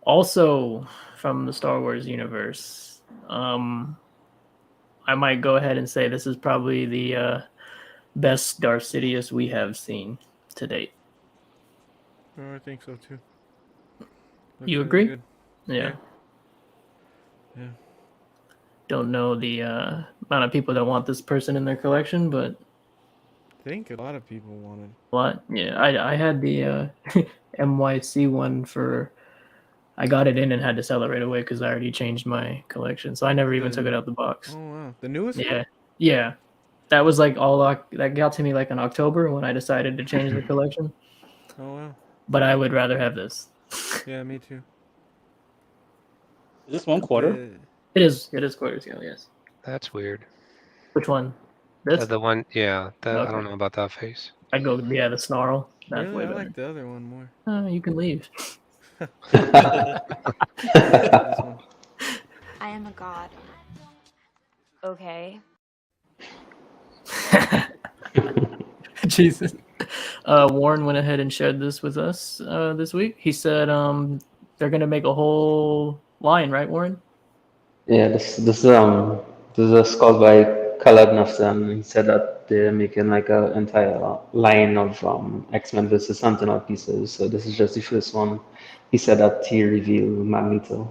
Also, from the Star Wars universe, I might go ahead and say this is probably the best Darth Sidious we have seen to date. Oh, I think so too. You Looks agree? really good. Yeah. Yeah. Don't know the amount of people that want this person in their collection, but I think a lot of people wanted. a lot. Yeah, I had the MYC one for. I got it in and had to sell it right away because I already changed my collection, so I never even took it out the box. Oh wow, the newest one? Yeah, yeah, that was like that got to me like in October when I decided to change the collection. Oh wow. But I would rather have this. Yeah, me too. Is this 1/4? It is quarter scale. Yes. That's weird. Which one? This? The one, yeah. I Okay. don't know about that face. I go. Yeah, the snarl. That's Really, way I better. like the other one more. You can leave. This one. I am a god. Okay. Jesus. Warren went ahead and shared this with us this week. He said they're gonna make a whole line, right, Warren? Yeah, this is a skull by Khaled Nafsan. He said that they're making like an entire line of X-Men versus Sentinel pieces. So this is just the first one. He said that he revealed Magneto.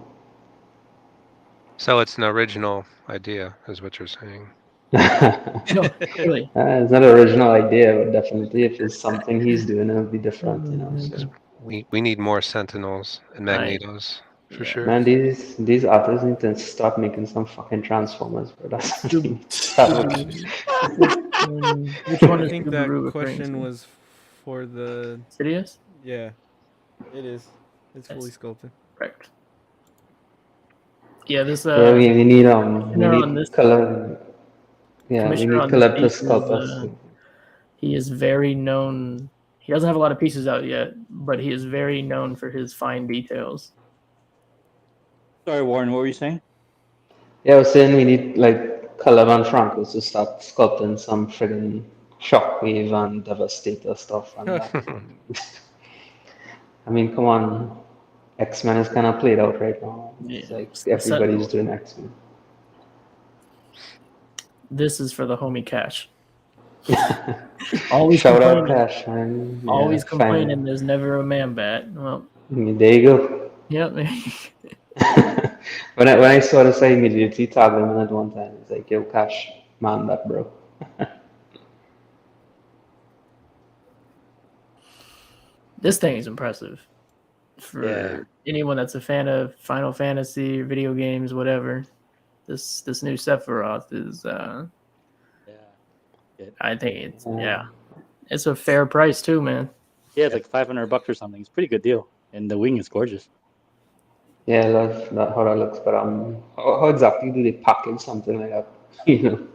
So it's an original idea, is what you're saying. No, really. It's not an original idea, but definitely if it's something he's doing, it'll be different, you know. So. We need more Sentinels and Right. Magnetos, for Yeah. sure. Man, these artists need to start making some fucking Transformers, bro. That's what they need to start with. Which one I is think Subaru that referring question to? was for the. Sidious? Yeah, it is. It's fully Yes. sculpted. Correct. Yeah, this Yeah, we need Commissioner on this- color. Yeah, we Commissioner need on color this to piece sculpt is, us. he is very known. He doesn't have a lot of pieces out yet, but he is very known for his fine details. Sorry, Warren, what were you saying? Yeah, I was saying we need like Calavan Franco to start sculpting some friggin' Shockwave and Devastator stuff and that. I mean, come on. X-Men is kind of played out right now. It's Yeah. like everybody's doing X-Men. This is for the homie Cash. Always Shout out complaining. Cash, man. Always Yeah, complaining. fine. There's never a man bat. Well, There you go. yep. When I saw this, I immediately tagged him in at one time. It's like, yo, Cash, man, that bro. This thing is impressive. For Yeah. anyone that's a fan of Final Fantasy, video games, whatever, this new Sephiroth is. I think it's it's a fair price too, man. Yeah, it's like $500 or something. It's a pretty good deal, and the wing is gorgeous. Yeah, I love that, how that looks. But how exactly do they package something like that? You know,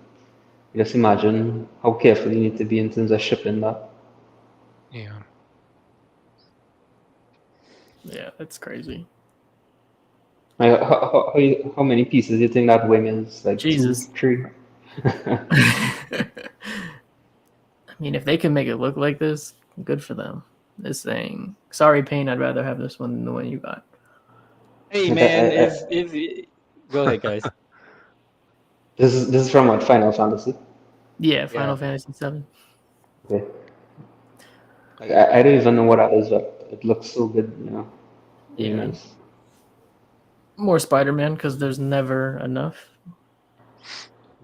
just imagine how careful you need to be in terms of shipping that. Yeah. Yeah, that's crazy. Like, how many pieces do you think that wing is? Like Jesus. 2, 3? I mean, if they can make it look like this, good for them. This thing. Sorry, Payne. I'd rather have this one than the one you got. Hey man, if go ahead, guys. This is from what, Final Fantasy? Yeah, Final Fantasy VII. Okay. Like, I don't even know what that is, but it looks so good, you know. Really Yeah. nice. More Spider-Man because there's never enough.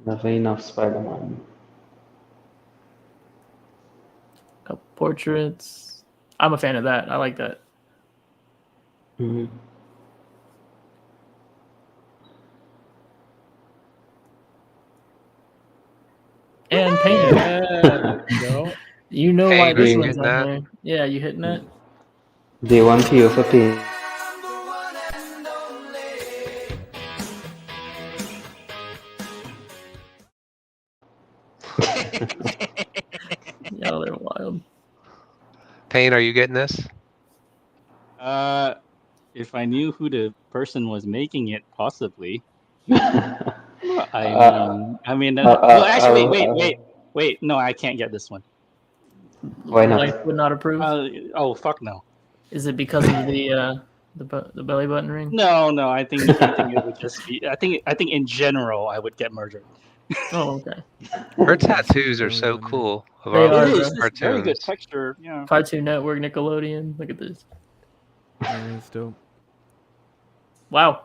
Never enough Spider-Man. Couple portraits. I'm a fan of that. I like that. Mhm. And Payne. Yeah, no. You know Hey, why this you one's hitting on that? there. Yeah, you hitting that? Day one PO for Pain. Y'all are wild. Payne, are you getting this? If I knew who the person was making it, possibly. Well, I mean. Well, actually, wait. No, I can't get this one. Why not? Life would not approve. Oh, fuck no. Is it because of the belly button ring? No. I think it would just be. I think in general, I would get murdered. Oh, okay. Her tattoos are so cool. Of They all are, the bro. It's very good cartoons. texture. Yeah. Cartoon Network, Nickelodeon. Look at this. Yeah, it's dope. Wow.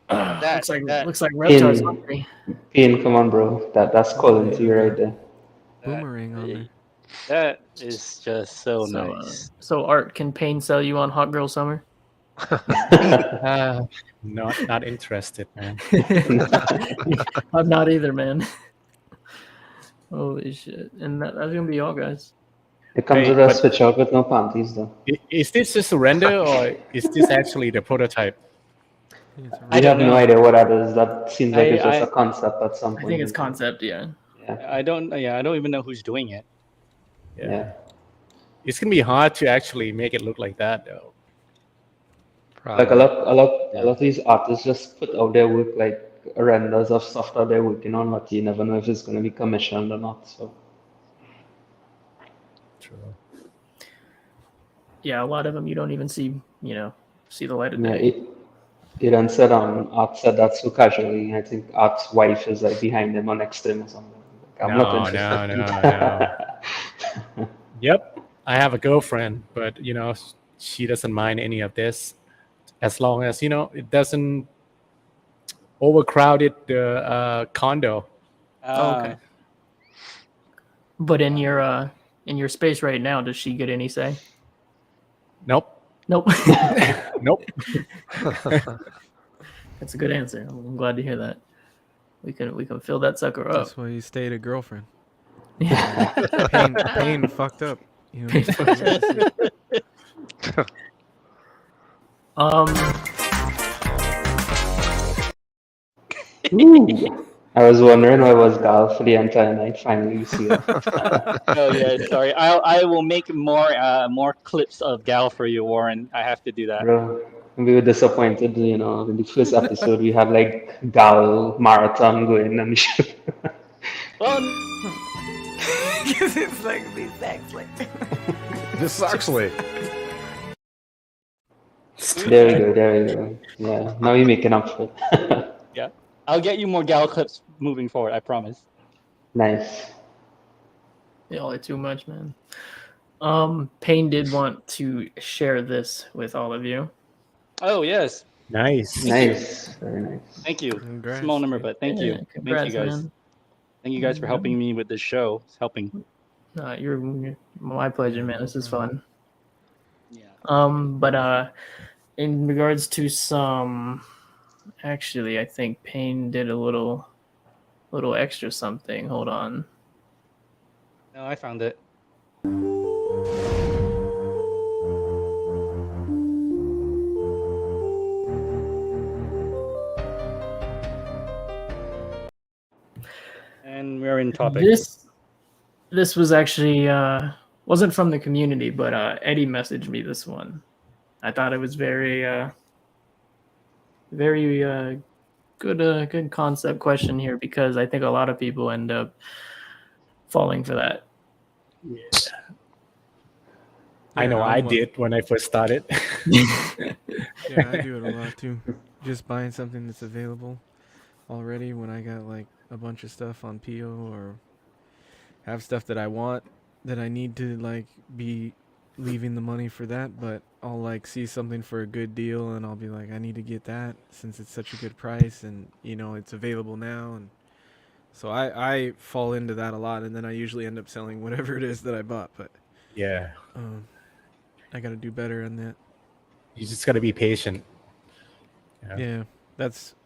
That- looks like Reptar's In- hungry. Pain, come on, bro. That's calling to you right there. Boomerang on there. That is just so So, nice. so Art, can Payne sell you on Hot Girl Summer? Not interested, man. I'm not either, man. Holy shit. And that's gonna be all, guys. It comes Hey, with a but- switch out with no panties, though. Is this just a render or is this actually the prototype? I I don't have no know. idea what that is. That seems like it's just I- a concept at some I point. think it's concept, yeah. Yeah. I don't even know who's doing it. Yeah. It's gonna be hard to actually make it look like that, though. Like Probably. a lot of these artists just put out their work like renders of stuff that they're working on, but you never know if it's going to be commissioned or not. So True. Yeah, a lot of them you don't even see the light of yeah, day. it then said Art said that so casually. I think Art's wife is like behind him or next to him or something. Like, I'm not interested. No. Yep, I have a girlfriend, but she doesn't mind any of this, as long as it doesn't overcrowded the condo. Oh, okay. But in your space right now, does she get any say? Nope. Nope. Nope. That's a good answer. I'm glad to hear that. We can fill that sucker up. That's why you stayed a girlfriend. Yeah. Pain fucked up. You know? Pain fucked Ooh. I was wondering where was Gal for the entire night. Finally, you see it. Oh yeah, sorry. I will make more clips of Gal for you, Warren. I have to do that. Bro, we were disappointed, in the first episode we had like Gal marathon going and shit. Well, Because it's like these actually. This is actually. There we go. Yeah, now you're making up for it. yeah, I'll get you more Gal clips moving forward. I promise. Nice. Y'all are too much, man. Payne did want to share this with all of you. Oh yes, Nice. Thank you. Nice. Very nice. thank you. Congrats, Small number, dude. but thank Yeah, you. Thank congrats, you guys. man. Thank you guys for helping me with this show. It's helping. You're my pleasure, man. No This is problem. fun. Yeah. But in regards to some, actually, I think Payne did a little extra something. Hold on. No, I found it. And we're in topic. This was actually wasn't from the community, but Eddie messaged me this one. I thought it was very good concept question here, because I think a lot of people end up falling for that. I know I I'm did when I first started. Yeah, I do it a lot too. Just buying something that's available already when I got like a bunch of stuff on PO or have stuff that I want that I need to like be leaving the money for that, but I'll like see something for a good deal and I'll be like, I need to get that since it's such a good price and you know it's available now, and so I fall into that a lot, and then I usually end up selling whatever it is that I bought, but Yeah. I got to do better on that. You just got to be patient. Yeah,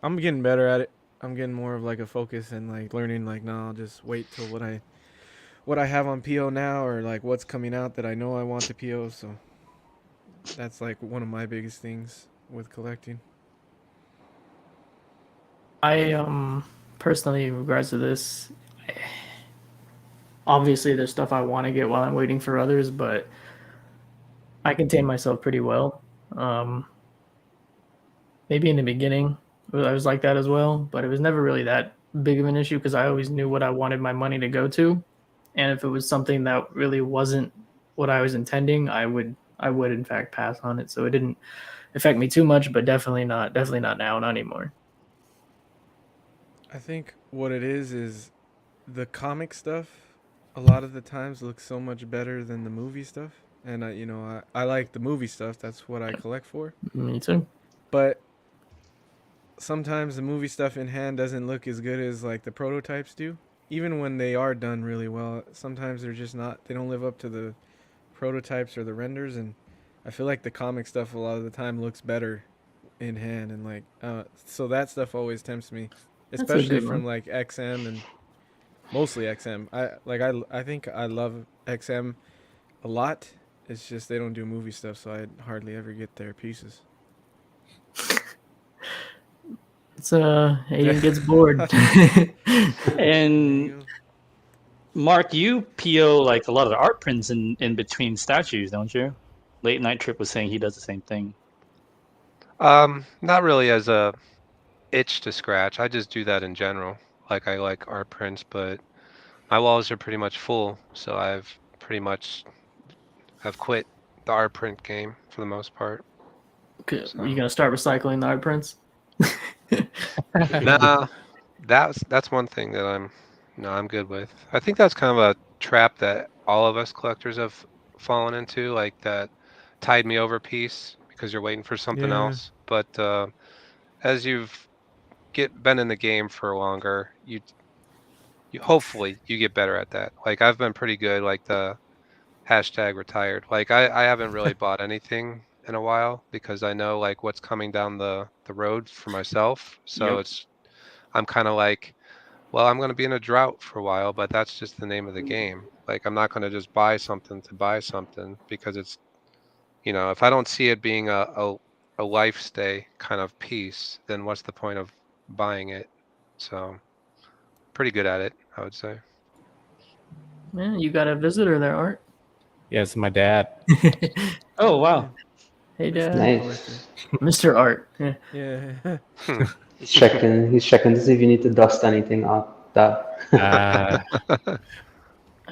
I'm getting better at it. I'm getting more of like a focus and like learning like, no, I'll just wait till what I have on PO now, or like what's coming out that I know I want to PO. So that's like one of my biggest things with collecting. I personally, in regards to this, obviously there's stuff I want to get while I'm waiting for others, but I contain myself pretty well. Maybe in the beginning I was like that as well, but it was never really that big of an issue because I always knew what I wanted my money to go to, and if it was something that really wasn't what I was intending, I would in fact pass on it. So it didn't affect me too much, but definitely not now, not anymore. I think what it is the comic stuff a lot of the times looks so much better than the movie stuff, and I like the movie stuff. That's what I collect for. Me too. But sometimes the movie stuff in hand doesn't look as good as like the prototypes do. Even when they are done really well, sometimes they're just not. They don't live up to the prototypes or the renders, and I feel like the comic stuff a lot of the time looks better in hand, and like so that stuff always tempts me, especially from like XM and mostly XM. I think I love XM a lot. It's just they don't do movie stuff, so I hardly ever get their pieces. It's Aiden gets bored. And Mark, you PO like a lot of the art prints in between statues, don't you? Late Night Trip was saying he does the same thing. Not really as a itch to scratch. I just do that in general. Like I like art prints, but my walls are pretty much full, so I've quit the art print game for the most part. Okay. Are you gonna start recycling the art prints? Nah, that's one thing that I'm good with. I think that's kind of a trap that all of us collectors have fallen into, like that tied me over piece because you're waiting for something else. But as you've been in the game for longer, you hopefully you get better at that. Like I've been pretty good, like the #retired. Like I haven't really bought anything in a while because I know like what's coming down the road for myself. So I'm kind of like, well, I'm going to be in a drought for a while, but that's just the name of the game. Like I'm not going to just buy something to buy something because it's, if I don't see it being a life stay kind of piece, then what's the point of buying it? So pretty good at it, I would say. Man, you got a visitor there, Art. Yes, my dad. Oh wow! Hey, Dad. Nice. Mr. Art. Yeah. He's checking to see if you need to dust anything up. That. I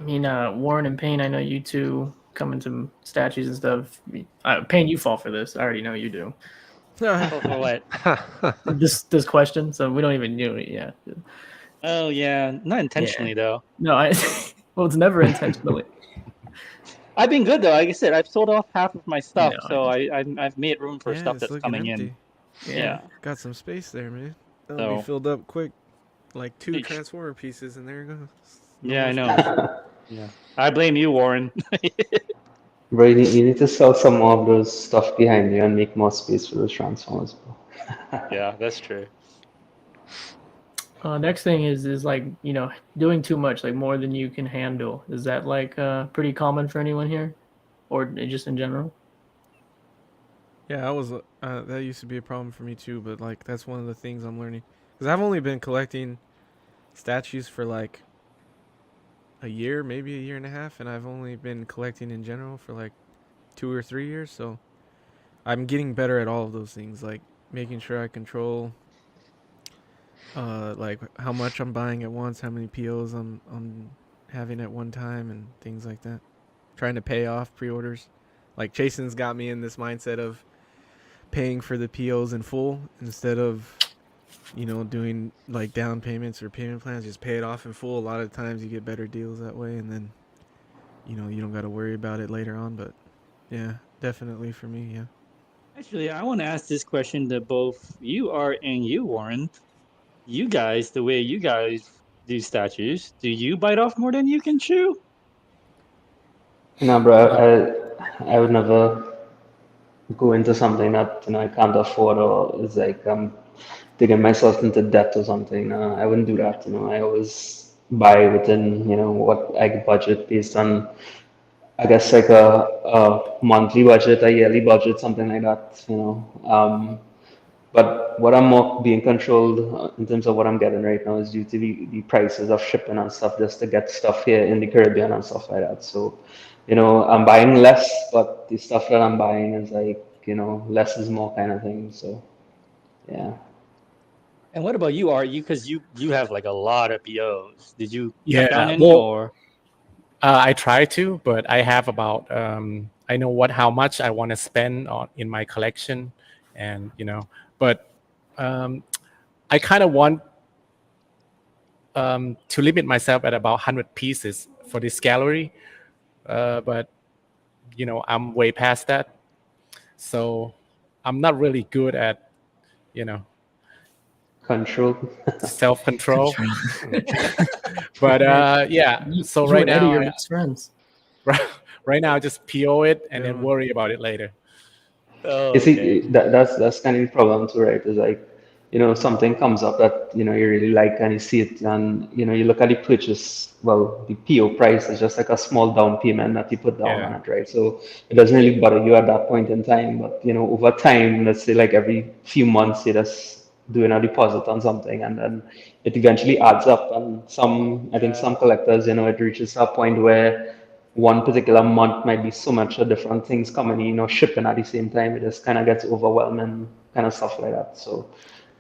mean, Warren and Payne, I know you two come into statues and stuff. Payne, you fall for this. I already know you do. For what? This question, so we don't even know it. Yeah. Oh yeah, not intentionally though. No, I. Well, it's never intentionally. I've been good though. Like I said, I've sold off half of my stuff, No, so I've made room for Yeah, stuff it's that's looking coming in. empty. yeah. Got some space there, man. That'll be So filled up quick. Like 2 Eesh. transformer pieces, and there it goes. yeah, I more know. space. Yeah, I blame you, Warren. Bro, you need to sell some more of those stuff behind you and make more space for those transformers, bro. Yeah, that's true. Next thing is like doing too much, like more than you can handle. Is that like pretty common for anyone here, or just in general? Yeah, I was. That used to be a problem for me too, but like that's one of the things I'm learning. Because I've only been collecting statues for like a year, maybe a year and a half, and I've only been collecting in general for like 2 or 3 years. So I'm getting better at all of those things, like making sure I control, like how much I'm buying at once, how many POs I'm having at one time, and things like that. Trying to pay off pre-orders. Like Chasen's got me in this mindset of paying for the POs in full instead of doing like down payments or payment plans. Just pay it off in full. A lot of times you get better deals that way, and then you don't got to worry about it later on. But yeah, definitely for me, yeah. Actually, I want to ask this question to both you, Art, and you, Warren. You guys, the way you guys do statues, do you bite off more than you can chew? No, bro, I would never go into something that I can't afford or is like digging myself into debt or something. I wouldn't do that. I always buy within what I could budget based on I guess like a monthly budget, a yearly budget, something like that. But what I'm more being controlled in terms of what I'm getting right now is due to the prices of shipping and stuff just to get stuff here in the Caribbean and stuff like that. So, I'm buying less, but the stuff that I'm buying is like, less is more kind of thing. So, yeah. And what about you, Art? Because you have like a lot of POs. Did you cut down Yeah, any well, or? I try to, but I have about I know how much I want to spend on in my collection, and but um, I kind of want to limit myself at about 100 pieces for this gallery, but I'm way past that, so I'm not really good at you know Control. self-control. Control. But Man, yeah, so you right and Eddie now are best friends. right now I just PO it and then Yeah. worry about it later. Oh, You okay. see, that's kind of the problem too, right? Is like, something comes up that you really like and you see it, and you look at the purchase. Well, the PO price is just like a small down payment that you put down on Yeah, it, right? So it doesn't really bother you at that point in time. But over time, let's say like every few months, you're just doing a deposit on something, and then it eventually adds up. And I think some collectors, it reaches a point where one particular month might be so much of different things coming in, shipping at the same time. It just kind of gets overwhelming, kind of stuff like that. So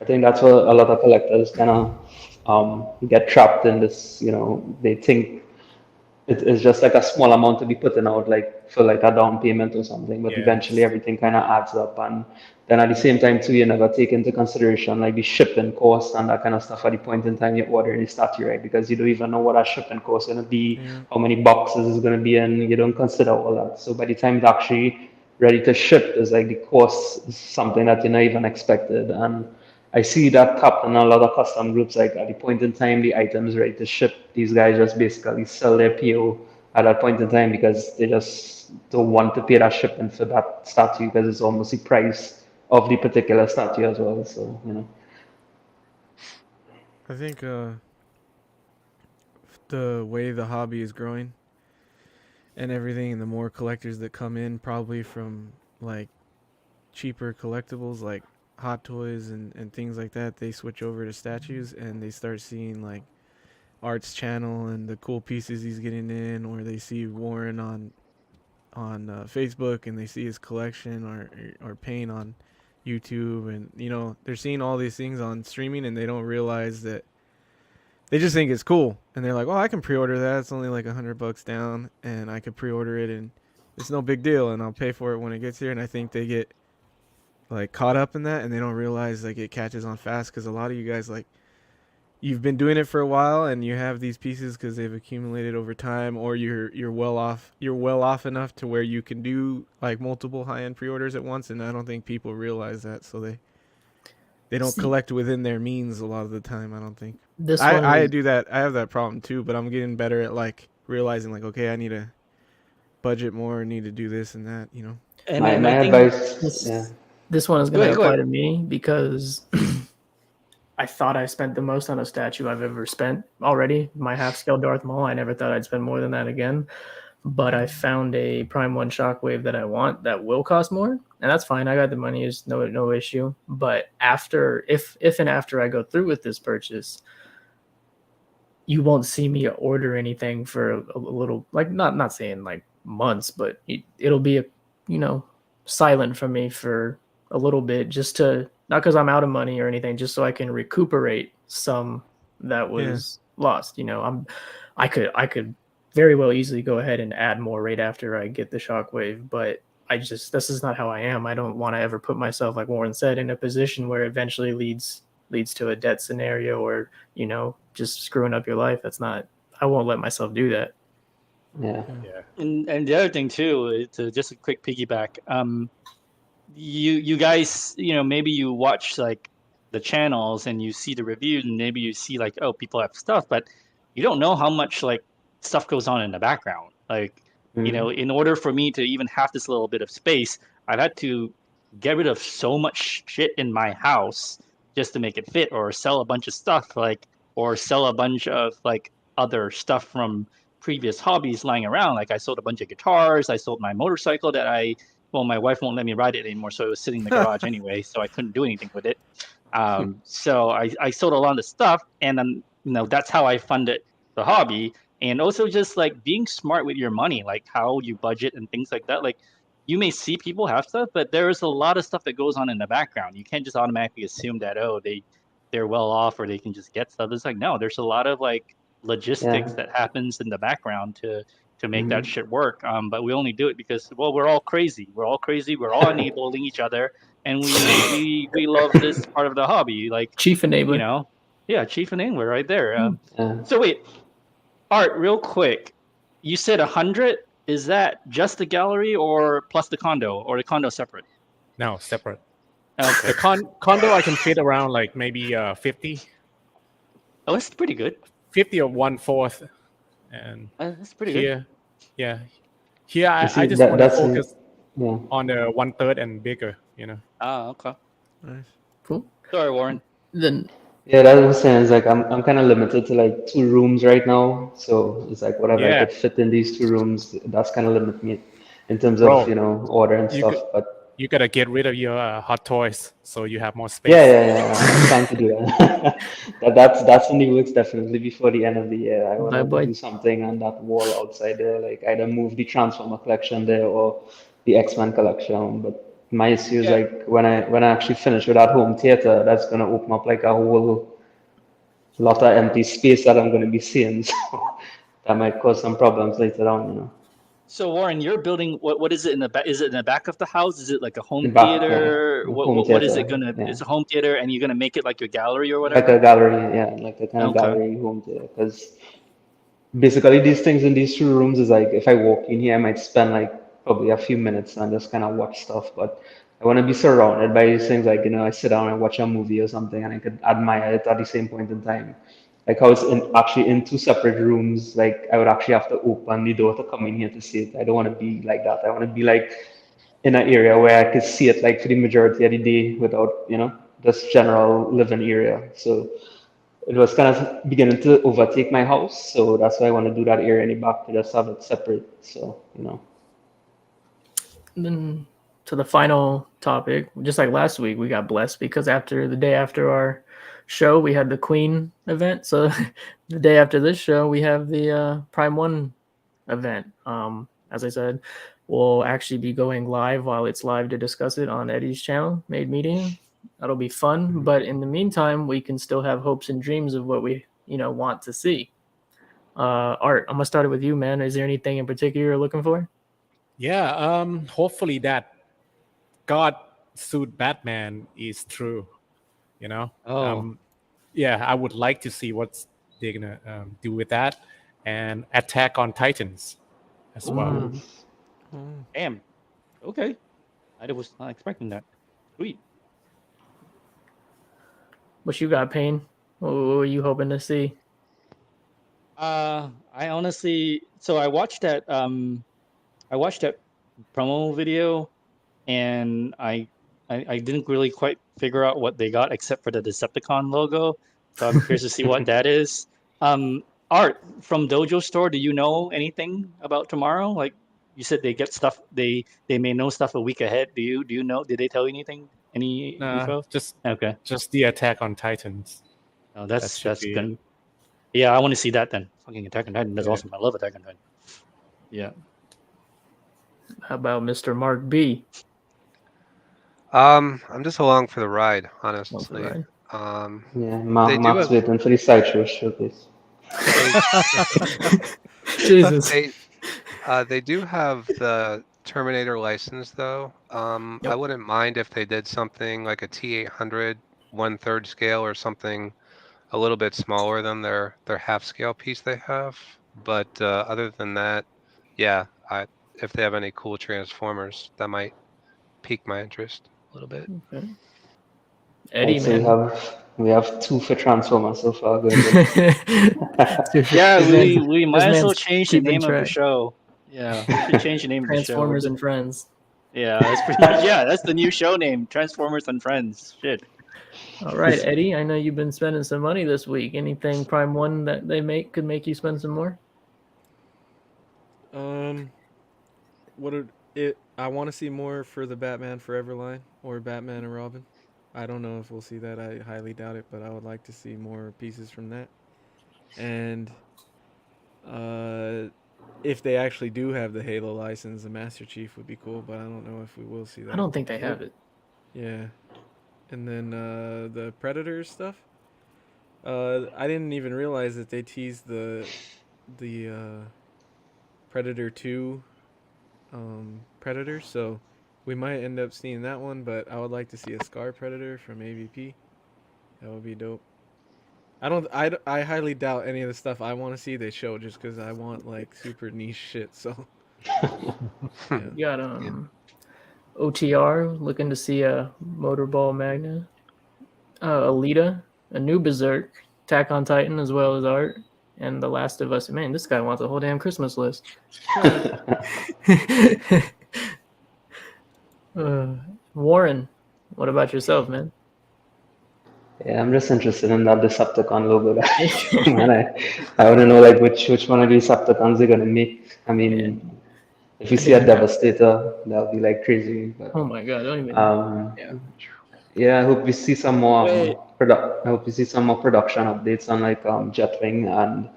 I think that's where a lot of collectors kind of get trapped in this. They think it's just like a small amount to be putting out, like for like a down payment or something. But eventually, yes, everything kind of adds up, and then at the same time too, you never take into consideration like the shipping cost and that kind of stuff at the point in time you order the statue, right? Because you don't even know what a shipping cost is going to be, Yeah. how many boxes is going to be, and you don't consider all that. So by the time it's actually ready to ship, is like the cost is something that you not even expected, and I see that happen in a lot of custom groups. Like at the point in time, the item's ready to ship. These guys just basically sell their PO at that point in time because they just don't want to pay that shipping for that statue because it's almost the price of the particular statue as well. So. I think the way the hobby is growing and everything, and the more collectors that come in, probably from like cheaper collectibles like hot toys and things like that, they switch over to statues and they start seeing like Art's channel and the cool pieces he's getting in, or they see Warren on Facebook and they see his collection or paint on YouTube, and they're seeing all these things on streaming and they don't realize that they just think it's cool, and they're like, "Oh, I can pre-order that. It's only like $100 down, and I could pre-order it, and it's no big deal, and I'll pay for it when it gets here." And I think they get like caught up in that, and they don't realize like it catches on fast because a lot of you guys like you've been doing it for a while and you have these pieces because they've accumulated over time, or you're well off enough to where you can do like multiple high-end pre-orders at once, and I don't think people realize that, so they don't See, collect within their means a lot of the time. I don't think. this one I was do that. I have that problem too, but I'm getting better at like realizing like, okay, I need to budget more, I need to do this and that, you know. And My I think advice, yeah. this one is Go going to ahead, go apply ahead. to me because I thought I spent the most on a statue I've ever spent already. My half scale Darth Maul. I never thought I'd spend more than that again. But I found a Prime One Shockwave that I want that will cost more, and that's fine. I got the money; is no issue. But after, if and after I go through with this purchase, you won't see me order anything for a little, like not saying like months, but it'll be silent from me for a little bit, just to, not because I'm out of money or anything, just so I can recuperate some that was lost. I could very well easily go ahead and add more right after I get the shockwave, but this is not how I am. I don't want to ever put myself, like Warren said, in a position where eventually leads to a debt scenario, or just screwing up your life. I won't let myself do that. Yeah. And the other thing too, to just a quick piggyback, you guys, maybe you watch like the channels and you see the reviews, and maybe you see like, oh, people have stuff, but you don't know how much like stuff goes on in the background. Like, in order for me to even have this little bit of space, I've had to get rid of so much shit in my house just to make it fit, or sell a bunch of stuff, like, or sell a bunch of like other stuff from previous hobbies lying around. Like, I sold a bunch of guitars, I sold my motorcycle that my wife won't let me ride it anymore, so it was sitting in the garage anyway, so I couldn't do anything with it. So I sold a lot of stuff, and then that's how I funded the hobby. And also just like being smart with your money, like how you budget and things like that. Like, you may see people have stuff, but there's a lot of stuff that goes on in the background. You can't just automatically assume that, oh, they're well off or they can just get stuff. It's like, no, there's a lot of like logistics that happens in the background to make that shit work. But we only do it because, well, we're all crazy. We're all enabling each other, and we love this part of the hobby. Like, Chief enabler. Yeah, chief enabler right there. Yeah. So wait, Art, real quick, you said 100. Is that just the gallery or plus the condo, or the condo separate? No, separate. Okay. The condo I can fit around like maybe 50. Oh, that's pretty good. 50 or 1/4. And That's pretty good. Here I see, just want to that's focus Yeah. on the 1/3 and bigger, Ah, okay. Nice. Cool. Sorry, Warren. Then Yeah, that was saying is like I'm kind of limited to like 2 rooms right now, so it's like whatever I Yeah. could fit in these 2 rooms, that's kind of limit me in terms Bro, of order and you stuff. could- But you gotta get rid of your hot toys so you have more space. yeah, I'm trying to do that. That's in the works definitely before the end of the year. I want to Bye-bye. do something on that wall outside there, like either move the Transformer collection there or the X-Men collection. But my issue is like when I actually finish with that home theater, that's gonna open up like a whole lot of empty space that I'm gonna be seeing. So that might cause some problems later on. So Warren, you're building what is it in the back? Is it in the back of the house? Is it like a home The back, theater? yeah. What Home what is theater, it gonna? yeah. It's a home theater, and you're gonna make it like your gallery or Like whatever. a gallery, yeah, like a kind of Okay. gallery home theater. Because basically these things in these 2 rooms is like if I walk in here, I might spend like probably a few minutes and just kind of watch stuff. But I want to be surrounded by these things, like I sit down and watch a movie or something, and I could admire it at the same point in time. Like I was actually in 2 separate rooms. Like I would actually have to open the door to come in here to see it. I don't want to be like that. I want to be like in an area where I could see it like for the majority of the day without this general living area. So it was kind of beginning to overtake my house, so that's why I want to do that area in the back to just have it separate. So then to the final topic, just like last week, we got blessed because the day after our show, we had the Queen event. So the day after this show, we have the Prime One event. As I said, we'll actually be going live while it's live to discuss it on Eddie's channel, Made Media. That'll be fun. But in the meantime, we can still have hopes and dreams of what we want to see. Art, I'm gonna start it with you, man. Is there anything in particular you're looking for? Yeah, hopefully that God suit Batman is true, Oh. yeah, I would like to see what they're gonna do with that, and Attack on Titans as well. Nice. Damn. Okay. I was not expecting that. Sweet. What you got, Payne? What were you hoping to see? I honestly, so I watched that promo video, and I didn't really quite figure out what they got except for the Decepticon logo. So I'm curious to see what that is. Um, Art from Dojo Store, do you know anything about tomorrow? Like you said, they get stuff. They may know stuff a week ahead. Do you know? Did they tell you anything? Any Nah, info? Okay. just the Attack on Titans. Oh, That should that's be it. gonna. Yeah, I want to see that then. Fucking Attack on Titan. That's Yeah. awesome. I love Attack on Titan. Yeah. How about Mr. Mark B? I'm just along for the ride, What's the honestly. ride? Yeah, They do Mark's have waiting for the sideshow showcase. they, Jesus. they do have the Terminator license though. I Yep. wouldn't mind if they did something like a T800 1/3 scale or something a little bit smaller than their half scale piece they have. But other than that, yeah, if they have any cool Transformers, that might pique my interest a little bit. Okay. Eddie, Right, so man. we have two for Transformers so far. Good. Yeah, This we might as well man's change the keeping name of the track. show. Yeah, we should change the name of the show. Transformers and Friends. Yeah, that's pretty much, yeah, that's the new show name, Transformers and Friends. Shit. All right, Eddie. I know you've been spending some money this week. Anything Prime One that they make could make you spend some more? I want to see more for the Batman Forever line or Batman and Robin. I don't know if we'll see that. I highly doubt it, but I would like to see more pieces from that. And if they actually do have the Halo license, the Master Chief would be cool, but I don't know if we will see that. I don't think they have it. Yeah. And then the Predator stuff. I didn't even realize that they teased the Predator 2 Predator, so we might end up seeing that one, but I would like to see a Scar Predator from AVP. That would be dope. I highly doubt any of the stuff I want to see they show just because I want like super niche shit, so yeah. You got OTR looking to see a Motorball Magna, Alita, a new Berserk, Attack on Titan, as well as Art, and The Last of Us. Man, this guy wants a whole damn Christmas list. Warren, what about yourself, man? Yeah, I'm just interested in that Decepticon logo. And I want to know like which one of these Decepticons they're gonna make. I mean, if we see a Devastator, that'll be like crazy. But, Oh my god, don't even. yeah, I hope we see some more Wait. I hope we see some more production updates on like Jetwing. And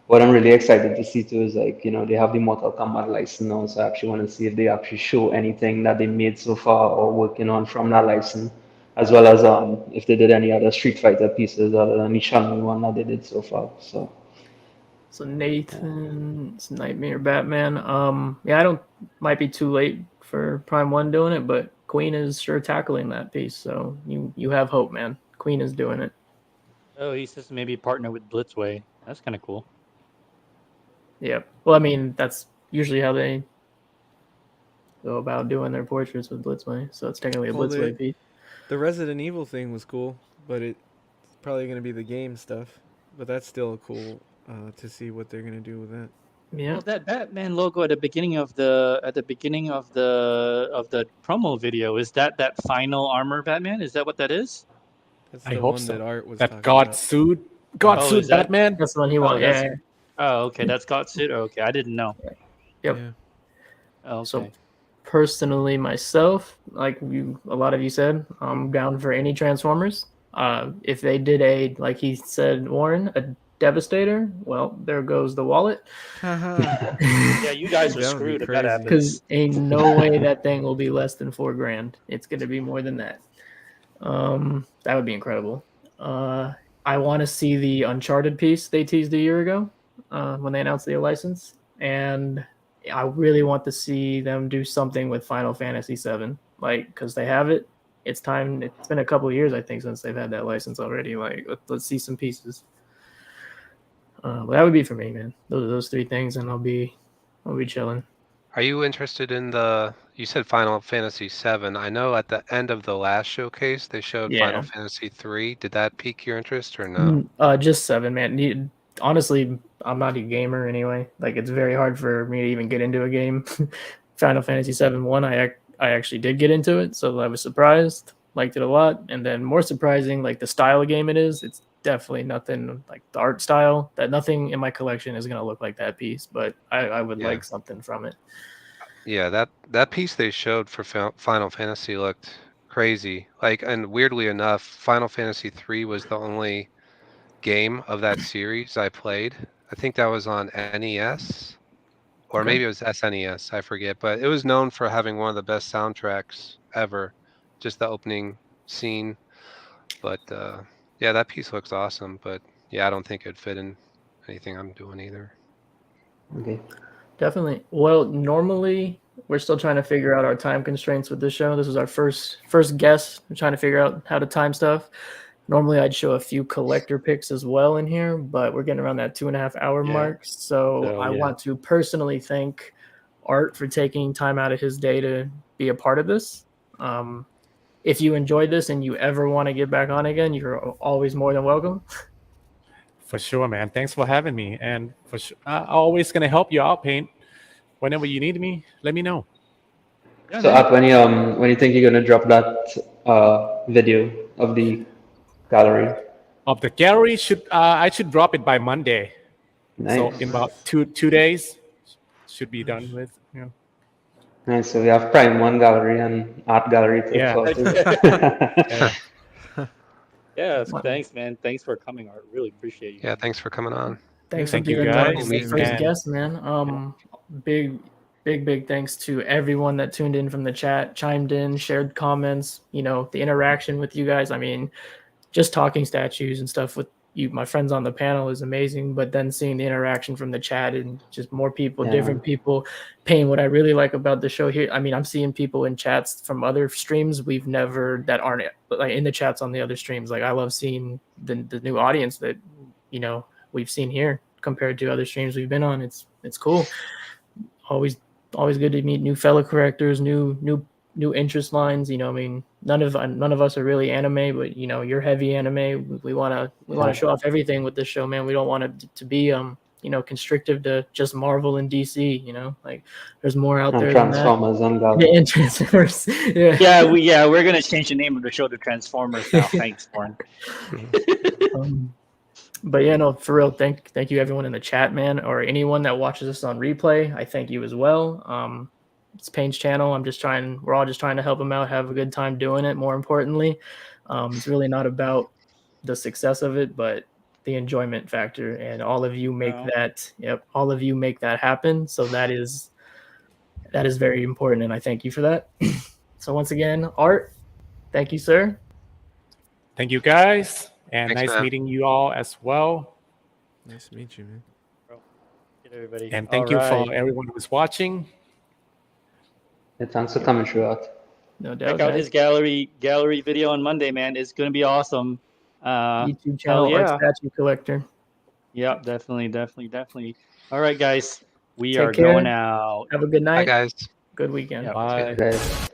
what I'm really excited to see too is like, you know, they have the Mortal Kombat license now, so I actually want to see if they actually show anything that they made so far or working on from that license, as well as if they did any other Street Fighter pieces other than the Shannon one that they did so far. So Nathan's Nightmare Batman. Yeah, I don't. Might be too late for Prime One doing it, but Queen is sure tackling that piece. So you have hope, man. Queen is doing it. Oh, he says maybe partner with Blitzway. That's kind of cool. Yep. Well, I mean, that's usually how they go about doing their portraits with Blitzway. So it's technically a Well, Blitzway piece. The Resident Evil thing was cool, but it's probably going to be the game stuff. But that's still cool to see what they're going to do with that. Yeah. Well, that Batman logo at the beginning of the promo video, is that final armor Batman? Is that what that is? That's I the hope one so. that Art was That talking God about. suit, Oh, is that- Batman. That's the one he wants. that's- Yeah. Oh, okay, that's got suit. Okay, I didn't know. Yep. Yeah. Oh, okay. So personally, myself, like a lot of you said, I'm down for any Transformers. If they did like he said, Warren, a Devastator, well, there goes the wallet. Yeah, you guys are That would be screwed if that crazy. happens. Because ain't no way that thing will be less than $4,000. It's gonna be more than that. That would be incredible. I want to see the Uncharted piece they teased a year ago when they announced their license, and I really want to see them do something with Final Fantasy VII, like because they have it. it's time. It's been a couple of years, I think, since they've had that license already. Like, let's see some pieces. But that would be for me, man. Those three things, and I'll be chilling. Are you interested in you said Final Fantasy VII. I know at the end of the last showcase, they showed Final Yeah. Fantasy III. Did that pique your interest or no? Just 7, man. Honestly, I'm not a gamer anyway. Like, it's very hard for me to even get into a game. Final Fantasy VII 1, I actually did get into it, so I was surprised. Liked it a lot. And then more surprising, like the style of game it is, it's definitely nothing like the art style. That nothing in my collection is going to look like that piece, but I would Yeah. like something from it. Yeah, that piece they showed for Final Fantasy looked crazy. Like, and weirdly enough, Final Fantasy III was the only game of that series I played. I think that was on NES, or Okay. maybe it was SNES, I forget. But it was known for having one of the best soundtracks ever. Just the opening scene. But yeah, that piece looks awesome. But yeah, I don't think it'd fit in anything I'm doing either. Okay. Definitely. Well, normally we're still trying to figure out our time constraints with this show. This is our first guess. We're trying to figure out how to time stuff. Normally I'd show a few collector picks as well in here, but we're getting around that 2.5 hour mark. So I want to personally thank Art for taking time out of his day to be a part of this. If you enjoyed this and you ever want to get back on again, you're always more than welcome. For sure, man. Thanks for having me. And for sure, I'm always gonna help you out, Paint. Whenever you need me, let me know. Yeah, So, man. Art, when you think you're gonna drop that video of the gallery? Of the gallery, I should drop it by Monday. So Nice. in about two days, should be done with. Yeah. Nice. So we have Prime 1 gallery and Art gallery to Yeah. explore too. Yeah. Yeah, thanks, man. Thanks for coming, Art. Really appreciate you. Yeah, thanks for coming on. Thanks Thank for you, being guys. my first And- guest, man. Big thanks to everyone that tuned in from the chat, chimed in, shared comments. You know, the interaction with you guys. I mean, just talking statues and stuff with you, my friends on the panel, is amazing. But then seeing the interaction from the chat and just more people, Yeah. different people. Payne, what I really like about the show here, I mean, I'm seeing people in chats from other streams we've never, that aren't like in the chats on the other streams. Like, I love seeing the new audience that, you know, we've seen here compared to other streams we've been on. It's cool. Always good to meet new fellow correctors, new interest lines. You know, I mean, none of us are really anime, but you know, you're heavy anime. We want to show off everything with this show, man. We don't want it to be you know, constrictive to just Marvel and DC. You know, like there's more out And there than that. Transformers and Yeah, gallery. and Transformers. We're gonna change the name of the show to Transformers now. Thanks, Warren. But yeah, no, for real, thank you everyone in the chat, man, or anyone that watches us on replay. I thank you as well. It's Payne's channel. We're all just trying to help him out, have a good time doing it. More importantly, it's really not about the success of it, but the enjoyment factor, and all of you make that. Yep, all of you make that happen. So that is very important, and I thank you for that. So once again, Art, thank you, sir. Thank you, guys. And Thanks, nice man. meeting you all as well. Nice to meet you, man. Get everybody. And thank you for everyone who's watching. Yeah, thanks for coming through, Art. No doubt. Check out his gallery video on Monday, man. It's gonna be awesome. YouTube channel, yeah. Art Statue Collector. Yeah, definitely. All right, guys. We Take are care. going out. Have a good Bye, night. guys. Good weekend. Yeah. Bye. Guys.